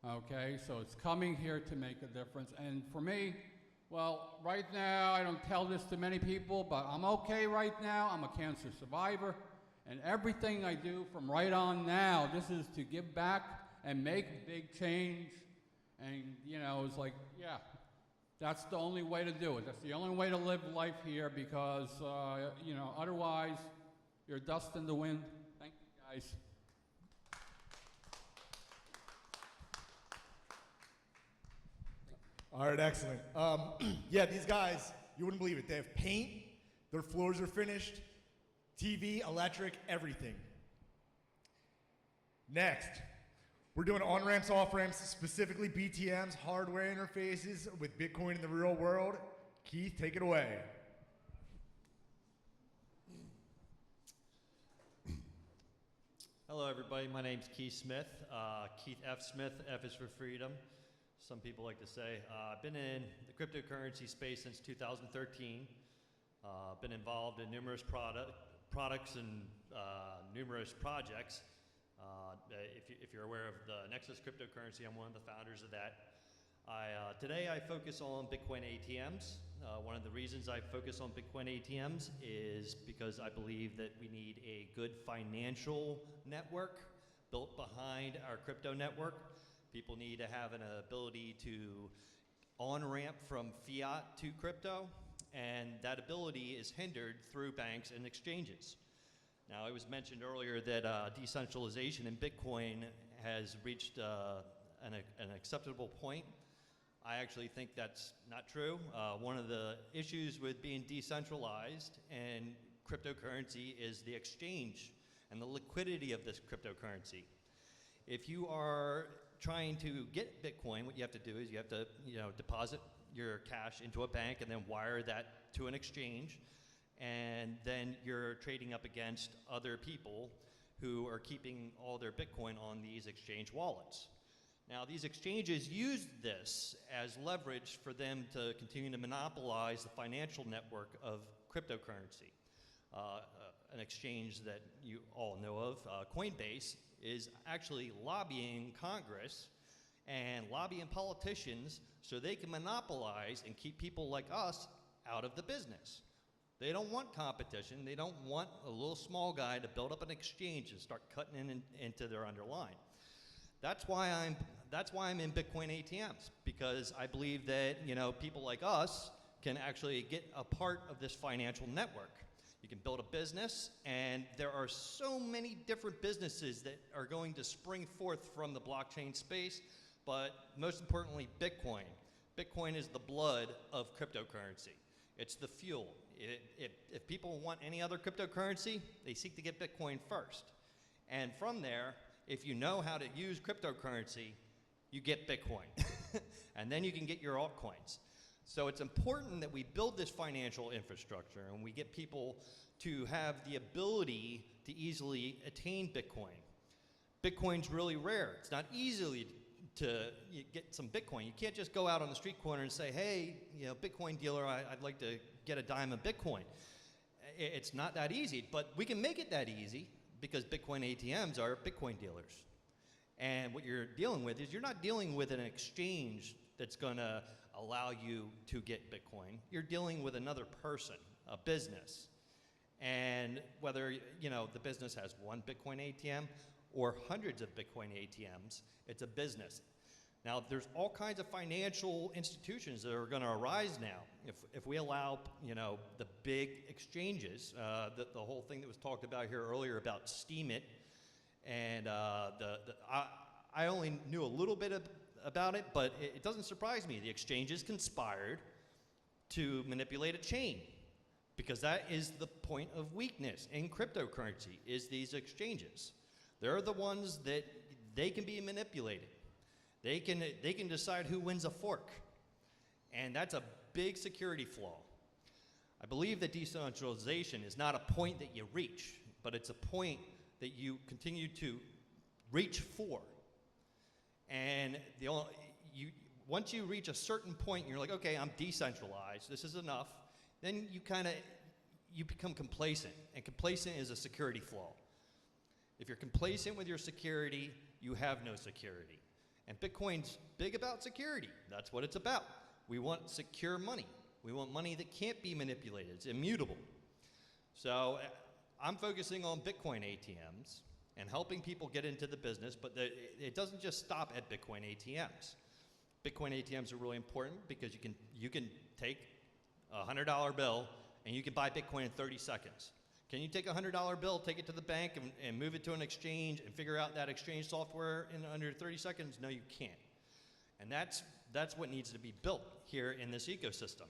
Okay, so it's coming here to make a difference. And for me, well, right now, I don't tell this to many people, but I'm okay right now. I'm a cancer survivor. And everything I do from right on now, this is to give back and make big change. And, it's like, yeah, that's the only way to do it. That's the only way to live life here, because, otherwise, you're dust in the wind. Thank you, guys. All right, excellent. Yeah, these guys, you wouldn't believe it. They have paint, their floors are finished, TV, electric, everything. Next, we're doing on-ramps, off-ramps, specifically BTMs, hardware interfaces with Bitcoin in the real world. Keith, take it away. Hello, everybody. My name's Keith Smith. Keith F. Smith. F is for freedom. Some people like to say. I've been in the cryptocurrency space since 2013. Been involved in numerous products and numerous projects. If you're aware of the Nexus cryptocurrency, I'm one of the founders of that. Today I focus on Bitcoin ATMs. One of the reasons I focus on Bitcoin ATMs is because I believe that we need a good financial network built behind our crypto network. People need to have an ability to on-ramp from fiat to crypto, and that ability is hindered through banks and exchanges. Now, it was mentioned earlier that decentralization in Bitcoin has reached an acceptable point. I actually think that's not true. One of the issues with being decentralized and cryptocurrency is the exchange and the liquidity of this cryptocurrency. If you are trying to get Bitcoin, what you have to do is you have to, deposit your cash into a bank and then wire that to an exchange, and then you're trading up against other people who are keeping all their Bitcoin on these exchange wallets. Now, these exchanges use this as leverage for them to continue to monopolize the financial network of cryptocurrency. An exchange that you all know of, Coinbase, is actually lobbying Congress and lobbying politicians so they can monopolize and keep people like us out of the business. They don't want competition. They don't want a little small guy to build up an exchange and start cutting into their underlying. That's why I'm in Bitcoin ATMs, because I believe that people like us can actually get a part of this financial network. You can build a business, and there are so many different businesses that are going to spring forth from the blockchain space, but most importantly, Bitcoin. Bitcoin is the blood of cryptocurrency. It's the fuel. If people want any other cryptocurrency, they seek to get Bitcoin first. And from there, if you know how to use cryptocurrency, you get Bitcoin. And then you can get your altcoins. So it's important that we build this financial infrastructure and we get people to have the ability to easily attain Bitcoin. Bitcoin's really rare. It's not easily to get some Bitcoin. You can't just go out on the street corner and say, hey, Bitcoin dealer, I'd like to get a dime of Bitcoin. It's not that easy, but we can make it that easy because Bitcoin ATMs are Bitcoin dealers. And what you're dealing with is you're not dealing with an exchange that's going to allow you to get Bitcoin. You're dealing with another person, a business. And whether the business has one Bitcoin ATM or hundreds of Bitcoin ATMs, it's a business. Now, there's all kinds of financial institutions that are going to arise now. If we allow, the big exchanges, the whole thing that was talked about here earlier about Steemit, and I only knew a little bit about it, but it doesn't surprise me. The exchanges conspired to manipulate a chain, because that is the point of weakness in cryptocurrency, is these exchanges. They're the ones that they can be manipulated. They can decide who wins a fork, and that's a big security flaw. I believe that decentralization is not a point that you reach, but it's a point that you continue to reach for. And once you reach a certain point, and you're like, okay, I'm decentralized, this is enough, then you become complacent, and complacent is a security flaw. If you're complacent with your security, you have no security. And Bitcoin's big about security. That's what it's about. We want secure money. We want money that can't be manipulated. It's immutable. So I'm focusing on Bitcoin ATMs and helping people get into the business, but it doesn't just stop at Bitcoin ATMs. Bitcoin ATMs are really important because you can take a $100 bill and you can buy Bitcoin in 30 seconds. Can you take a $100 bill, take it to the bank, and move it to an exchange and figure out that exchange software in under 30 seconds? No, you can't. And that's what needs to be built here in this ecosystem.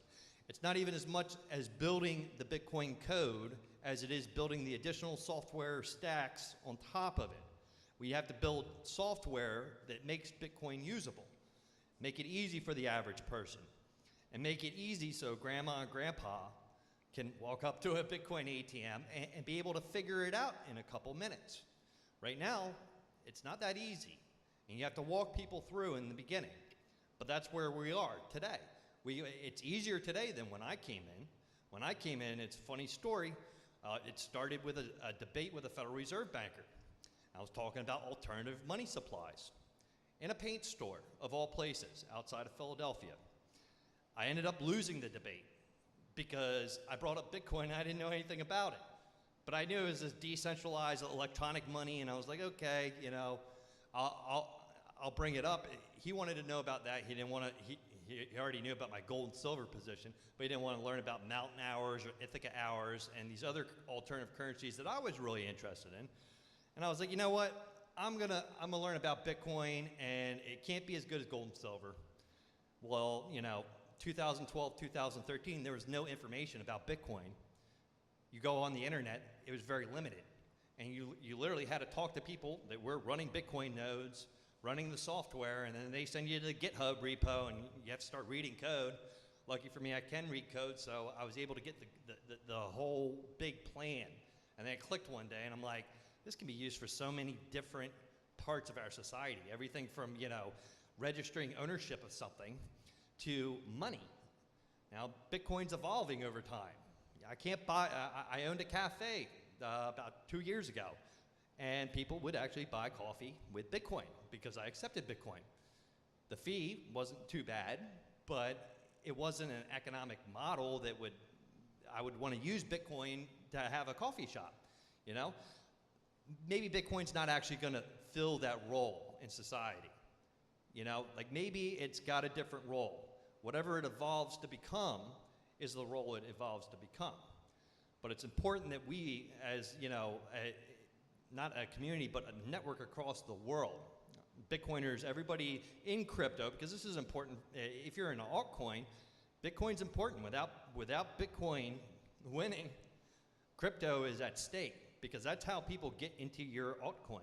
It's not even as much as building the Bitcoin code as it is building the additional software stacks on top of it. We have to build software that makes Bitcoin usable, make it easy for the average person, and make it easy so grandma and grandpa can walk up to a Bitcoin ATM and be able to figure it out in a couple minutes. Right now, it's not that easy, and you have to walk people through in the beginning. But that's where we are today. It's easier today than when I came in. When I came in, it's a funny story. It started with a debate with a Federal Reserve banker. I was talking about alternative money supplies in a paint store, of all places, outside of Philadelphia. I ended up losing the debate because I brought up Bitcoin and I didn't know anything about it. But I knew it was this decentralized electronic money, and I was like, okay, I'll bring it up. He wanted to know about that. He he already knew about my gold and silver position, but he didn't want to learn about Mountain Hours or Ithaca Hours and these other alternative currencies that I was really interested in. And I was like, you know what? I'm gonna learn about Bitcoin, and it can't be as good as gold and silver. Well, 2012, 2013, there was no information about Bitcoin. You go on the internet, it was very limited. And you literally had to talk to people that were running Bitcoin nodes, running the software, and then they send you to the GitHub repo, and you have to start reading code. Lucky for me, I can read code, so I was able to get the whole big plan. And then I clicked one day, and I'm like, this can be used for so many different parts of our society. Everything from, registering ownership of something to money. Now, Bitcoin's evolving over time. I can't buy, I owned a cafe about 2 years ago, and people would actually buy coffee with Bitcoin because I accepted Bitcoin. The fee wasn't too bad, but it wasn't an economic model that I would want to use Bitcoin to have a coffee shop, Maybe Bitcoin's not actually going to fill that role in society. Maybe it's got a different role. Whatever it evolves to become is the role it evolves to become. But it's important that we, as not a community, but a network across the world, Bitcoiners, everybody in crypto, because this is important. If you're in an altcoin, Bitcoin's important. Without Bitcoin winning, crypto is at stake, because that's how people get into your altcoin.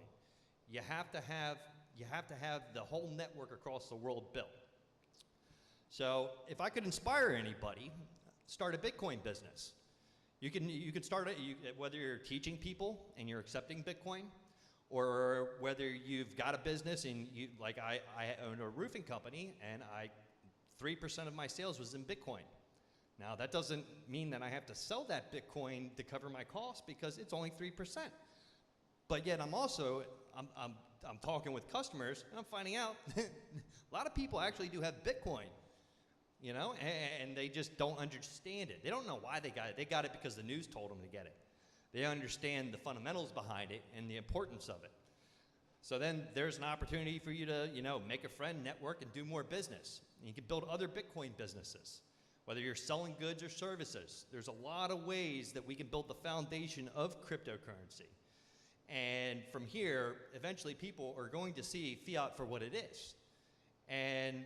You have to have the whole network across the world built. So if I could inspire anybody, start a Bitcoin business. You can start it, whether you're teaching people and you're accepting Bitcoin, or whether you've got a business and I own a roofing company, and 3% of my sales was in Bitcoin. Now that doesn't mean that I have to sell that Bitcoin to cover my costs, because it's only 3%. But yet I'm talking with customers, and I'm finding out a lot of people actually do have Bitcoin, and they just don't understand it. They don't know why they got it. They got it because the news told them to get it. They understand the fundamentals behind it and the importance of it. So then there's an opportunity for you to, make a friend, network, and do more business. And you can build other Bitcoin businesses, whether you're selling goods or services. There's a lot of ways that we can build the foundation of cryptocurrency. And from here, eventually people are going to see fiat for what it is. And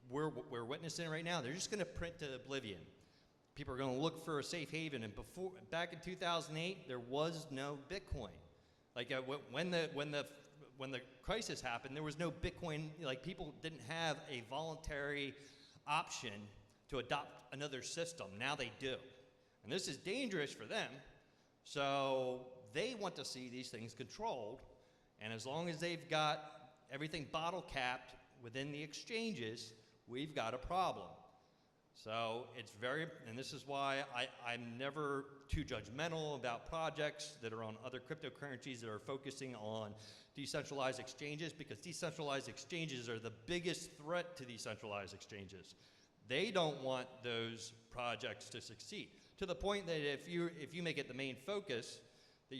we're witnessing it right now. They're just going to print to oblivion. People are going to look for a safe haven. And back in 2008, there was no Bitcoin. When the crisis happened, there was no Bitcoin. People didn't have a voluntary option to adopt another system. Now they do. And this is dangerous for them. So they want to see these things controlled. And as long as they've got everything bottle capped within the exchanges, we've got a problem. So and this is why I'm never too judgmental about projects that are on other cryptocurrencies that are focusing on decentralized exchanges, because decentralized exchanges are the biggest threat to decentralized exchanges. They don't want those projects to succeed, to the point that if you make it the main focus, that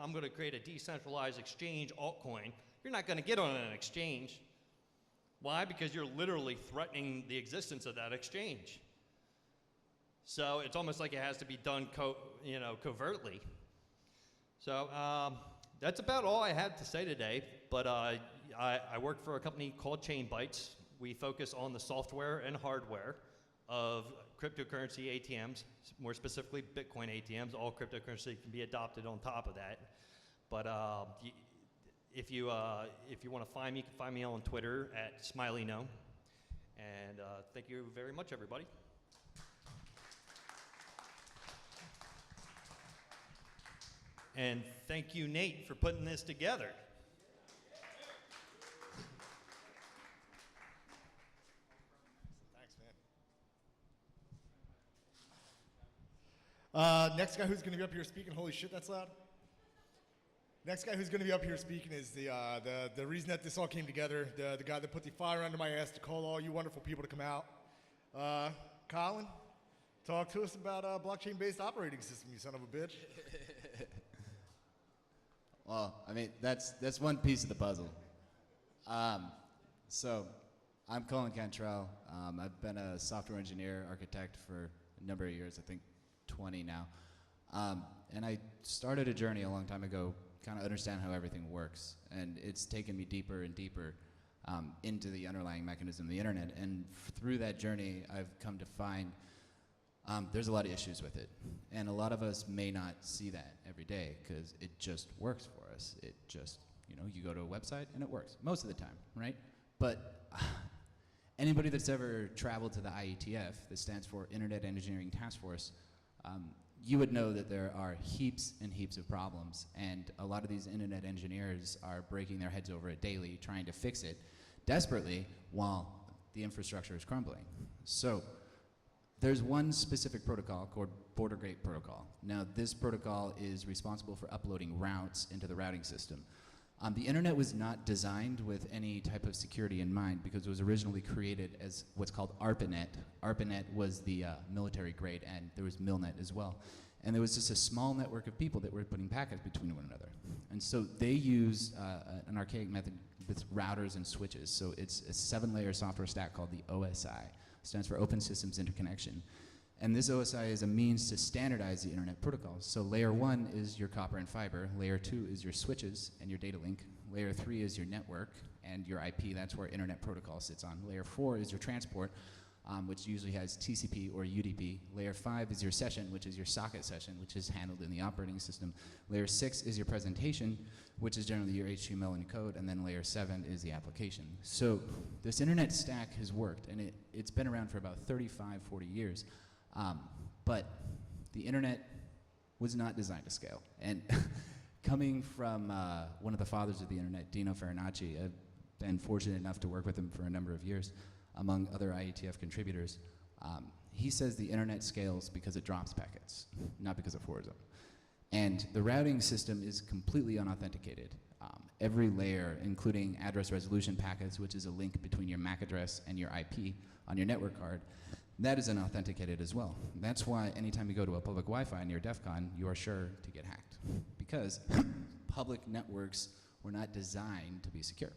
I'm going to create a decentralized exchange altcoin, you're not going to get on an exchange. Why? Because you're literally threatening the existence of that exchange. So it's almost like it has to be done covertly. So that's about all I had to say today. But I work for a company called Chainbytes. We focus on the software and hardware of cryptocurrency ATMs, more specifically Bitcoin ATMs. All cryptocurrency can be adopted on top of that. But if you want to find me, you can find me on Twitter at SmileyNo. And thank you very much, everybody. And thank you, Nate, for putting this together. Thanks, man. Next guy who's going to be up here speaking, holy shit, that's loud. Next guy who's going to be up here speaking is the reason that this all came together, the guy that put the fire under my ass to call all you wonderful people to come out. Colin, talk to us about a blockchain-based operating system, you son of a bitch. Well, I mean, that's one piece of the puzzle. So I'm Colin Cantrell. I've been a software engineer, architect for a number of years, I think 20 now. And I started a journey a long time ago, kind of understand how everything works. And it's taken me deeper and deeper into the underlying mechanism of the internet. And through that journey, I've come to find there's a lot of issues with it. And a lot of us may not see that every day because it just works for us. It just, you go to a website and it works most of the time, right? But anybody that's ever traveled to the IETF, that stands for Internet Engineering Task Force, you would know that there are heaps and heaps of problems, and a lot of these internet engineers are breaking their heads over it daily, trying to fix it desperately while the infrastructure is crumbling. So there's one specific protocol called Border Gate Protocol. Now, this protocol is responsible for uploading routes into the routing system. The internet was not designed with any type of security in mind because it was originally created as what's called ARPANET. ARPANET was the military grade, and there was MILNET as well. And there was just a small network of people that were putting packets between one another. And so they use an archaic method with routers and switches. So it's a 7-layer software stack called the OSI. It stands for Open Systems Interconnection. And this OSI is a means to standardize the internet protocols. So layer 1 is your copper and fiber. Layer 2 is your switches and your data link. Layer 3 is your network and your IP. That's where internet protocol sits on. Layer 4 is your transport, which usually has TCP or UDP. Layer 5 is your session, which is your socket session, which is handled in the operating system. Layer 6 is your presentation, which is generally your HTML and code. And then layer 7 is the application. So this internet stack has worked, and it's been around for about 35, 40 years. But the internet was not designed to scale. And coming from one of the fathers of the internet, Dino Farinacci, I've been fortunate enough to work with him for a number of years, among other IETF contributors. He says the internet scales because it drops packets, not because it forwards them. And the routing system is completely unauthenticated. Every layer, including address resolution packets, which is a link between your MAC address and your IP on your network card, that is unauthenticated as well. That's why anytime you go to a public Wi-Fi near DEF CON, you are sure to get hacked, because public networks were not designed to be secure.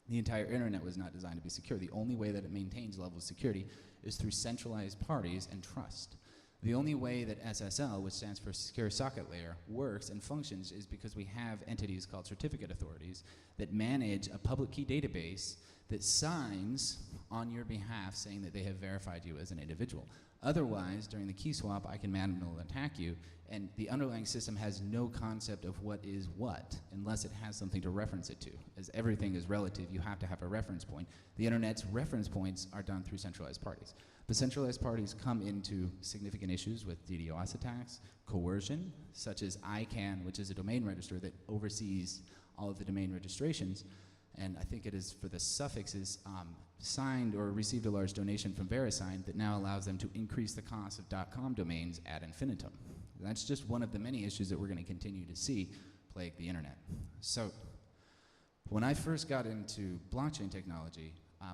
The entire internet was not designed to be secure. The only way that it maintains a level of security is through centralized parties and trust. The only way that SSL, which stands for Secure Socket Layer, works and functions is because we have entities called certificate authorities that manage a public key database that signs on your behalf saying that they have verified you as an individual. Otherwise, during the key swap, I can manually attack you, and the underlying system has no concept of what is what unless it has something to reference it to. As everything is relative, you have to have a reference point. The internet's reference points are done through centralized parties. But centralized parties come into significant issues with DDoS attacks, coercion, such as ICANN, which is a domain registrar that oversees all of the domain registrations. And I think it is for the suffixes, signed or received a large donation from VeriSign that now allows them to increase the cost of .com domains ad infinitum. That's just one of the many issues that we're going to continue to see plague the internet. So when I first got into blockchain technology,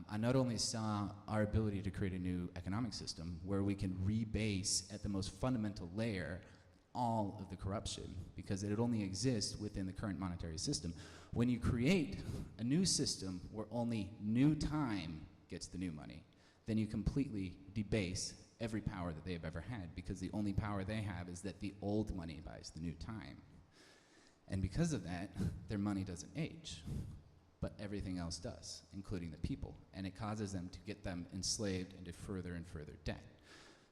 I not only saw our ability to create a new economic system where we can rebase at the most fundamental layer all of the corruption, because it only exists within the current monetary system. When you create a new system where only new time gets the new money, then you completely debase every power that they have ever had, because the only power they have is that the old money buys the new time. And because of that, their money doesn't age, but everything else does, including the people. And it causes them to get them enslaved into further and further debt.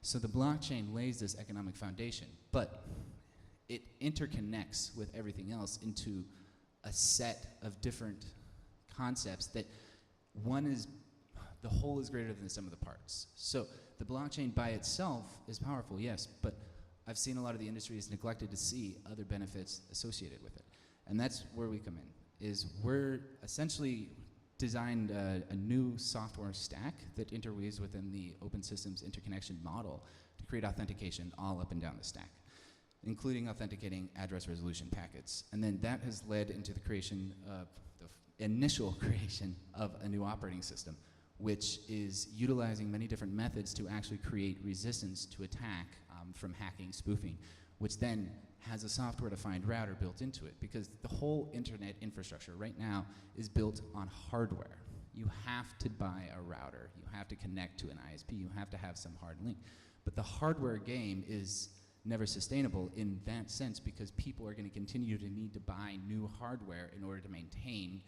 So the blockchain lays this economic foundation, but it interconnects with everything else into a set of different concepts that one is, the whole is greater than the sum of the parts. So the blockchain by itself is powerful, yes, but I've seen a lot of the industry is neglected to see other benefits associated with it. And that's where we come in, is we're essentially designed a new software stack that interweaves within the open systems interconnection model to create authentication all up and down the stack, including authenticating address resolution packets. And then that has led into the creation of the initial creation of a new operating system, which is utilizing many different methods to actually create resistance to attack from hacking, spoofing, which then has a software-defined router built into it, because the whole internet infrastructure right now is built on hardware. you have to buy a router. You have to connect to an ISP. You have to have some hard link. But the hardware game is never sustainable in that sense because people are going to continue to need to buy new hardware in order to maintain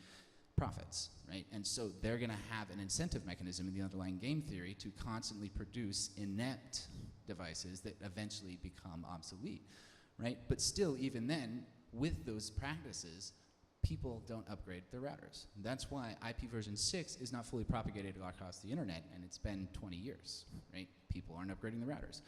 profits, right? And so they're going to have an incentive mechanism in the underlying game theory to constantly produce inept devices that eventually become obsolete, right? But still, even then, with those practices, people don't upgrade their routers. That's why IP version 6 is not fully propagated across the internet, and it's been 20 years, right? People aren't upgrading the routers.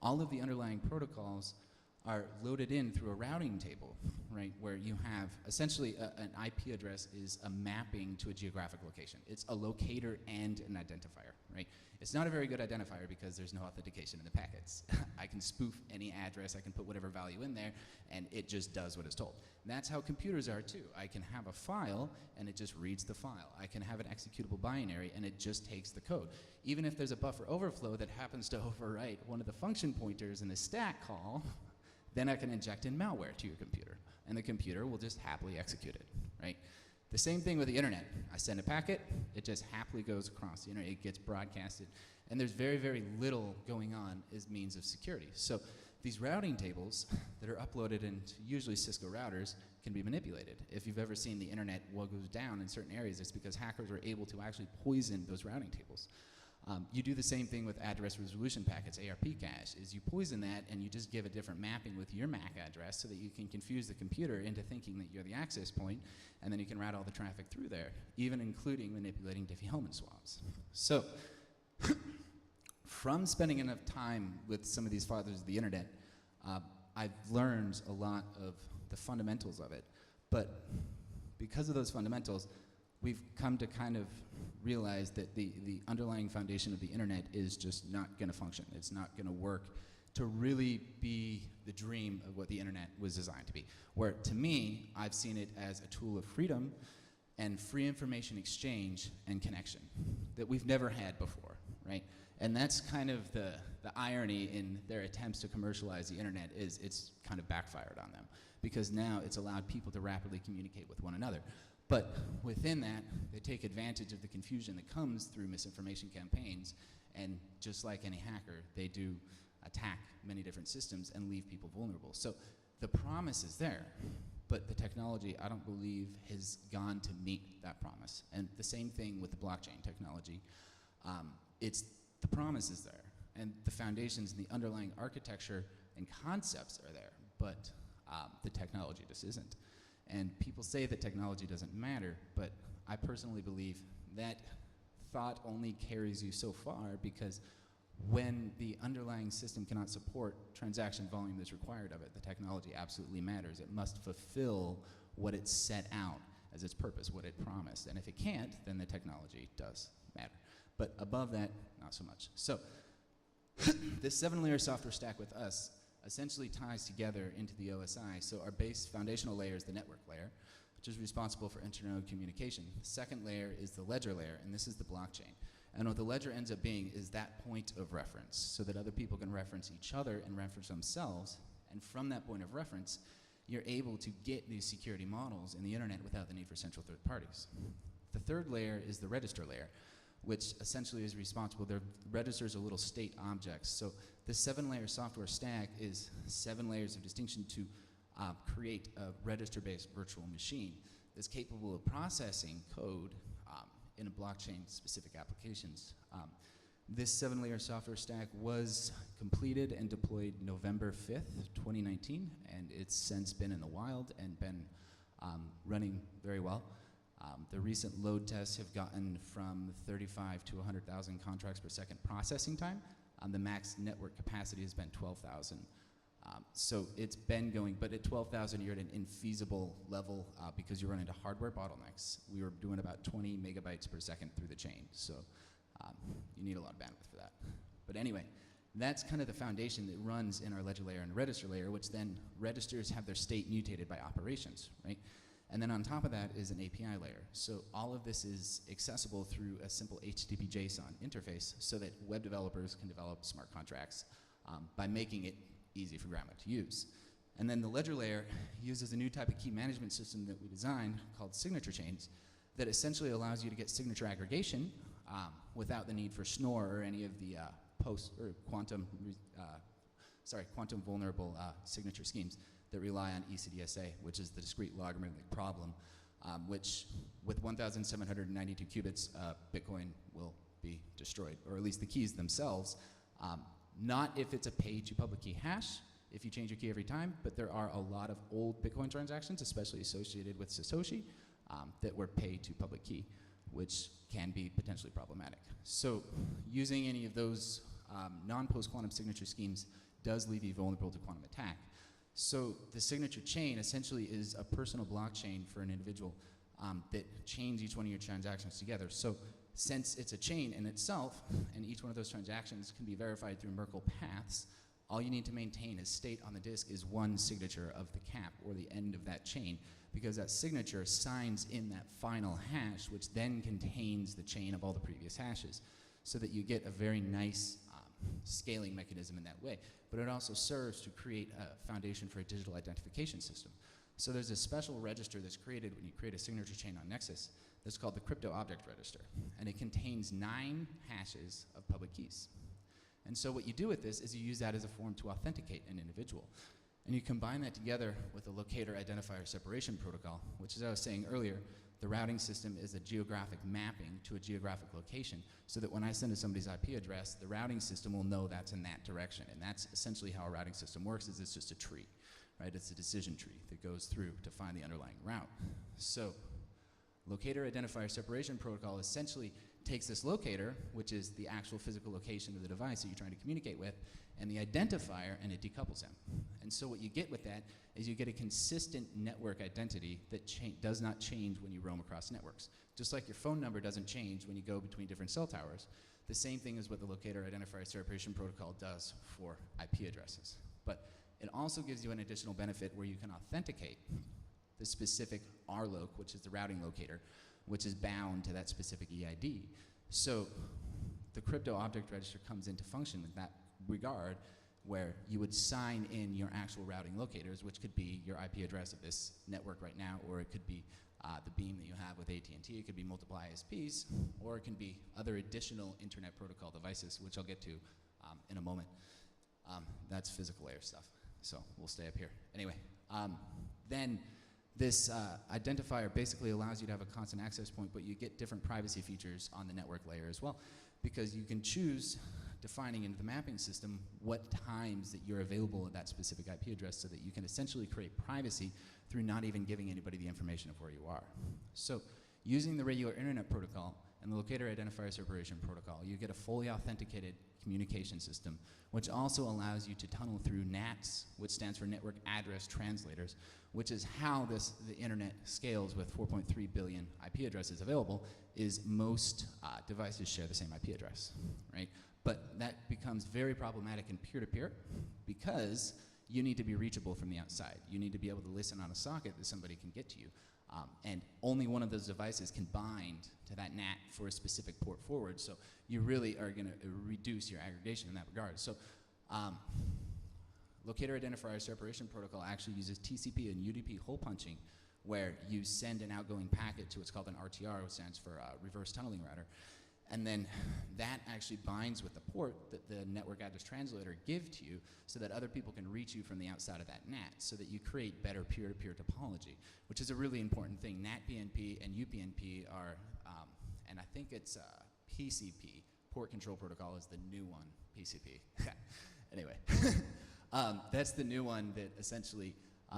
All of the underlying protocols are loaded in through a routing table, right, where you have essentially an IP address is a mapping to a geographic location. It's a locator and an identifier, right? It's not a very good identifier because there's no authentication in the packets. I can spoof any address, I can put whatever value in there, and it just does what it's told. That's how computers are too. I can have a file, and it just reads the file. I can have an executable binary, and it just takes the code. Even if there's a buffer overflow that happens to overwrite one of the function pointers in the stack call, then I can inject in malware to your computer, and the computer will just happily execute it, right? The same thing with the internet. I send a packet, it just happily goes across the internet, it gets broadcasted, and there's very, very little going on as means of security. So these routing tables that are uploaded into usually Cisco routers can be manipulated. If you've ever seen the internet what goes down in certain areas, it's because hackers are able to actually poison those routing tables. You do the same thing with address resolution packets, ARP cache, is you poison that and you just give a different mapping with your MAC address so that you can confuse the computer into thinking that you're the access point, and then you can route all the traffic through there, even including manipulating Diffie-Hellman swaps. So, from spending enough time with some of these fathers of the internet, I've learned a lot of the fundamentals of it. But because of those fundamentals, we've come to kind of realize that the underlying foundation of the internet is just not going to function. It's not going to work to really be the dream of what the internet was designed to be. Where, to me, I've seen it as a tool of freedom and free information exchange and connection that we've never had before, right? And that's kind of the irony in their attempts to commercialize the internet is it's kind of backfired on them because now it's allowed people to rapidly communicate with one another. But within that, they take advantage of the confusion that comes through misinformation campaigns, and just like any hacker, they do attack many different systems and leave people vulnerable. So the promise is there, but the technology, I don't believe, has gone to meet that promise. And the same thing with the blockchain technology. The promise is there, and the foundations and the underlying architecture and concepts are there, but the technology just isn't. And people say that technology doesn't matter, but I personally believe that thought only carries you so far because when the underlying system cannot support transaction volume that's required of it, the technology absolutely matters. It must fulfill what it set out as its purpose, what it promised. And if it can't, then the technology does matter. But above that, not so much. So this 7-layer software stack with us essentially ties together into the OSI. So our base foundational layer is the network layer, which is responsible for internode communication. The second layer is the ledger layer, and this is the blockchain. And what the ledger ends up being is that point of reference so that other people can reference each other and reference themselves. And from that point of reference, you're able to get these security models in the internet without the need for central third parties. The third layer is the register layer, which essentially is responsible. Their registers are little state objects. So the 7-layer software stack is 7 layers of distinction to create a register-based virtual machine that's capable of processing code in a blockchain-specific applications. This 7-layer software stack was completed and deployed November 5th, 2019, and it's since been in the wild and been running very well. The recent load tests have gotten from 35 to 100,000 contracts per second processing time. The max network capacity has been 12,000. So it's been going, but at 12,000 you're at an infeasible level because you run into hardware bottlenecks. We were doing about 20 megabytes per second through the chain. So you need a lot of bandwidth for that. But anyway, that's kind of the foundation that runs in our ledger layer and register layer, which then registers have their state mutated by operations, right? And then on top of that is an API layer. So all of this is accessible through a simple HTTP JSON interface so that web developers can develop smart contracts by making it easy for Grandma to use. And then the ledger layer uses a new type of key management system that we designed called signature chains that essentially allows you to get signature aggregation without the need for Schnorr or any of the quantum vulnerable signature schemes that rely on ECDSA, which is the discrete logarithmic problem, which with 1,792 qubits, Bitcoin will be destroyed, or at least the keys themselves. Not if it's a pay-to-public key hash, if you change your key every time, but there are a lot of old Bitcoin transactions, especially associated with Satoshi, that were pay-to-public key, which can be potentially problematic. So using any of those non-post-quantum signature schemes does leave you vulnerable to quantum attack. So the signature chain essentially is a personal blockchain for an individual that chains each one of your transactions together. So since it's a chain in itself, and each one of those transactions can be verified through Merkle paths, all you need to maintain as state on the disk is one signature of the cap, or the end of that chain, because that signature signs in that final hash, which then contains the chain of all the previous hashes, so that you get a very nice scaling mechanism in that way. But it also serves to create a foundation for a digital identification system. So there's a special register that's created when you create a signature chain on Nexus that's called the Crypto Object Register, and it contains 9 hashes of public keys. And so what you do with this is you use that as a form to authenticate an individual. And you combine that together with the locator identifier separation protocol, which, as I was saying earlier, the routing system is a geographic mapping to a geographic location, so that when I send to somebody's IP address, the routing system will know that's in that direction. And that's essentially how a routing system works, is it's just a tree, right? It's a decision tree that goes through to find the underlying route. So locator identifier separation protocol essentially takes this locator, which is the actual physical location of the device that you're trying to communicate with, and the identifier, and it decouples them. And so what you get with that is you get a consistent network identity that does not change when you roam across networks. Just like your phone number doesn't change when you go between different cell towers, the same thing is what the locator identifier separation protocol does for IP addresses. But it also gives you an additional benefit where you can authenticate the specific RLoc, which is the routing locator, which is bound to that specific EID. So the crypto object register comes into function in that regard, where you would sign in your actual routing locators, which could be your IP address of this network right now, or it could be the beam that you have with AT&T, it could be multiple ISPs, or it can be other additional internet protocol devices, which I'll get to in a moment. That's physical layer stuff, so we'll stay up here. Anyway, then this identifier basically allows you to have a constant access point, but you get different privacy features on the network layer as well, because you can choose, defining into the mapping system, what times that you're available at that specific IP address, so that you can essentially create privacy through not even giving anybody the information of where you are. So using the regular internet protocol and the locator identifier separation protocol, you get a fully authenticated communication system, which also allows you to tunnel through NATs, which stands for Network Address Translators, which is how the internet scales with 4.3 billion IP addresses available, is most devices share the same IP address, right? But that becomes very problematic in peer-to-peer, because you need to be reachable from the outside. You need to be able to listen on a socket that somebody can get to you. And only one of those devices can bind to that NAT for a specific port forward, so you really are going to reduce your aggregation in that regard. So locator identifier separation protocol actually uses TCP and UDP hole punching, where you send an outgoing packet to what's called an RTR, which stands for reverse tunneling router. And then that actually binds with the port that the network address translator give to you, so that other people can reach you from the outside of that NAT, so that you create better peer-to-peer topology, which is a really important thing. NAT PNP and UPnP are, and I think it's PCP, Port Control Protocol is the new one, PCP. Anyway, that's the new one that essentially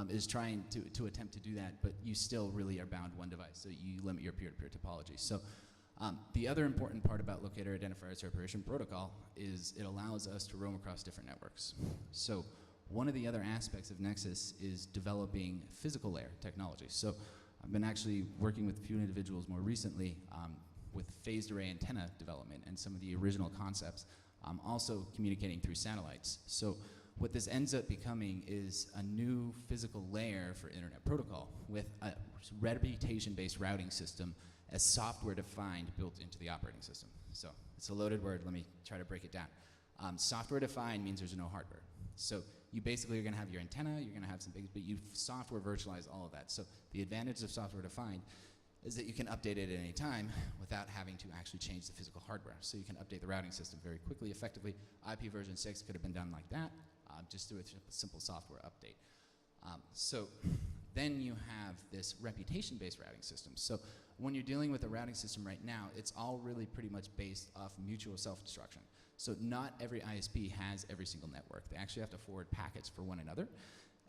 is trying to attempt to do that, but you still really are bound to one device, so you limit your peer-to-peer topology. So the other important part about locator identifier separation protocol is it allows us to roam across different networks. So one of the other aspects of Nexus is developing physical layer technology. So I've been actually working with a few individuals more recently with phased array antenna development and some of the original concepts, also communicating through satellites. So what this ends up becoming is a new physical layer for internet protocol with a reputation-based routing system as software defined built into the operating system. So it's a loaded word, let me try to break it down. Software defined means there's no hardware. So you basically are gonna have your antenna, you're gonna have some things, but you software virtualize all of that. So the advantage of software defined is that you can update it at any time without having to actually change the physical hardware. So you can update the routing system very quickly, effectively. IP version 6 could have been done like that, just through a simple software update. So then you have this reputation-based routing system. So when you're dealing with a routing system right now, it's all really pretty much based off mutual self-destruction. So not every ISP has every single network. They actually have to forward packets for one another.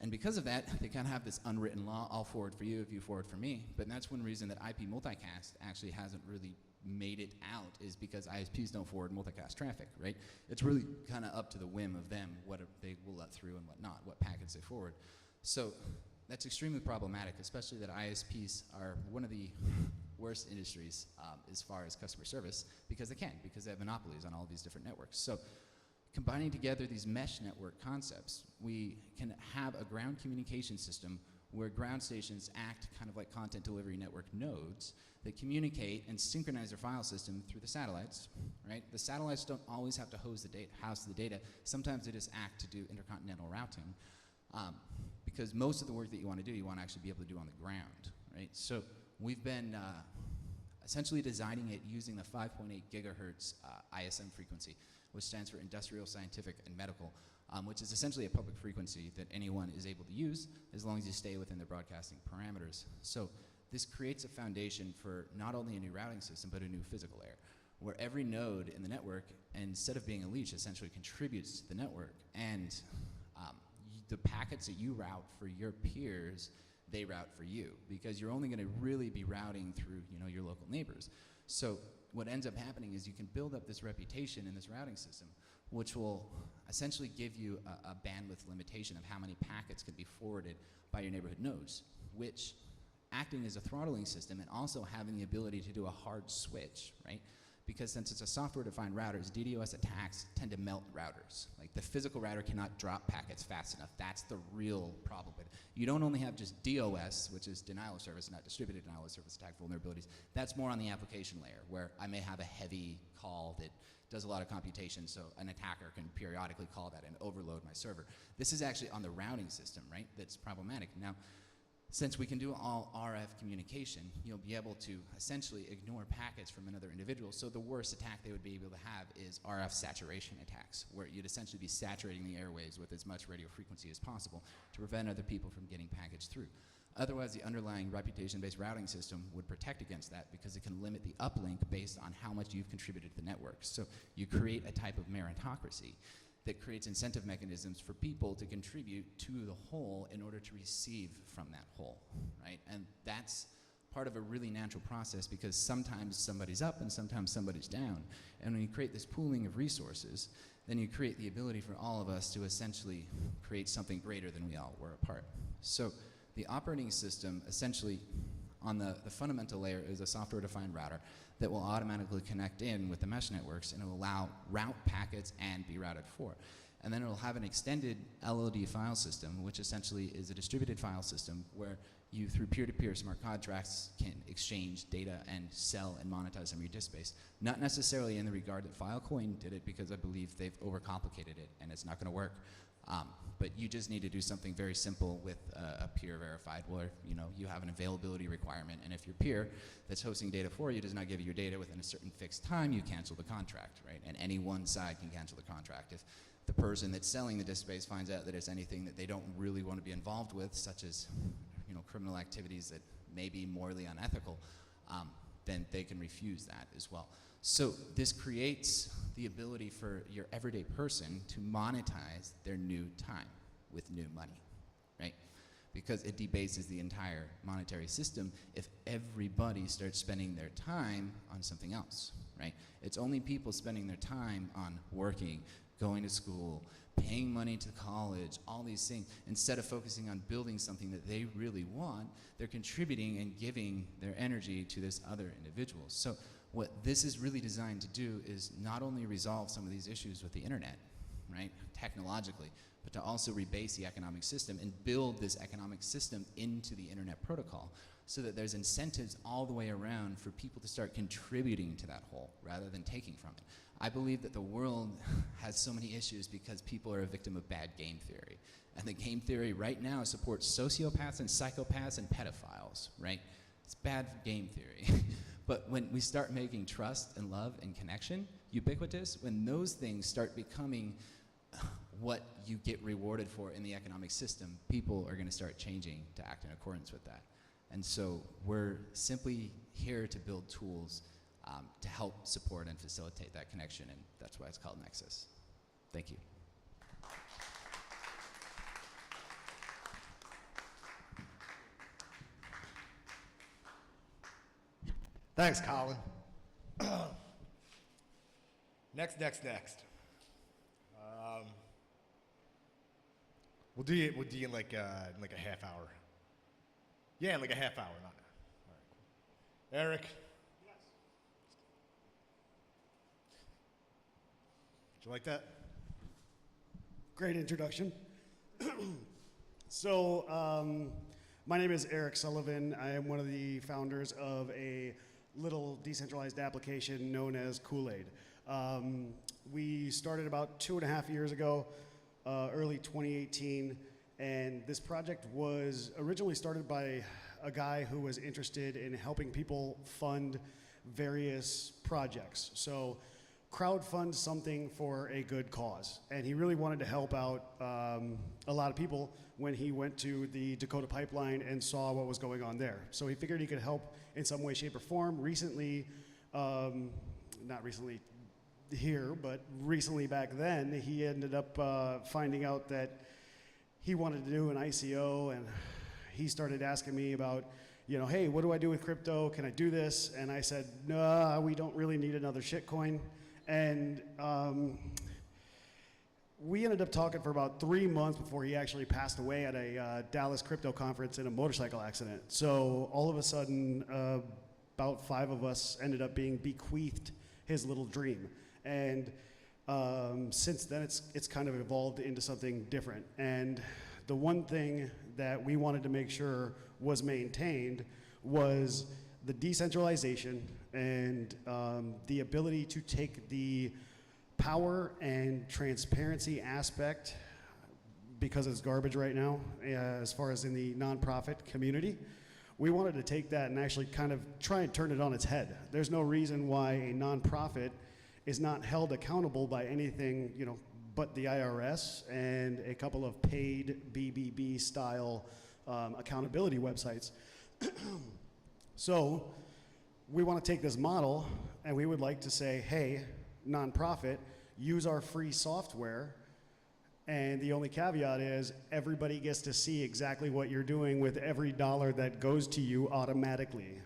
And because of that, they kind of have this unwritten law, I'll forward for you if you forward for me. But that's one reason that IP multicast actually hasn't really made it out, is because ISPs don't forward multicast traffic, right? It's really kind of up to the whim of them what they will let through and what not, what packets they forward. So that's extremely problematic, especially that ISPs are one of the worst industries as far as customer service, because they have monopolies on all these different networks. So combining together these mesh network concepts, we can have a ground communication system where ground stations act kind of like content delivery network nodes that communicate and synchronize their file system through the satellites, right? The satellites don't always have to house the data. Sometimes they just act to do intercontinental routing, because most of the work that you want to do, you want to actually be able to do on the ground, right? So we've been essentially designing it using the 5.8 gigahertz ISM frequency, which stands for Industrial, Scientific, and Medical, which is essentially a public frequency that anyone is able to use as long as you stay within the broadcasting parameters. So this creates a foundation for not only a new routing system, but a new physical layer, where every node in the network, instead of being a leech, essentially contributes to the network. And the packets that you route for your peers, they route for you, because you're only going to really be routing through, your local neighbors. So what ends up happening is you can build up this reputation in this routing system, which will essentially give you a bandwidth limitation of how many packets can be forwarded by your neighborhood nodes, which, acting as a throttling system and also having the ability to do a hard switch, right? Because since it's a software-defined routers, DDoS attacks tend to melt routers. Like, the physical router cannot drop packets fast enough. That's the real problem. But you don't only have just DOS, which is denial of service, not distributed denial of service attack vulnerabilities. That's more on the application layer, where I may have a heavy call that does a lot of computation, so an attacker can periodically call that and overload my server. This is actually on the routing system, right, that's problematic. Now, since we can do all RF communication, you'll be able to essentially ignore packets from another individual. So the worst attack they would be able to have is RF saturation attacks, where you'd essentially be saturating the airwaves with as much radio frequency as possible to prevent other people from getting packets through. Otherwise, the underlying reputation-based routing system would protect against that, because it can limit the uplink based on how much you've contributed to the network. So you create a type of meritocracy that creates incentive mechanisms for people to contribute to the whole in order to receive from that whole, right? And that's part of a really natural process, because sometimes somebody's up and sometimes somebody's down. And when you create this pooling of resources, then you create the ability for all of us to essentially create something greater than we all were apart. So the operating system, essentially, on the fundamental layer, is a software-defined router that will automatically connect in with the mesh networks, and it will allow route packets and be routed for. And then it will have an extended LOD file system, which essentially is a distributed file system where you, through peer-to-peer smart contracts, can exchange data and sell and monetize some of your disk space. Not necessarily in the regard that Filecoin did it, because I believe they've overcomplicated it and it's not going to work. But you just need to do something very simple with a peer verified, where you have an availability requirement, and if your peer that's hosting data for you does not give you your data within a certain fixed time, you cancel the contract, right? And any one side can cancel the contract. If the person that's selling the disk space finds out that it's anything that they don't really want to be involved with, such as criminal activities that may be morally unethical, then they can refuse that as well. So this creates the ability for your everyday person to monetize their new time with new money, right? Because it debases the entire monetary system if everybody starts spending their time on something else, right? It's only people spending their time on working, going to school, paying money to college, all these things. Instead of focusing on building something that they really want, they're contributing and giving their energy to this other individual. So what this is really designed to do is not only resolve some of these issues with the internet, right, technologically, but to also rebase the economic system and build this economic system into the internet protocol, so that there's incentives all the way around for people to start contributing to that whole rather than taking from it. I believe that the world has so many issues because people are a victim of bad game theory. And the game theory right now supports sociopaths and psychopaths and pedophiles, right? It's bad game theory. But when we start making trust and love and connection ubiquitous, when those things start becoming what you get rewarded for in the economic system, people are going to start changing to act in accordance with that. And so we're simply here to build tools to help support and facilitate that connection, and that's why it's called Nexus. Thank you. Thanks, Colin. Next. We'll do you in like a half hour. Yeah, in like a half hour. Not. All right, cool. Eric. Yes. Did you like that? Great introduction. So, my name is Eric Sullivan. I am one of the founders of a little decentralized application known as Kool-Aid. We started about 2.5 years ago, early 2018, and this project was originally started by a guy who was interested in helping people fund various projects. So crowdfund something for a good cause. And he really wanted to help out a lot of people when he went to the Dakota Pipeline and saw what was going on there. So he figured he could help in some way, shape, or form. Recently, not recently here, but recently back then, he ended up finding out that he wanted to do an ICO, and he started asking me about, you know, hey, what do I do with crypto? Can I do this? And I said, no, we don't really need another shitcoin. And we ended up talking for about 3 months before he actually passed away at a Dallas crypto conference in a motorcycle accident. So all of a sudden, about 5 of us ended up being bequeathed his little dream. And since then, it's kind of evolved into something different. And the one thing that we wanted to make sure was maintained was the decentralization and the ability to take the power and transparency aspect, because it's garbage right now, as far as in the nonprofit community. We wanted to take that and actually kind of try and turn it on its head. There's no reason why a nonprofit is not held accountable by anything, you know, but the IRS and a couple of paid BBB style accountability websites. So we want to take this model and we would like to say, hey, nonprofit, use our free software, and the only caveat is everybody gets to see exactly what you're doing with every dollar that goes to you automatically.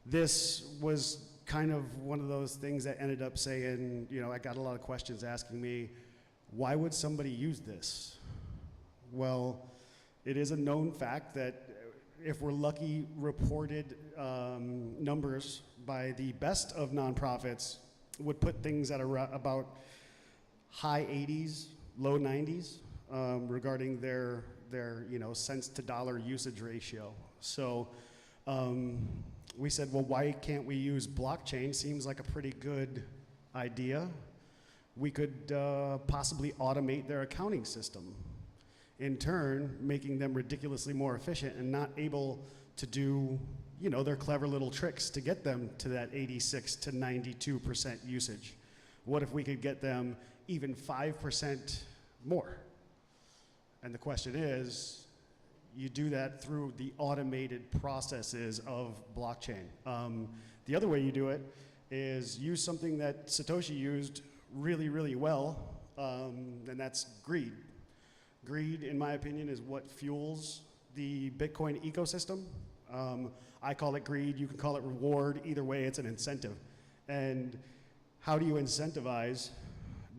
This was kind of one of those things that ended up saying, you know, I got a lot of questions asking me, why would somebody use this? Well, it is a known fact that if we're lucky, reported numbers by the best of nonprofits would put things at about high 80s, low 90s regarding their you know, cents to dollar usage ratio. So we said, well, why can't we use blockchain? Seems like a pretty good idea. We could possibly automate their accounting system, in turn making them ridiculously more efficient and not able to do, you know, their clever little tricks to get them to that 86 to 92% usage. What if we could get them even 5% more? And the question is, you do that through the automated processes of blockchain. The other way you do it is use something that Satoshi used really, really well, and that's greed. Greed, in my opinion, is what fuels the Bitcoin ecosystem. I call it greed, you can call it reward, either way it's an incentive. And how do you incentivize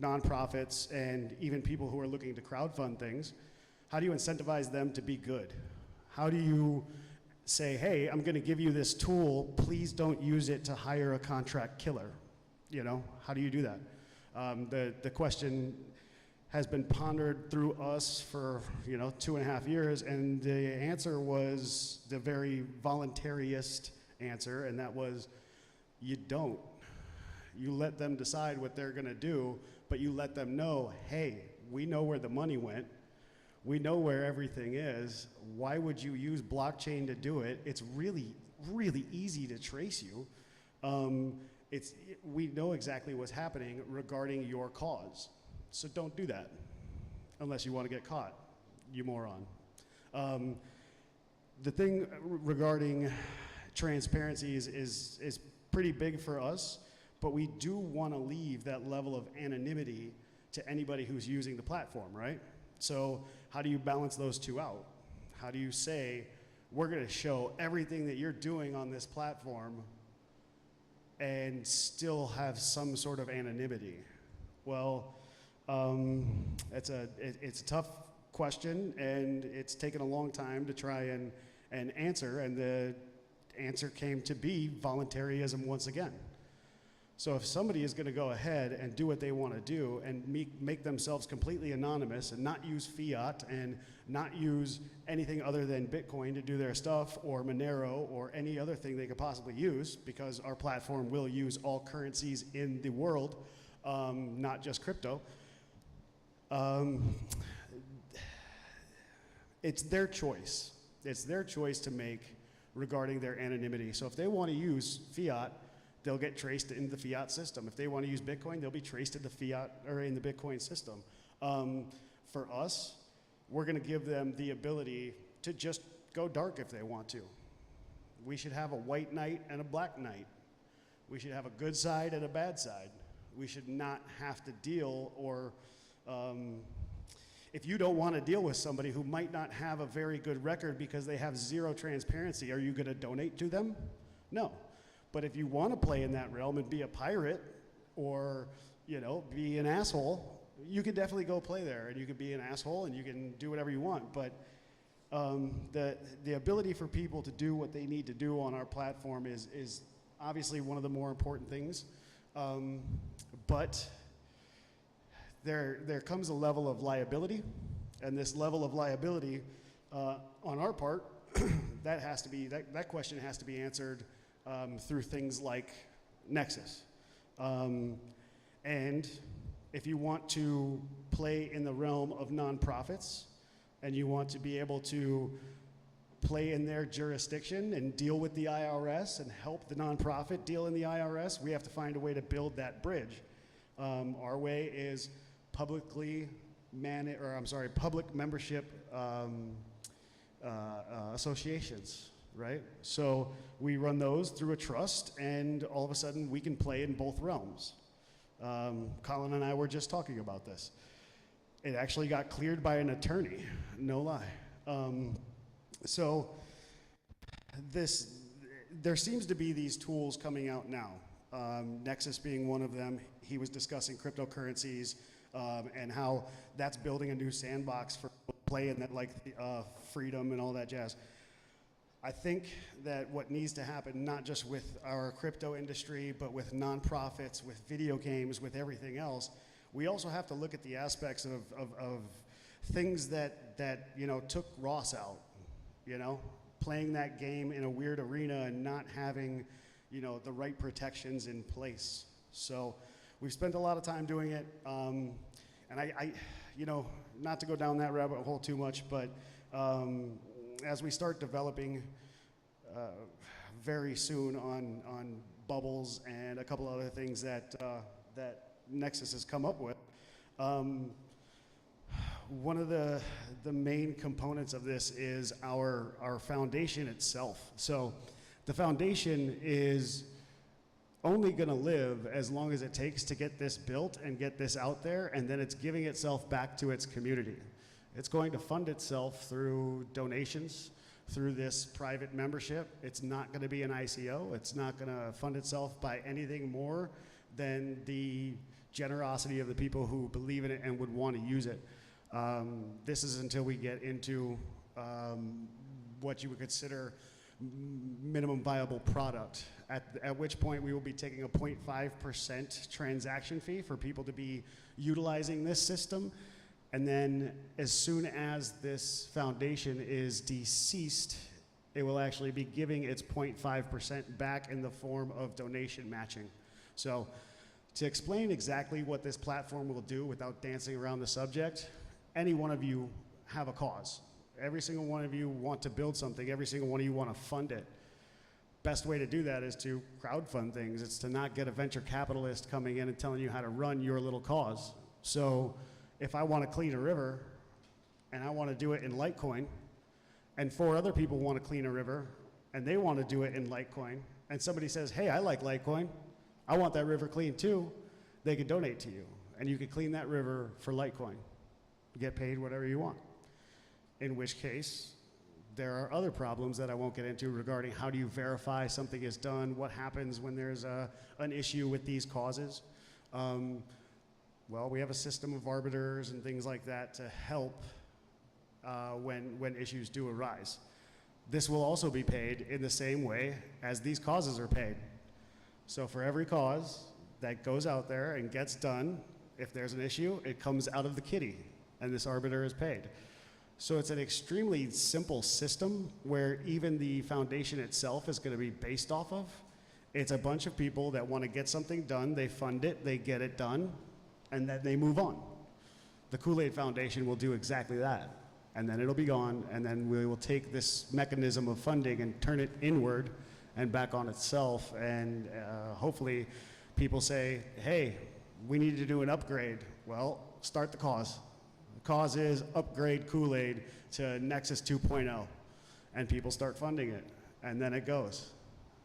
nonprofits and even people who are looking to crowdfund things? How do you incentivize them to be good? How do you say, hey, I'm gonna give you this tool, please don't use it to hire a contract killer? You know, how do you do that? The question has been pondered through us for, you know, 2.5 years, and the answer was the very voluntarist answer, and that was, you don't. You let them decide what they're gonna do, but you let them know, hey, we know where the money went. We know where everything is. Why would you use blockchain to do it? It's really, really easy to trace you. We know exactly what's happening regarding your cause. So don't do that unless you want to get caught, you moron. The thing regarding transparency is pretty big for us, but we do want to leave that level of anonymity to anybody who's using the platform, right? So how do you balance those two out? How do you say, we're going to show everything that you're doing on this platform and still have some sort of anonymity? Well, it's a tough question, and it's taken a long time to try and answer, and the answer came to be voluntarism once again. So if somebody is going to go ahead and do what they want to do and make themselves completely anonymous and not use fiat and not use anything other than Bitcoin to do their stuff, or Monero, or any other thing they could possibly use, because our platform will use all currencies in the world, not just crypto, it's their choice. It's their choice to make regarding their anonymity. So if they want to use fiat, they'll get traced in the fiat system. If they want to use Bitcoin, they'll be traced in the fiat or in the Bitcoin system. For us, we're going to give them the ability to just go dark if they want to. We should have a white knight and a black knight. We should have a good side and a bad side. We should not have to deal, or if you don't want to deal with somebody who might not have a very good record because they have zero transparency, are you going to donate to them? No. But if you want to play in that realm and be a pirate, or, you know, be an asshole, you can definitely go play there, and you can be an asshole and you can do whatever you want. But the ability for people to do what they need to do on our platform is obviously one of the more important things. But there comes a level of liability, and this level of liability on our part, that question has to be answered through things like Nexus. And if you want to play in the realm of nonprofits, and you want to be able to play in their jurisdiction and deal with the IRS and help the nonprofit deal in the IRS, we have to find a way to build that bridge. Our way is public membership associations, right? So we run those through a trust, and all of a sudden we can play in both realms. Colin and I were just talking about this. It actually got cleared by an attorney, no lie. So there seems to be these tools coming out now. Nexus being one of them. He was discussing cryptocurrencies and how that's building a new sandbox for play in that, like freedom and all that jazz. I think that what needs to happen, not just with our crypto industry, but with nonprofits, with video games, with everything else, we also have to look at the aspects of things that you know, took Ross out, you know, playing that game in a weird arena and not having, you know, the right protections in place. So we've spent a lot of time doing it, and I you know, not to go down that rabbit hole too much, but as we start developing very soon on bubbles and a couple other things that Nexus has come up with, one of the main components of this is our foundation itself. So the foundation is only going to live as long as it takes to get this built and get this out there, and then it's giving itself back to its community. It's going to fund itself through donations, through this private membership. It's not going to be an ICO. It's not going to fund itself by anything more than the generosity of the people who believe in it and would want to use it. This is until we get into what you would consider minimum viable product, at which point we will be taking a 0.5% transaction fee for people to be utilizing this system. And then as soon as this foundation is deceased, it will actually be giving its 0.5% back in the form of donation matching. So to explain exactly what this platform will do without dancing around the subject, any one of you have a cause. Every single one of you want to build something. Every single one of you want to fund it. Best way to do that is to crowdfund things. It's to not get a venture capitalist coming in and telling you how to run your little cause. So if I want to clean a river and I want to do it in Litecoin, and 4 other people want to clean a river and they want to do it in Litecoin, and somebody says, hey, I like Litecoin, I want that river clean too, they could donate to you. And you could clean that river for Litecoin. You get paid whatever you want. In which case, there are other problems that I won't get into regarding how do you verify something is done, what happens when there's an issue with these causes. Well, we have a system of arbiters and things like that to help when issues do arise. This will also be paid in the same way as these causes are paid. So for every cause that goes out there and gets done, if there's an issue, it comes out of the kitty, and this arbiter is paid. So it's an extremely simple system where even the foundation itself is going to be based off of. It's a bunch of people that want to get something done, they fund it, they get it done, and then they move on. The Kool-Aid Foundation will do exactly that. And then it'll be gone, and then we will take this mechanism of funding and turn it inward and back on itself, and hopefully people say, hey, we need to do an upgrade. Well, start the cause. The cause is upgrade Kool-Aid to Nexus 2.0, and people start funding it, and then it goes.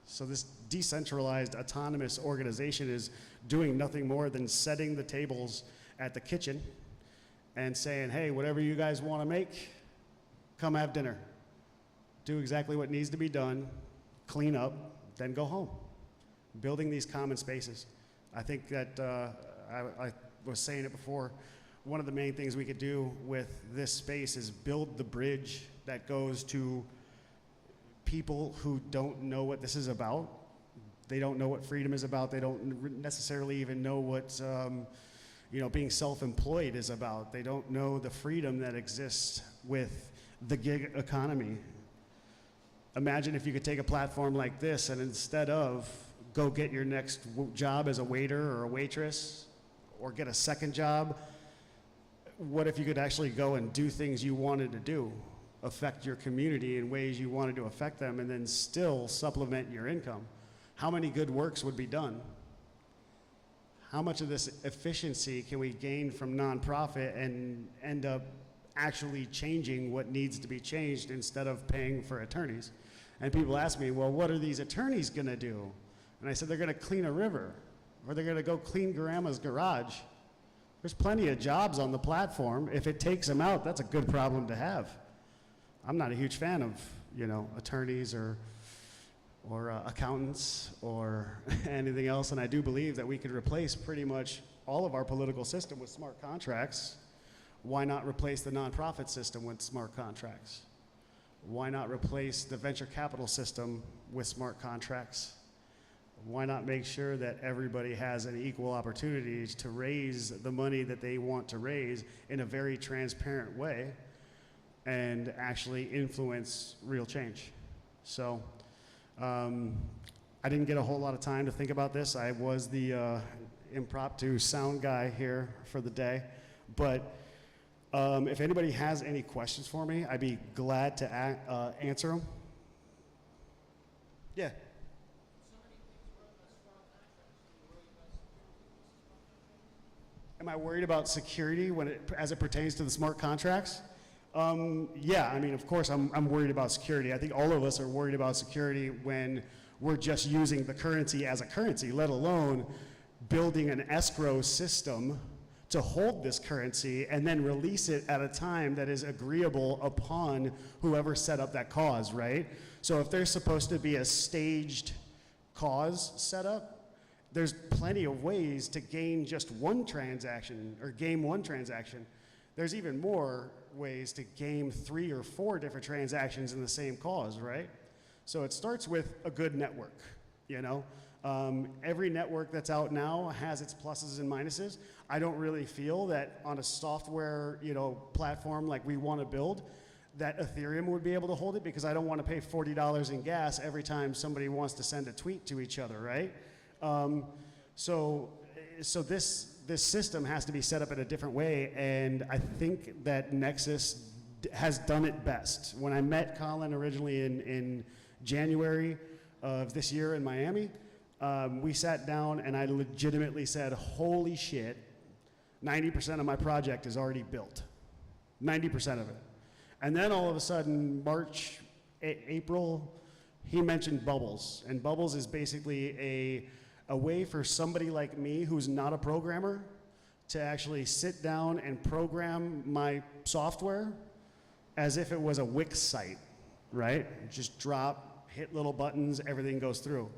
So this decentralized, autonomous organization is doing nothing more than setting the tables at the kitchen and saying, hey, whatever you guys want to make, come have dinner. Do exactly what needs to be done, clean up, then go home. Building these common spaces. I think that I was saying it before, one of the main things we could do with this space is build the bridge that goes to people who don't know what this is about. They don't know what freedom is about. They don't necessarily even know what being self-employed is about. They don't know the freedom that exists with the gig economy. Imagine if you could take a platform like this and instead of go get your next job as a waiter or a waitress or get a second job, what if you could actually go and do things you wanted to do, affect your community in ways you wanted to affect them, and then still supplement your income? How many good works would be done? How much of this efficiency can we gain from nonprofit and end up actually changing what needs to be changed instead of paying for attorneys? And people ask me, well, what are these attorneys gonna do? And I said, they're gonna clean a river, or they're gonna go clean grandma's garage. There's plenty of jobs on the platform. If it takes them out, that's a good problem to have. I'm not a huge fan of, attorneys or accountants or anything else, and I do believe that we could replace pretty much all of our political system with smart contracts. Why not replace the nonprofit system with smart contracts? Why not replace the venture capital system with smart contracts? Why not make sure that everybody has an equal opportunity to raise the money that they want to raise in a very transparent way and actually influence real change? So I didn't get a whole lot of time to think about this. I was the impromptu sound guy here for the day, but if anybody has any questions for me, I'd be glad to answer them. Yeah. Am I worried about security as it pertains to the smart contracts? Yeah, of course I'm worried about security. I think all of us are worried about security when we're just using the currency as a currency, let alone building an escrow system to hold this currency and then release it at a time that is agreeable upon whoever set up that cause, right? So if there's supposed to be a staged cause set up, there's plenty of ways to gain just one transaction or game one transaction. There's even more ways to game 3 or 4 different transactions in the same cause, right? So it starts with a good network, Every network that's out now has its pluses and minuses. I don't really feel that on a software, platform like we want to build, that Ethereum would be able to hold it, because I don't want to pay $40 in gas every time somebody wants to send a tweet to each other, right? So this system has to be set up in a different way, and I think that Nexus has done it best. When I met Colin originally in January of this year in Miami, we sat down and I legitimately said, holy shit, 90% of my project is already built. 90% of it. And then all of a sudden, March, April, he mentioned Bubbles. And Bubbles is basically a way for somebody like me who's not a programmer to actually sit down and program my software as if it was a Wix site, right? Just drop, hit little buttons, everything goes through.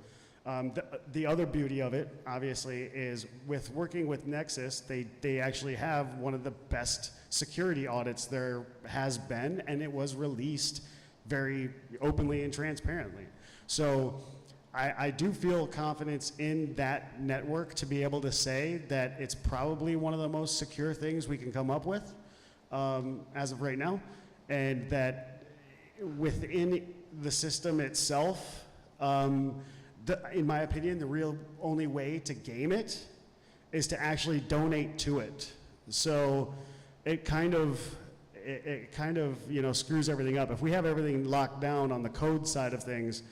The other beauty of it, obviously, is with working with Nexus, they actually have one of the best security audits there has been, and it was released very openly and transparently. So I do feel confidence in that network to be able to say that it's probably one of the most secure things we can come up with as of right now, and that within the system itself, in my opinion, the real only way to game it is to actually donate to it. So it kind of screws everything up. If we have everything locked down on the code side of things,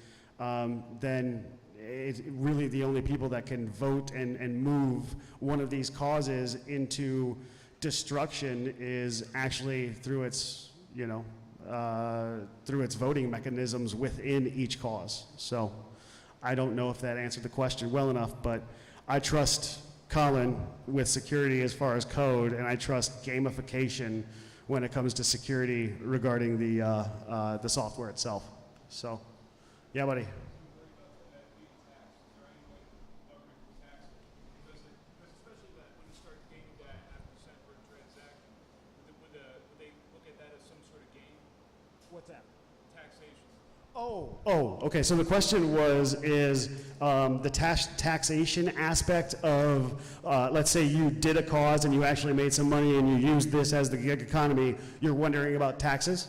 then it's really the only people that can vote and move one of these causes into destruction is actually through its voting mechanisms within each cause. So I don't know if that answered the question well enough, but I trust Colin with security as far as code, and I trust gamification when it comes to security regarding the software itself. So, yeah, buddy. What's that? Taxation. Oh, okay. So the question is the taxation aspect of, let's say you did a cause and you actually made some money and you used this as the gig economy. You're wondering about taxes?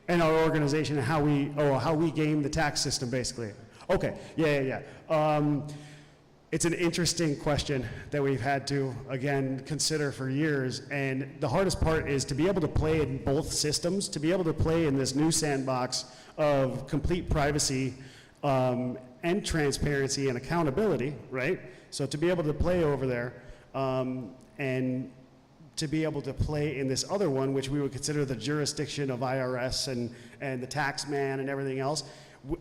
And our organization, and how we game the tax system, basically. Okay. Yeah. It's an interesting question that we've had to, again, consider for years. And the hardest part is to be able to play in both systems, to be able to play in this new sandbox of complete privacy and transparency and accountability, right? So to be able to play over there and to be able to play in this other one, which we would consider the jurisdiction of IRS and the tax man and everything else,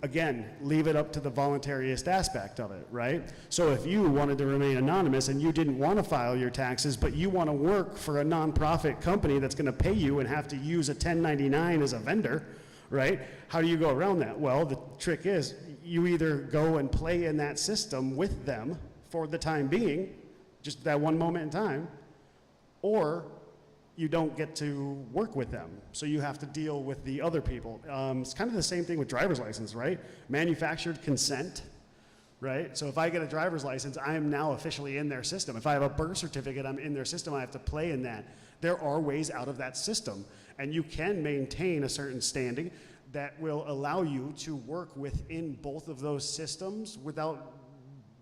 again, leave it up to the voluntarist aspect of it, right? So if you wanted to remain anonymous and you didn't want to file your taxes, but you want to work for a nonprofit company that's going to pay you and have to use a 1099 as a vendor, right? How do you go around that? Well, the trick is you either go and play in that system with them for the time being, just that one moment in time, or you don't get to work with them. So you have to deal with the other people. It's kind of the same thing with driver's license, right? Manufactured consent, right? So if I get a driver's license, I am now officially in their system. If I have a birth certificate, I'm in their system. I have to play in that. There are ways out of that system, and you can maintain a certain standing that will allow you to work within both of those systems without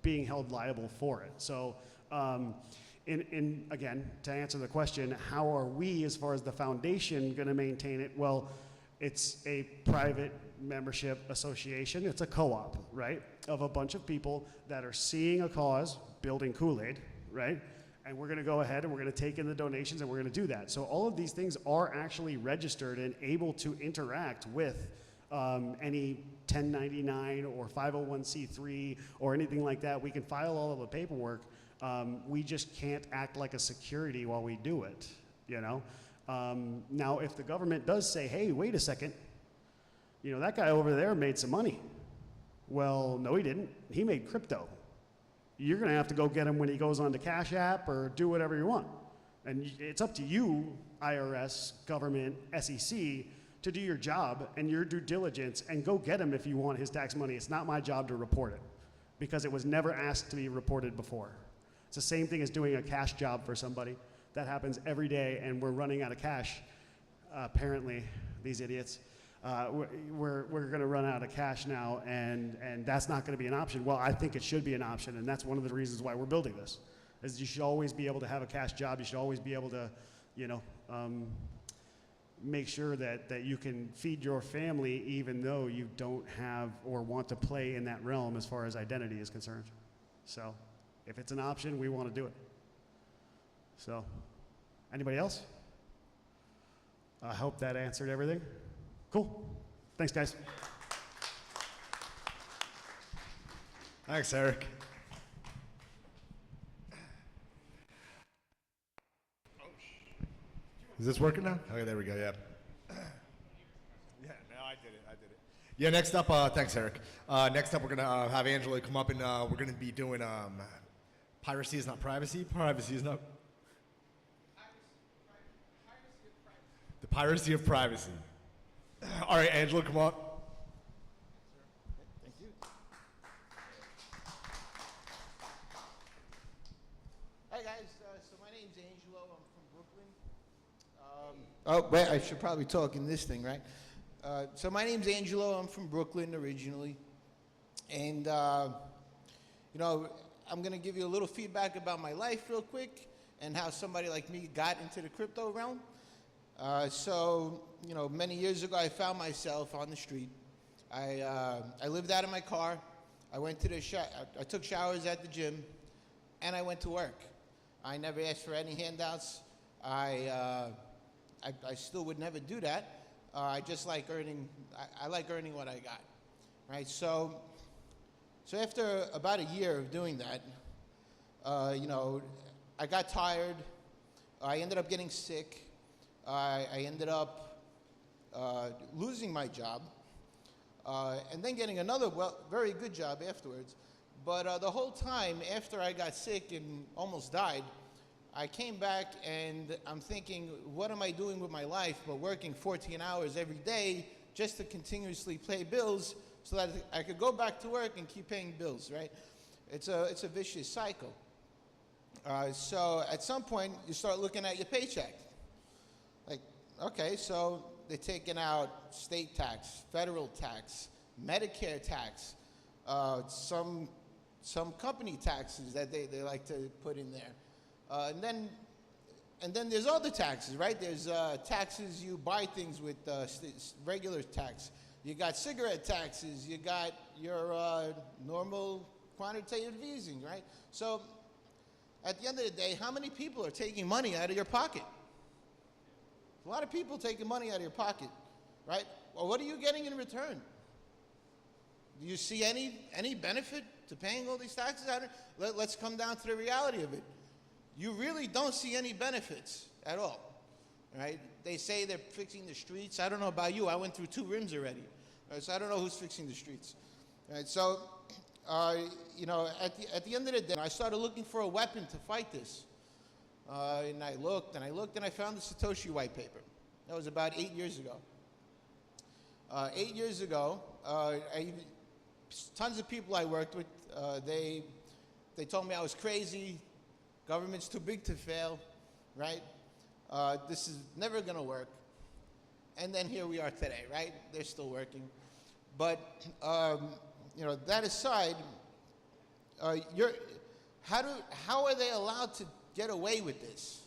being held liable for it. So, again, to answer the question, how are we, as far as the foundation, going to maintain it? Well, it's a private membership association. It's a co-op, right, of a bunch of people that are seeing a cause, building Kool-Aid, right? And we're going to go ahead and we're going to take in the donations and we're going to do that. So all of these things are actually registered and able to interact with any 1099 or 501c3 or anything like that. We can file all of the paperwork. We just can't act like a security while we do it, you know? Now, if the government does say, hey, wait a second, you know, that guy over there made some money. Well, no, he didn't. He made crypto. You're going to have to go get him when he goes on to Cash App or do whatever you want. And it's up to you, IRS, government, SEC, to do your job and your due diligence and go get him if you want his tax money. It's not my job to report it because it was never asked to be reported before. It's the same thing as doing a cash job for somebody. That happens every day, and we're running out of cash. Apparently, these idiots. We're going to run out of cash now, and that's not going to be an option. Well, I think it should be an option, and that's one of the reasons why we're building this. Is you should always be able to have a cash job. You should always be able to, you know, make sure that you can feed your family even though you don't have or want to play in that realm as far as identity is concerned. So if it's an option, we want to do it. So anybody else? I hope that answered everything. Cool. Thanks, guys. Thanks, Eric. Is this working now? Okay, there we go, yeah. Yeah, no, I did it. Yeah, next up, thanks, Eric. Next up, we're going to have Angela come up, and we're going to be doing piracy is not privacy. Privacy is not... The piracy of privacy. All right, Angela, come on. Thank you. Hi guys, so my name's Angelo. I'm from Brooklyn. Oh, wait, I should probably talk in this thing, right? So my name's Angelo. I'm from Brooklyn originally, and you know, I'm gonna give you a little feedback about my life real quick and how somebody like me got into the crypto realm. So, you know, many years ago, I found myself on the street. I lived out of my car. I went to I took showers at the gym, and I went to work. I never asked for any handouts. I still would never do that. I just like earning. I like earning what I got, right? So after about a year of doing that, you know, I got tired. I ended up getting sick. I ended up losing my job, and then getting another very good job afterwards. But the whole time after I got sick and almost died, I came back and I'm thinking, what am I doing with my life but working 14 hours every day just to continuously pay bills so that I could go back to work and keep paying bills, right? It's a vicious cycle. So at some point, you start looking at your paycheck. Like, okay, so they're taking out state tax, federal tax, Medicare tax, some company taxes that they like to put in there. And then there's other taxes, right? There's taxes you buy things with, regular tax. You got cigarette taxes. You got your normal quantitative easing, right? So at the end of the day, how many people are taking money out of your pocket? A lot of people taking money out of your pocket, right? Well, what are you getting in return? Do you see any benefit to paying all these taxes out of? Let's come down to the reality of it. You really don't see any benefits at all, right? They say they're fixing the streets. I don't know about you. I went through 2 rims already, right? So I don't know who's fixing the streets, right? So, you know, at the end of the day, I started looking for a weapon to fight this. And I looked and I looked and I found the Satoshi white paper. That was about 8 years ago. 8 years ago, tons of people I worked with, they told me I was crazy. Government's too big to fail, right? This is never going to work. And then here we are today, right? They're still working. But, you know, that aside, how are they allowed to get away with this?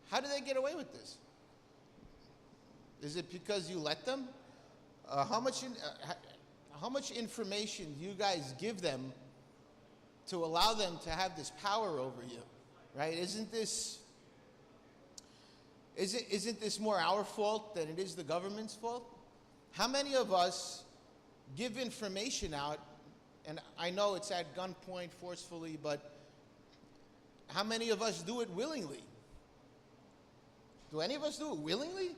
How do they get away with this? Is it because you let them? How much information do you guys give them to allow them to have this power over you, right? Isn't this more our fault than it is the government's fault? How many of us give information out, and I know it's at gunpoint forcefully, but how many of us do it willingly? Do any of us do it willingly?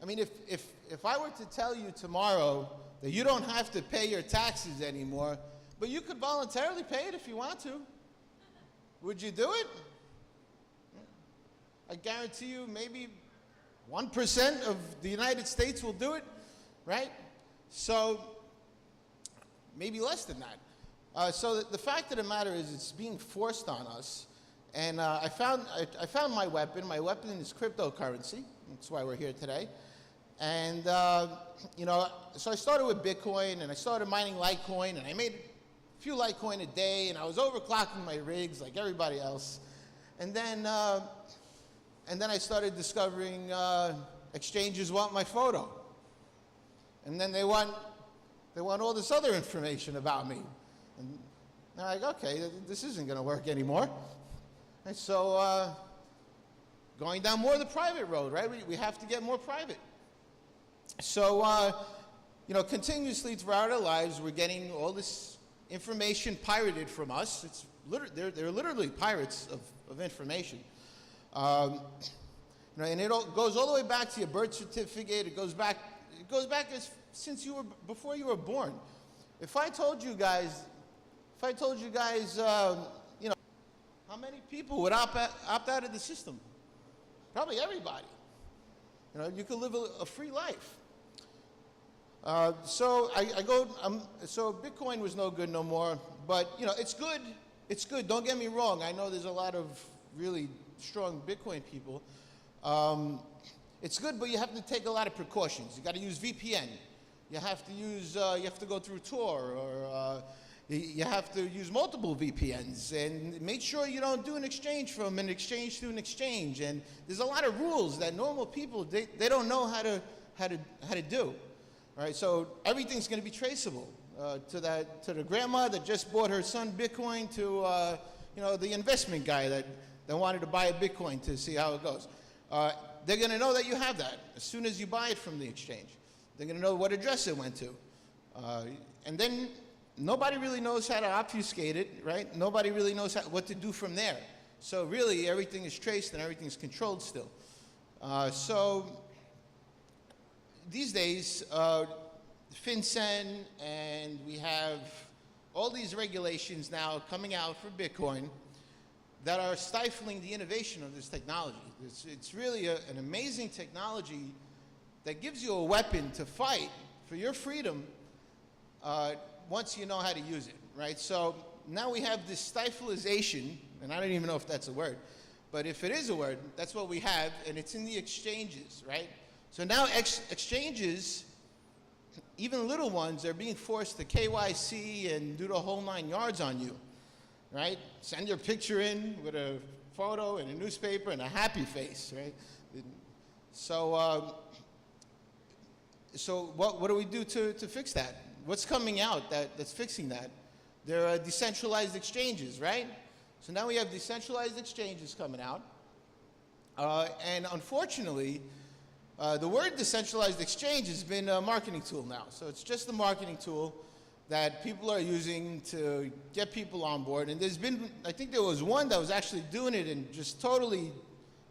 I mean, if I were to tell you tomorrow that you don't have to pay your taxes anymore, but you could voluntarily pay it if you want to, would you do it? I guarantee you maybe 1% of the United States will do it, right? So maybe less than that. So the fact of the matter is it's being forced on us. And I found my weapon. My weapon is cryptocurrency. That's why we're here today. And, you know, so I started with Bitcoin, and I started mining Litecoin, and I made a few Litecoin a day, and I was overclocking my rigs like everybody else. And then I started discovering exchanges want my photo. And then they want all this other information about me. And they're like, okay, this isn't going to work anymore. And so going down more the private road, right? We have to get more private. So, you know, continuously throughout our lives, we're getting all this information pirated from us. It's they're literally pirates of information. You know, and it all goes all the way back to your birth certificate. It goes back since before you were born. If I told you guys, you know, how many people would opt out of the system? Probably everybody. You know, you could live a free life. So so Bitcoin was no good no more, but you know, it's good. It's good. Don't get me wrong. I know there's a lot of really strong Bitcoin people. It's good, but you have to take a lot of precautions. You got to use VPN. You have to go through Tor, or you have to use multiple VPNs, and make sure you don't do an exchange from an exchange to an exchange. And there's a lot of rules that normal people they don't know how to do. All right, so everything's going to be traceable to the grandma that just bought her son Bitcoin, to you know, the investment guy that wanted to buy a Bitcoin to see how it goes. They're going to know that you have that as soon as you buy it from the exchange. They're going to know what address it went to, and then nobody really knows how to obfuscate it, right? Nobody really knows what to do from there. So really, everything is traced and everything's controlled still. So these days, FinCEN, and we have all these regulations now coming out for Bitcoin that are stifling the innovation of this technology. It's really an amazing technology that gives you a weapon to fight for your freedom once you know how to use it, right? So now we have this stifleization, and I don't even know if that's a word, but if it is a word, that's what we have, and it's in the exchanges, right? So now exchanges, even little ones, are being forced to KYC and do the whole 9 yards on you, right? Send your picture in with a photo and a newspaper and a happy face, right? So, so what do we do to fix that? What's coming out that's fixing that? There are decentralized exchanges, right? So now we have decentralized exchanges coming out. And unfortunately, the word decentralized exchange has been a marketing tool now. So it's just a marketing tool that people are using to get people on board. And there's been, I think there was one that was actually doing it and just totally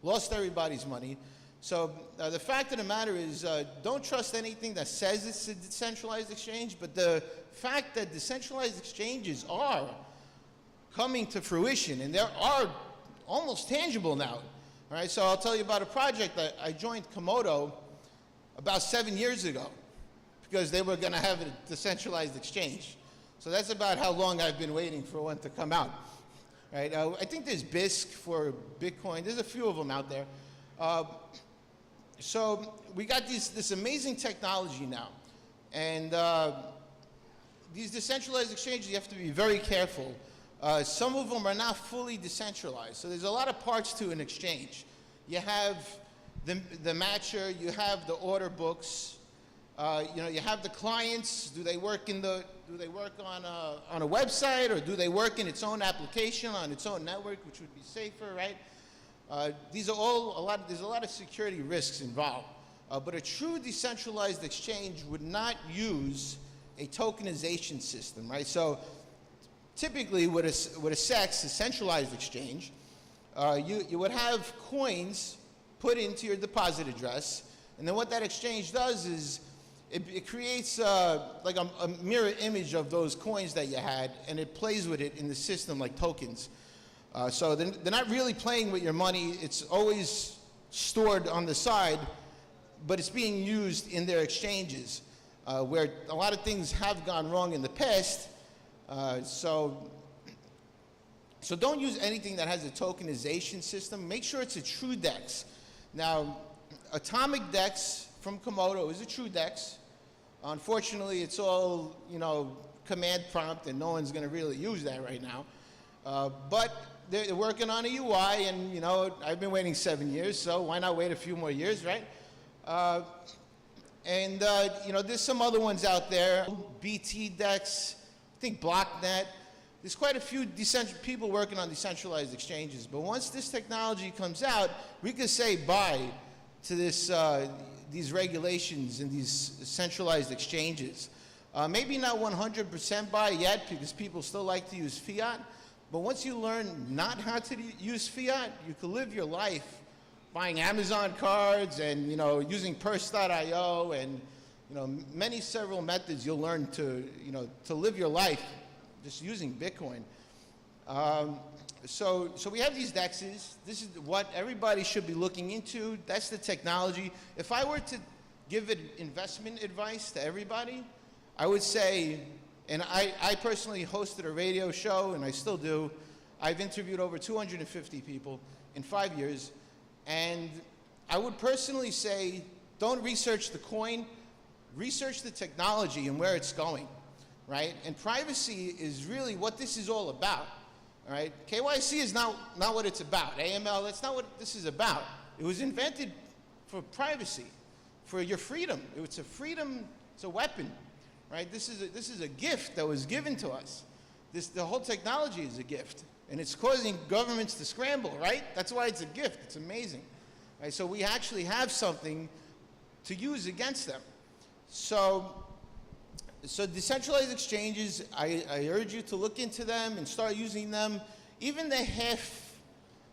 lost everybody's money. So the fact of the matter is, don't trust anything that says it's a decentralized exchange, but the fact that decentralized exchanges are coming to fruition, and they are almost tangible now. All right, so I'll tell you about a project that I joined Komodo about 7 years ago because they were going to have a decentralized exchange. So that's about how long I've been waiting for one to come out. Right? I think there's BISC for Bitcoin. There's a few of them out there. So we got this amazing technology now. And these decentralized exchanges, you have to be very careful. Some of them are not fully decentralized. So there's a lot of parts to an exchange. You have the matcher, you have the order books, you know, you have the clients. Do they work on a website, or do they work in its own application on its own network, which would be safer, right? These are all there's a lot of security risks involved. But a true decentralized exchange would not use a tokenization system, right? So typically with a CEX, a centralized exchange, you would have coins put into your deposit address, and then what that exchange does is it creates like a mirror image of those coins that you had, and it plays with it in the system like tokens. So they're not really playing with your money. It's always stored on the side, but it's being used in their exchanges, where a lot of things have gone wrong in the past. So don't use anything that has a tokenization system. Make sure it's a true DEX. Now, Atomic DEX from Komodo is a true DEX. Unfortunately, it's all, you know, command prompt, and no one's going to really use that right now. But they're working on a UI, and, you know, I've been waiting 7 years, so why not wait a few more years, right? You know, there's some other ones out there, BT Dex, I think BlockNet. There's quite a few people working on decentralized exchanges. But once this technology comes out, we can say bye to this, these regulations and these centralized exchanges. Maybe not 100% bye yet, because people still like to use fiat. But once you learn not how to use fiat, you can live your life buying Amazon cards and, you know, using Purse.io and, you know, several methods you'll learn to, you know, to live your life just using Bitcoin. So we have these DEXs. This is what everybody should be looking into. That's the technology. If I were to give investment advice to everybody, I would say, and I personally hosted a radio show, and I still do. I've interviewed over 250 people in 5 years. And I would personally say, don't research the coin, research the technology and where it's going, right? And privacy is really what this is all about, all right? KYC is not what it's about. AML, that's not what this is about. It was invented for privacy, for your freedom. It's a freedom, it's a weapon, right? This is a gift that was given to us. The whole technology is a gift. And it's causing governments to scramble, right? That's why it's a gift. It's amazing. Right? So we actually have something to use against them. So decentralized exchanges, I urge you to look into them and start using them. Even the I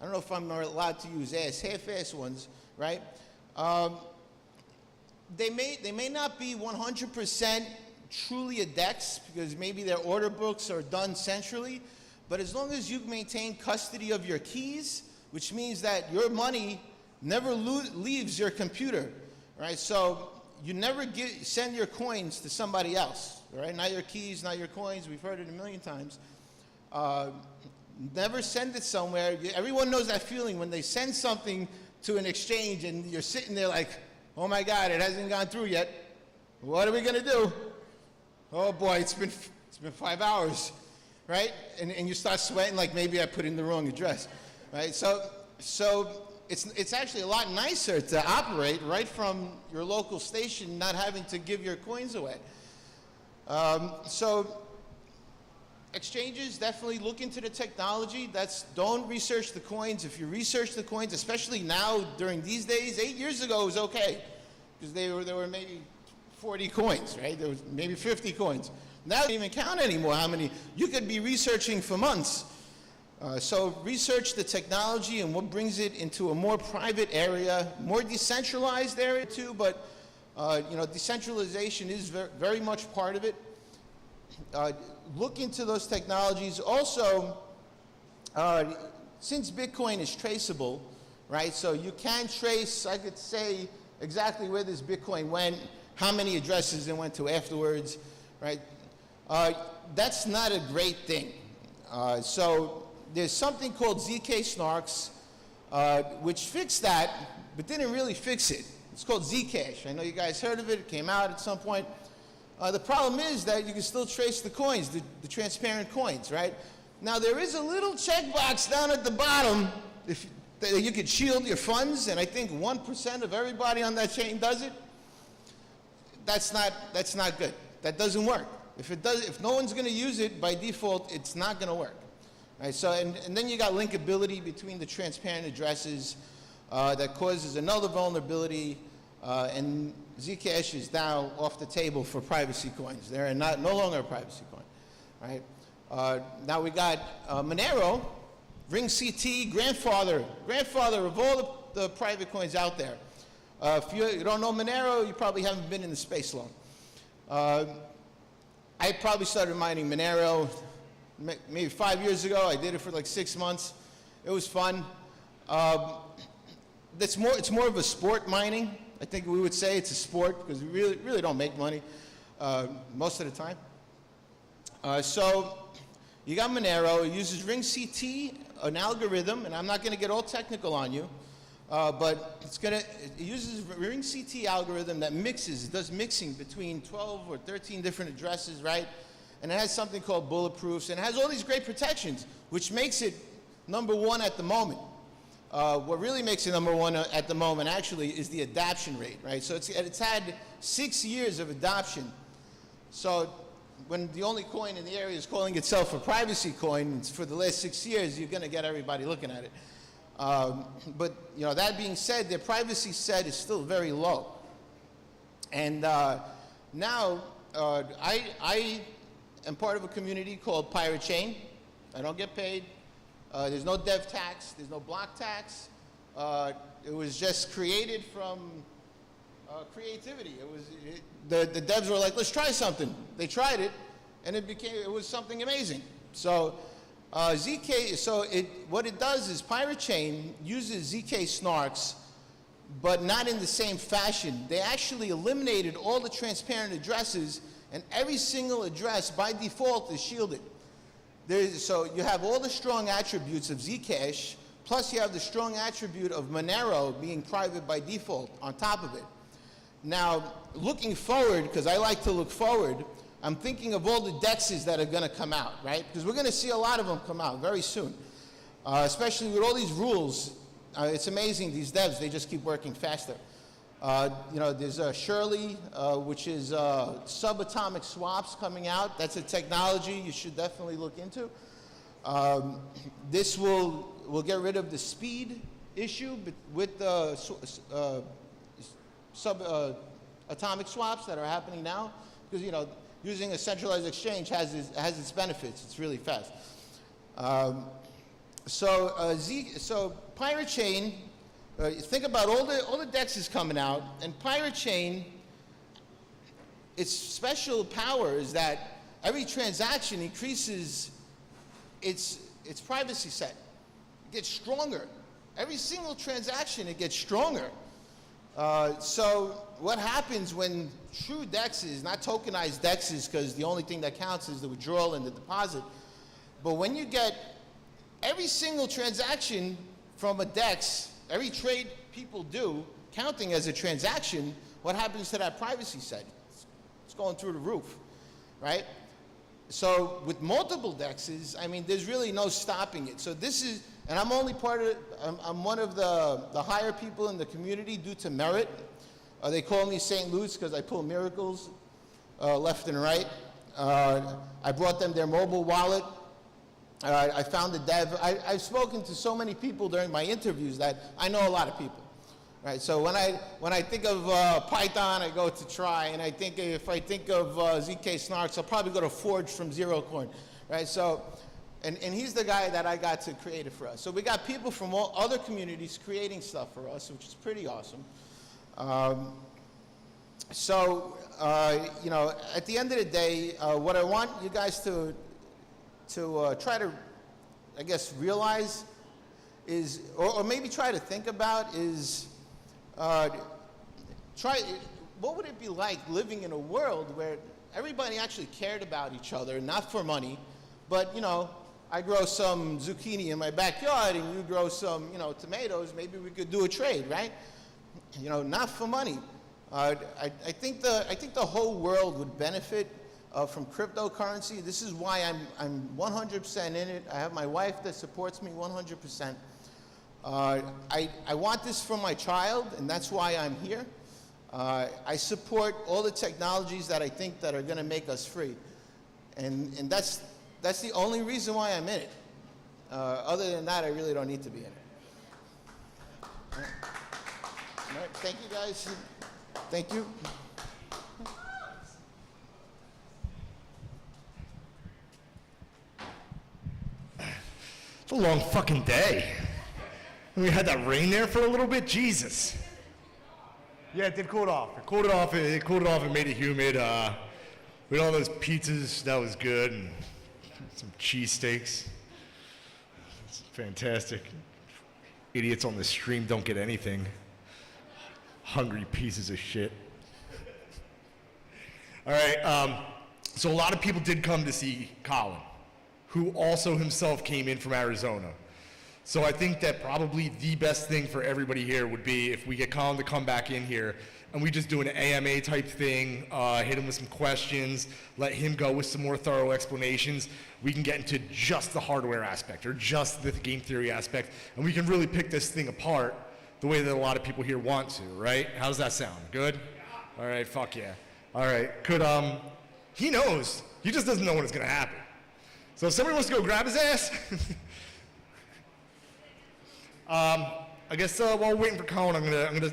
don't know if I'm allowed to use half-ass ones, right? They may not be 100% truly a DEX, because maybe their order books are done centrally. But as long as you maintain custody of your keys, which means that your money never leaves your computer, right? So you never send your coins to somebody else, right? Not your keys, not your coins. We've heard it a million times. Never send it somewhere. Everyone knows that feeling when they send something to an exchange and you're sitting there like, oh my God, it hasn't gone through yet. What are we gonna do? Oh boy, it's been 5 hours. Right? And you start sweating like maybe I put in the wrong address, right? So it's actually a lot nicer to operate right from your local station, not having to give your coins away. So exchanges, definitely look into the technology. Don't research the coins. If you research the coins, especially now during these days, 8 years ago it was okay, because there were maybe 40 coins, right? There was maybe 50 coins. Now you don't even count anymore how many. You could be researching for months. So research the technology and what brings it into a more private area, more decentralized area too, but you know, decentralization is very much part of it. Look into those technologies. Also, since Bitcoin is traceable, right? So you can trace, I could say exactly where this Bitcoin went, how many addresses it went to afterwards, right? That's not a great thing. So there's something called ZK Snarks, which fixed that, but didn't really fix it. It's called Zcash. I know you guys heard of it. It came out at some point. The problem is that you can still trace the coins, the transparent coins, right? Now, there is a little checkbox down at the bottom that you could shield your funds, and I think 1% of everybody on that chain does it. That's not good. That doesn't work. If no one's going to use it, by default, it's not going to work. Right, so, and then you got linkability between the transparent addresses that causes another vulnerability, and Zcash is now off the table for privacy coins. They're no longer a privacy coin. Right? Now we got Monero, RingCT, grandfather of all the private coins out there. If you don't know Monero, you probably haven't been in the space long. I probably started mining Monero maybe 5 years ago. I did it for like 6 months. It was fun. It's more of a sport mining. I think we would say it's a sport because we really don't make money most of the time. So you got Monero. It uses RingCT, an algorithm, and I'm not going to get all technical on you, but it uses RingCT algorithm that does mixing between 12 or 13 different addresses, right? And it has something called bulletproofs, and it has all these great protections, which makes it #1 at the moment. what really makes it number one at the moment actually is the adoption rate, right? So it's had 6 years of adoption. So when the only coin in the area is calling itself a privacy coin, for the last 6 years, you're going to get everybody looking at it. But you know, that being said, their privacy set is still very low. And now I am part of a community called Pirate Chain. I don't get paid. There's no dev tax. There's no block tax. It was just created from creativity. The devs were like, let's try something. They tried it, and it was something amazing. So ZK, what it does is Pirate Chain uses ZK snarks, but not in the same fashion. They actually eliminated all the transparent addresses, and every single address by default is shielded. So you have all the strong attributes of Zcash, plus you have the strong attribute of Monero being private by default on top of it. Now, looking forward, because I like to look forward, I'm thinking of all the DEXs that are going to come out, right? Because we're going to see a lot of them come out very soon, especially with all these rules. It's amazing, these devs, they just keep working faster. You know, there's Shirley, which is subatomic swaps coming out. That's a technology you should definitely look into. This will get rid of the speed issue with the subatomic swaps that are happening now, because you know, using a centralized exchange has its benefits. It's really fast. So Pirate Chain, think about all the DEXs coming out, and Pirate Chain, its special power is that every transaction increases its privacy set. It gets stronger. Every single transaction, it gets stronger. So what happens when true DEXs, not tokenized DEXs, because the only thing that counts is the withdrawal and the deposit, but when you get every single transaction from a DEX, every trade people do, counting as a transaction, what happens to that privacy set? It's going through the roof, right? So with multiple DEXs, I mean, there's really no stopping it. So this is, and I'm only I'm one of the higher people in the community due to merit. They call me St. Luke's because I pull miracles left and right. I brought them their mobile wallet. I found the dev. I've spoken to so many people during my interviews that I know a lot of people, right? So when I think of Python, I go to Try, and if I think of ZK Snarks, I'll probably go to Forge from Zero Coin, right? So, and he's the guy that I got to create it for us. So we got people from all other communities creating stuff for us, which is pretty awesome. You know, at the end of the day, what I want you guys to try to, I guess, realize is, or maybe try to think about is, what would it be like living in a world where everybody actually cared about each other, not for money, but, you know, I grow some zucchini in my backyard and you grow some, you know, tomatoes, maybe we could do a trade, right? You know, not for money. I think the whole world would benefit from cryptocurrency. This is why I'm 100% in it. I have my wife that supports me 100%. I want this for my child, and that's why I'm here. I support all the technologies that I think that are going to make us free, and that's the only reason why I'm in it. Other than that, I really don't need to be in it. All right. Thank you, guys. Thank you. It's a long fucking day. And we had that rain there for a little bit. Jesus. Yeah, it did cool it off. It cooled it off. It cooled it off and made it humid. We had all those pizzas. That was good. And some cheesesteaks. It's fantastic. Idiots on the stream don't get anything. Hungry pieces of shit. All right. So a lot of people did come to see Colin, who also himself came in from Arizona. So I think that probably the best thing for everybody here would be if we get Colin to come back in here and we just do an AMA type thing, hit him with some questions, let him go with some more thorough explanations, we can get into just the hardware aspect or just the game theory aspect, and we can really pick this thing apart the way that a lot of people here want to, right? How does that sound? Good? All right, fuck yeah. All right, he knows. He just doesn't know when it's gonna happen. So if somebody wants to go grab his ass, I guess while we're waiting for Colin, I'm gonna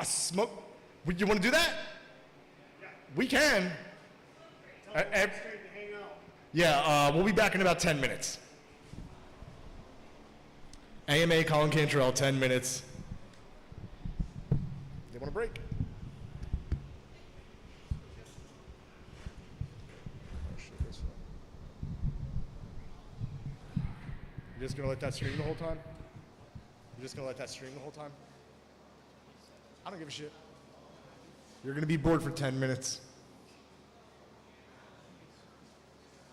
smoke. You want to do that? Yeah. We can. Yeah, we'll be back in about 10 minutes. AMA, Colin Cantrell, 10 minutes. They want a break? You're just gonna let that stream the whole time? You're just gonna let that stream the whole time? I don't give a shit. You're gonna be bored for 10 minutes.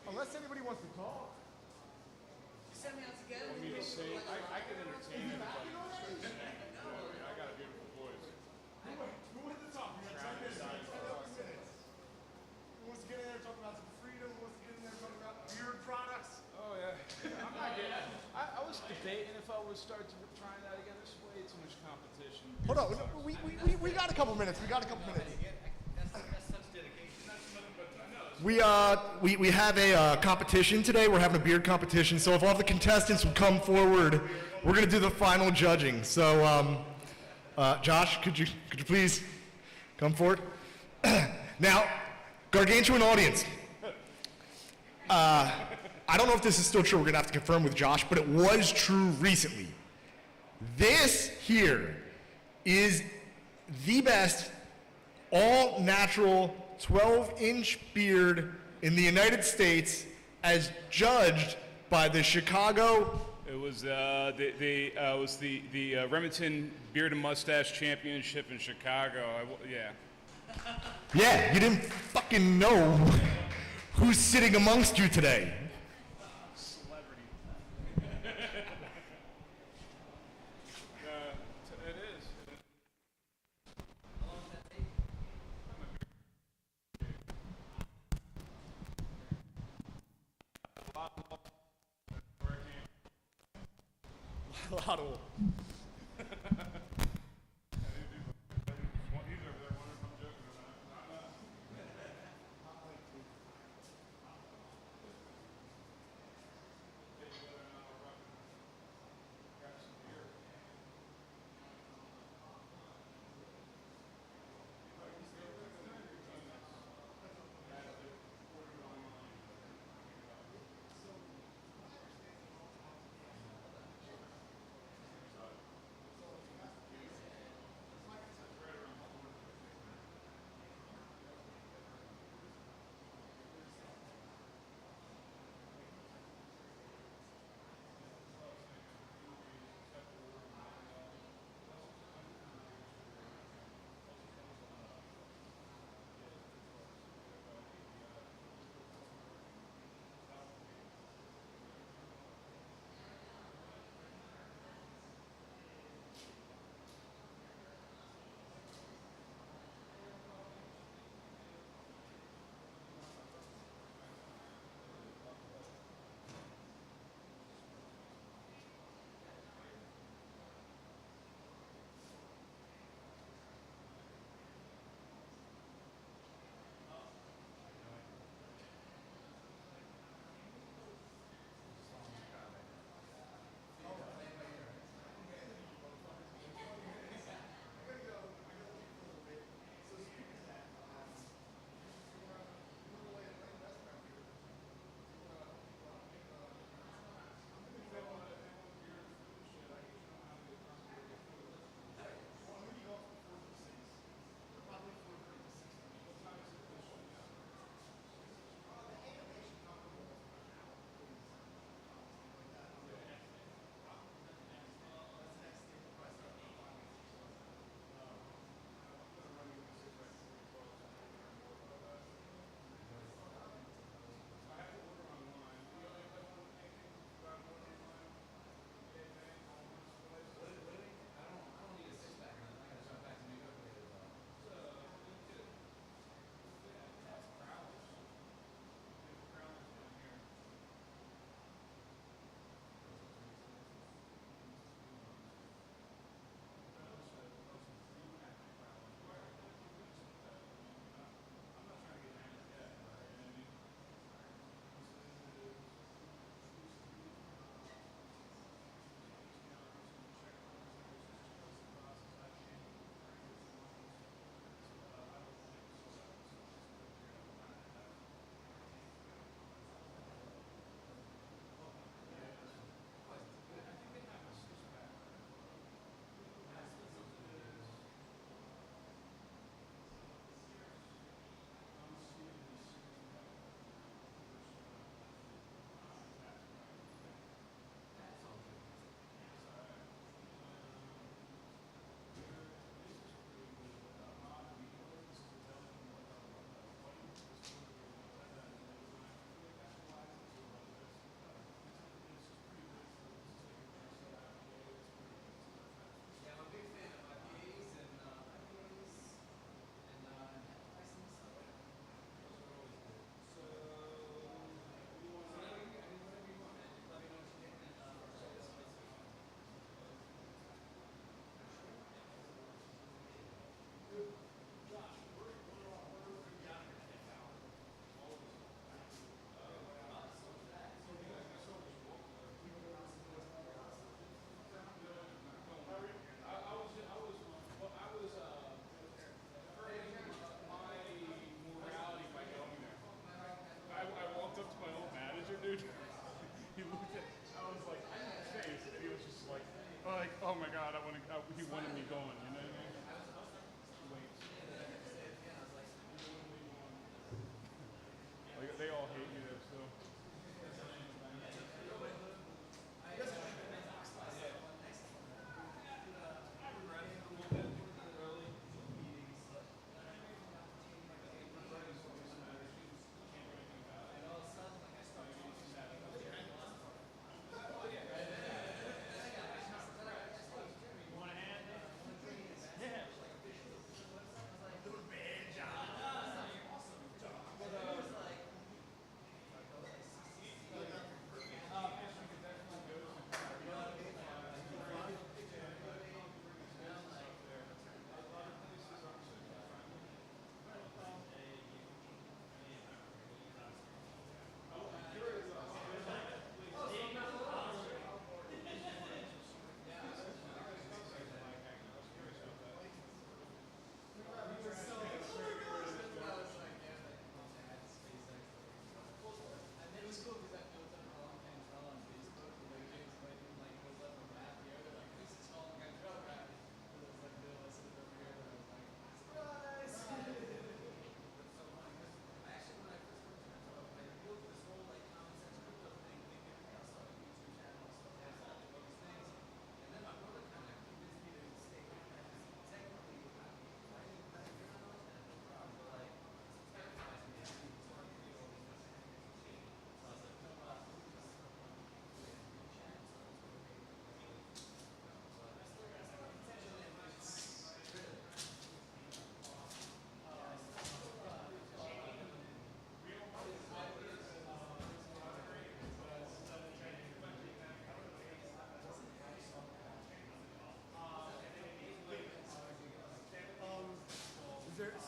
Unless anybody wants to talk. You sent me out to get me to say, I can entertain anybody. I got a beautiful voice. Who wants to talk? We got 10 minutes. Who wants to get in there and talk about some freedom? Who wants to get in there and talk about beard products? Oh, yeah. I'm not getting it. I was debating if I would start trying that again. There's way too much competition. Hold on, we got a couple minutes. We got a couple minutes. That's such dedication. That's nothing but I know. We have a competition today. We're having a beard competition. So if all the contestants would come forward, we're gonna do the final judging. So Josh, could you please come forward? Now, gargantuan audience. I don't know if this is still true. We're gonna have to confirm with Josh, but it was true recently. This here is the best all-natural 12-inch beard in the United States as judged by the Chicago. It was the Remington Beard and Mustache Championship in Chicago. Yeah. Yeah, you didn't fucking know who's sitting amongst you today. Celebrity. It is. A lot of.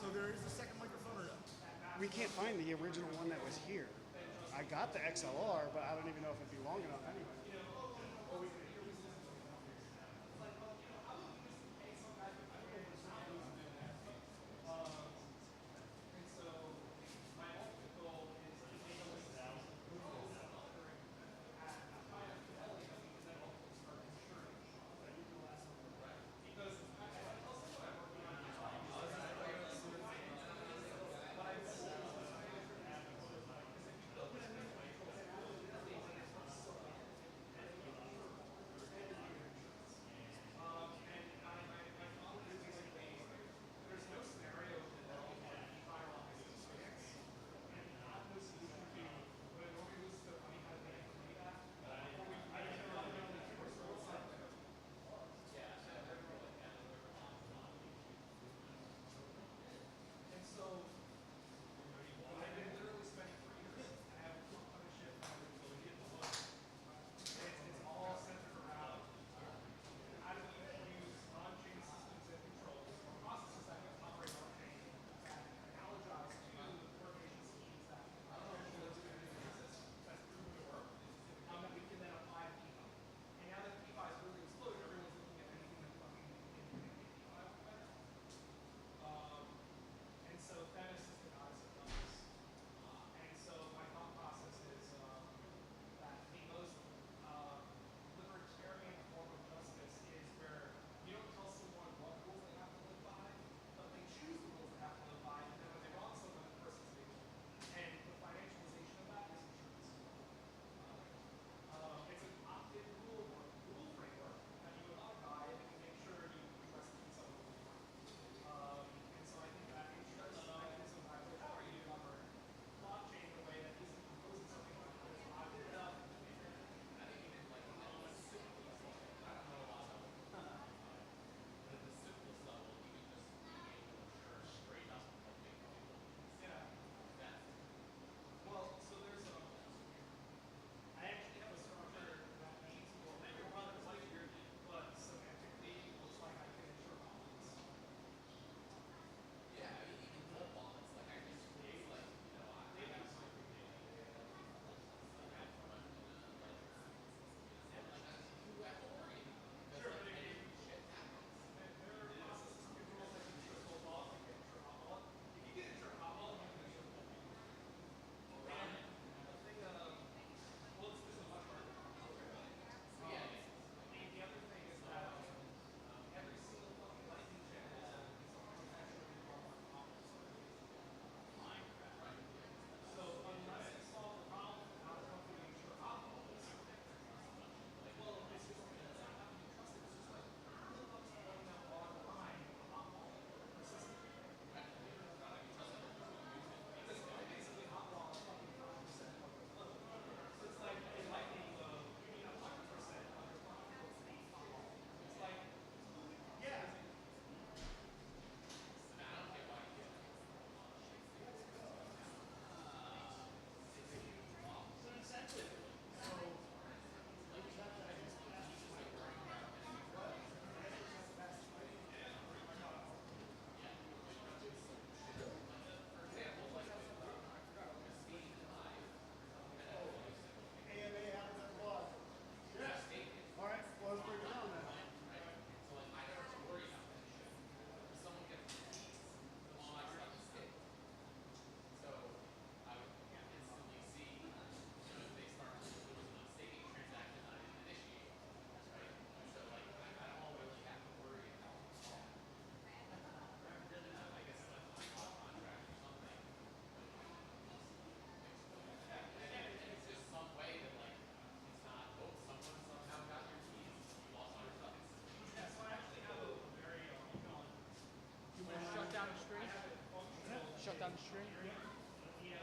So there is a second microphone or no? We can't find the original one that was here. I got the XLR, but I don't even know if it'd be long enough anyway.